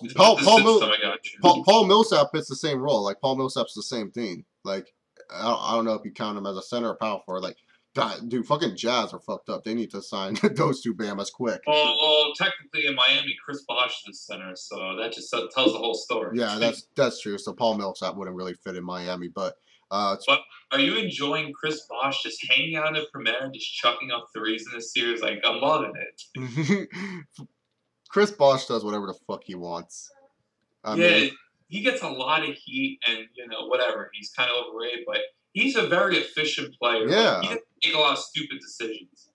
Millsap fits the same role. Like Paul Millsap's the same thing. Like I don't know if you count him as a center or power forward. Like God, dude, fucking Jazz are fucked up. They need to sign those two Bamas quick. Well, technically in Miami, Chris Bosh is the center, so that just tells the whole story. Yeah, that's true. So Paul Millsap wouldn't really fit in Miami, but are you enjoying Chris Bosh just hanging out in the perimeter, just chucking up threes in this series? Like, I'm loving it. Chris Bosh does whatever the fuck he wants. I mean, he gets a lot of heat, and whatever. He's kind of overrated, but he's a very efficient player. Yeah, he doesn't make a lot of stupid decisions.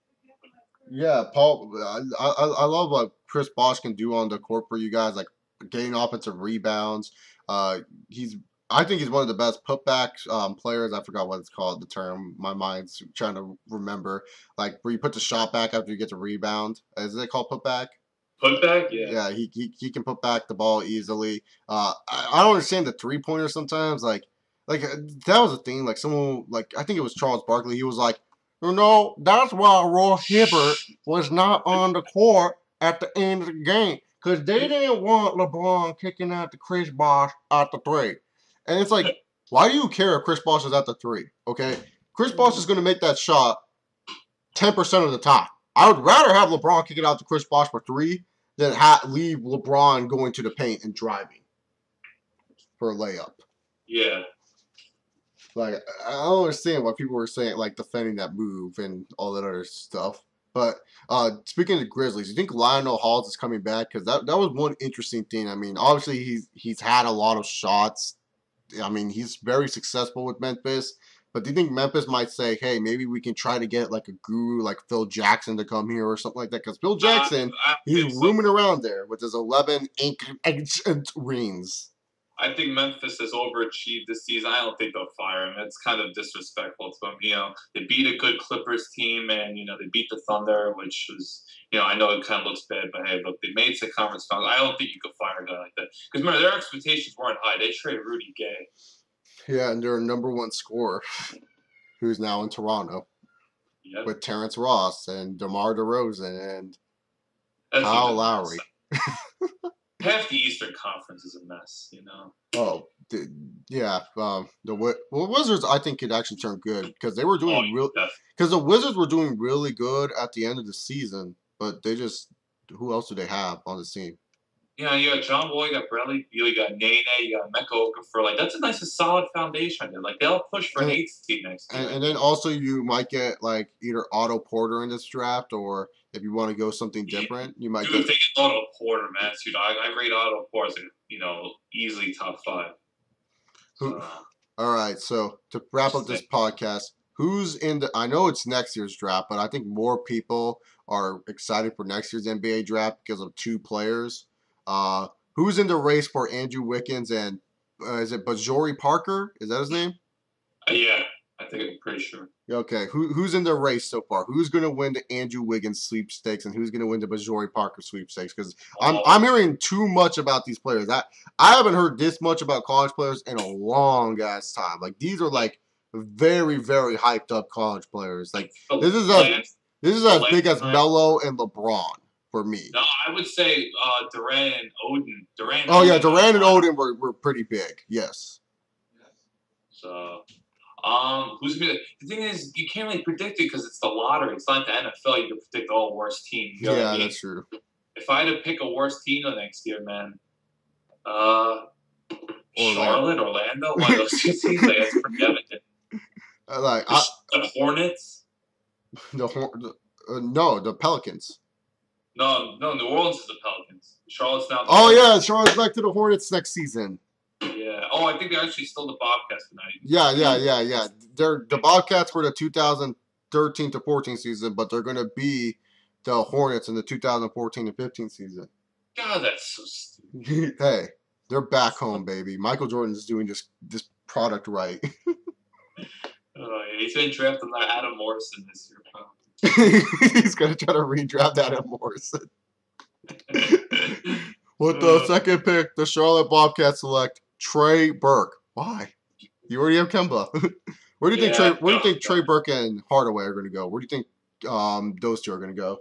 Yeah, Paul. I love what Chris Bosh can do on the court for you guys, like getting offensive rebounds. I think he's one of the best putback players. I forgot what it's called, the term. My mind's trying to remember. Like where you put the shot back after you get the rebound. Is it called putback? Putback, yeah. Yeah, he can put back the ball easily. I don't understand the 3-pointer sometimes. Like that was a thing. Like someone, like I think it was Charles Barkley. He was like, that's why Roy Hibbert was not on the court at the end of the game. Because they didn't want LeBron kicking out the Chris Bosh at the 3. And it's like, why do you care if Chris Bosh is at the 3? Okay? Chris Bosh is going to make that shot 10% of the time. I would rather have LeBron kick it out to Chris Bosh for 3 than leave LeBron going to the paint and driving for a layup. Yeah. Like, I don't understand why people were saying, like, defending that move and all that other stuff. But speaking of the Grizzlies, you think Lionel Halls is coming back? Because that was one interesting thing. I mean, obviously he's had a lot of shots. I mean, he's very successful with Memphis. But do you think Memphis might say, hey, maybe we can try to get like a guru like Phil Jackson to come here or something like that? Because Phil Jackson, he's roaming around there with his 11 ancient rings. I think Memphis has overachieved this season. I don't think they'll fire him. It's kind of disrespectful to him. They beat a good Clippers team, and they beat the Thunder, which was, I know it kind of looks bad, but hey, look, they made it to conference finals. I don't think you could fire a guy like that because remember their expectations weren't high. They traded Rudy Gay. Yeah, and their number 1 scorer, who's now in Toronto, with Terrence Ross and DeMar DeRozan and Kyle Lowry. Half the Eastern Conference is a mess, Oh, yeah. The Wizards, I think, could actually turn good because they were doing because the Wizards were doing really good at the end of the season, but they just who else do they have on the team? Yeah, you got John Wall, you got Bradley Beal, you got Nene, you got Mecca Okafor. Like that's a nice, solid foundation. Like they'll push for an 8th seed next year. And then also you might get like either Otto Porter in this draft, or if you want to go something different, you might get Otto Porter, man. Dude, I rate Otto Porter as easily top 5. All right, so to wrap up this podcast, who's in the? I know it's next year's draft, but I think more people are excited for next year's NBA draft because of 2 players. Who's in the race for Andrew Wiggins and is it Bajori Parker? Is that his name? Yeah, I think I'm pretty sure. Okay, who's in the race so far? Who's going to win the Andrew Wiggins sweepstakes and who's going to win the Bajori Parker sweepstakes? Because I'm hearing too much about these players. I haven't heard this much about college players in a long ass time. Like these are like very, very hyped up college players. Like this is This is as big as Melo and LeBron for me. No, I would say Durant and Odin. Oh yeah, Durant and Odin were pretty big. Yes. So, who's gonna be the thing is you can't really predict it because it's the lottery. It's not the NFL. You can predict all worst team. You know what I mean? That's true. If I had to pick a worst team the next year, man, Charlotte, Orlando, one of those two teams. Like, it's pretty evident. The Hornets. No, the Pelicans. No, New Orleans is the Pelicans. Charlotte's now. Oh yeah, Charlotte's back to the Hornets next season. Yeah. Oh, I think they're actually still the Bobcats tonight. Yeah. They're the Bobcats for the 2013 to 14 season, but they're gonna be the Hornets in the 2014 to 15 season. God, that's so stupid. Hey, they're back home, baby. Michael Jordan is doing this product right. He's been drafting like Adam Morrison this year, bro. He's gonna try to redraft Adam Morrison. With the second pick, the Charlotte Bobcats select Trey Burke. Why? You already have Kemba. Where do you think Trey Burke and Hardaway are gonna go? Where do you think those two are gonna go?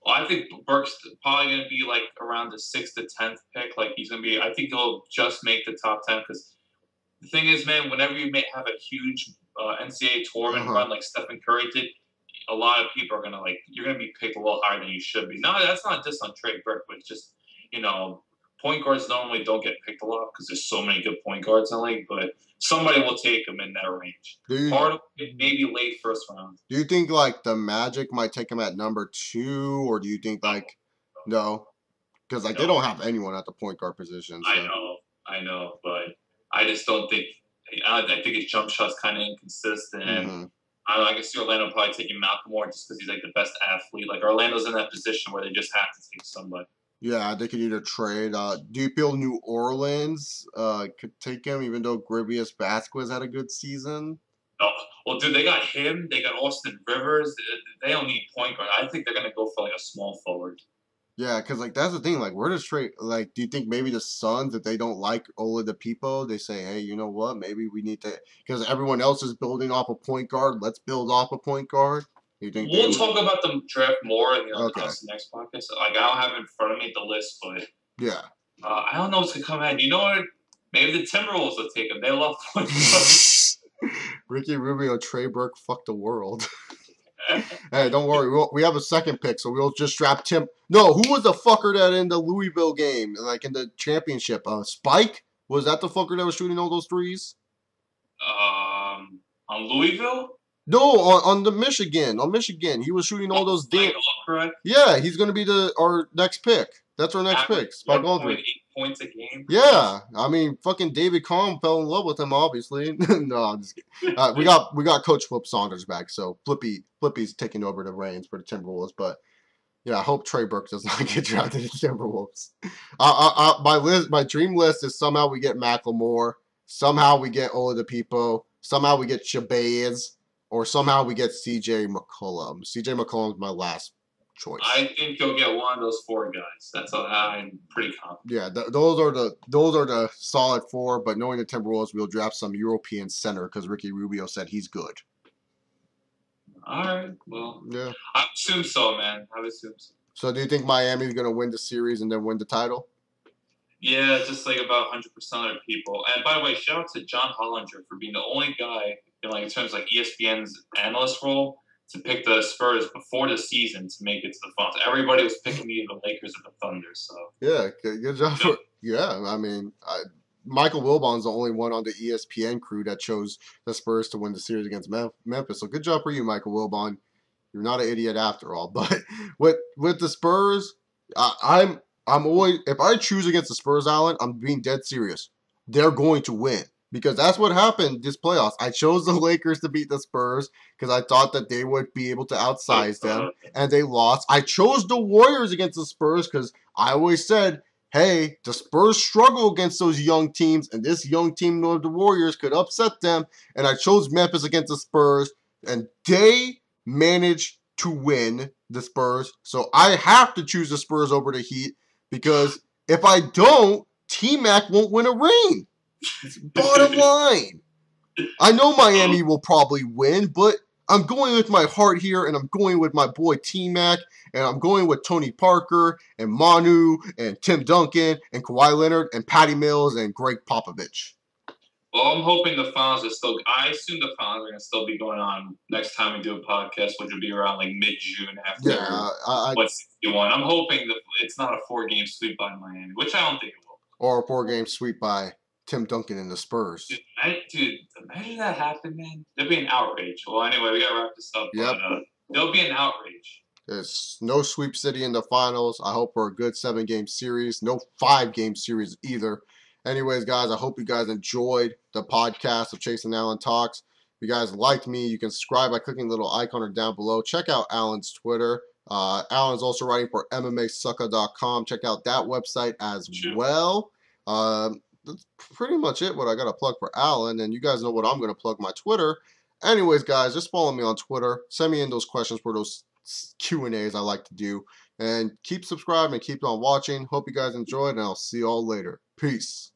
Well, I think Burke's probably going to be like around the 6th to 10th pick. Like he's going to be. I think he'll just make the top 10 because the thing is, man, whenever you have a huge NCAA tournament run like Stephen Curry did, a lot of people are going to you're going to be picked a little higher than you should be. No, that's not just on Trey Burke, but it's just point guards normally don't get picked a lot because there's so many good point guards in the league, but somebody will take them in that range. Maybe late first round. Do you think the Magic might take him at number 2, or do you think no? Because they don't have anyone at the point guard position. So. I know, but I just don't think. I think his jump shot's kind of inconsistent. Mm-hmm. I can see Orlando probably taking Malcolm Moore just because he's the best athlete. Orlando's in that position where they just have to take somebody. Yeah, they could either trade. Do you feel New Orleans could take him, even though Grivius Vasquez had a good season? No. Well, dude, they got him. They got Austin Rivers. They don't need point guard. I think they're going to go for a small forward. Yeah, because that's the thing. Where does trade? Do you think maybe the Suns, if they don't like Oladipo, they say, hey, you know what? Maybe we need to, because everyone else is building off a point guard. Let's build off a point guard. You think we'll talk about the draft more in the next podcast. I don't have it in front of me the list, but yeah, I don't know what's gonna come in. You know what? Maybe the Timberwolves will take him. They love point guards. Ricky Rubio, Trey Burke, fuck the world. Hey, don't worry. We have a second pick, so we'll just draft Tim. No, who was the fucker that in the Louisville game, in the championship? Spike? Was that the fucker that was shooting all those threes? On Louisville? No, on the Michigan. On Michigan. He was shooting all those damn. Yeah, he's going to be our next pick. That's our next pick. Spike Aldridge. 8 points a game. Yeah. I mean, fucking David Kahn fell in love with him, obviously. No, I'm just kidding. We got Coach Flip Saunders back, so Flippy's taking over the reins for the Timberwolves. But, yeah, I hope Trey Burke does not get drafted to the Timberwolves. My dream list is somehow we get Macklemore, somehow we get Oladipo, somehow we get Shabazz, or somehow we get C.J. McCollum. C.J. McCollum's my last choice. I think you'll get one of those 4 guys. That's all. I'm pretty confident. Yeah, those are the solid 4. But knowing the Timberwolves, we'll draft some European center because Ricky Rubio said he's good. All right. Well, yeah, I assume so, man. I assume so. So do you think Miami's gonna win the series and then win the title? Yeah, just about 100% of people. And by the way, shout out to John Hollinger for being the only guy in terms of ESPN's analyst role to pick the Spurs before the season to make it to the finals. Everybody was picking either the Lakers or the Thunder. So yeah, good job. I mean, Michael Wilbon's the only one on the ESPN crew that chose the Spurs to win the series against Memphis. So good job for you, Michael Wilbon. You're not an idiot after all. But with the Spurs, I'm always, if I choose against the Spurs, Allen, I'm being dead serious. They're going to win. Because that's what happened this playoffs. I chose the Lakers to beat the Spurs because I thought that they would be able to outsize them, and they lost. I chose the Warriors against the Spurs because I always said, hey, the Spurs struggle against those young teams, and this young team of the Warriors could upset them. And I chose Memphis against the Spurs, and they managed to win the Spurs. So I have to choose the Spurs over the Heat because if I don't, T-Mac won't win a ring. Bottom line. I know Miami will probably win, but I'm going with my heart here, and I'm going with my boy T-Mac, and I'm going with Tony Parker, and Manu, and Tim Duncan, and Kawhi Leonard, and Patty Mills, and Greg Popovich. Well, I'm hoping the finals are still. I assume the finals are going to still be going on next time we do a podcast, which will be around like mid-June after what's 61. I'm hoping that it's not a 4-game sweep by Miami, which I don't think it will. Or a 4-game sweep by Tim Duncan and the Spurs. Dude, imagine that happened, man. There'd be an outrage. Well, anyway, we got to wrap this up. Yep. But there'll be an outrage. There's no sweep city in the finals. I hope for a good 7-game series. No 5-game series either. Anyways, guys, I hope you guys enjoyed the podcast of Chase and Allen Talks. If you guys liked me, you can subscribe by clicking the little icon down below. Check out Allen's Twitter. Allen's also writing for MMAsucker.com. Check out that website as well. That's pretty much it, what I got to plug for Allen. And you guys know what I'm going to plug my Twitter. Anyways, guys, just follow me on Twitter. Send me in those questions for those Q&As I like to do. And keep subscribing and keep on watching. Hope you guys enjoyed, and I'll see you all later. Peace.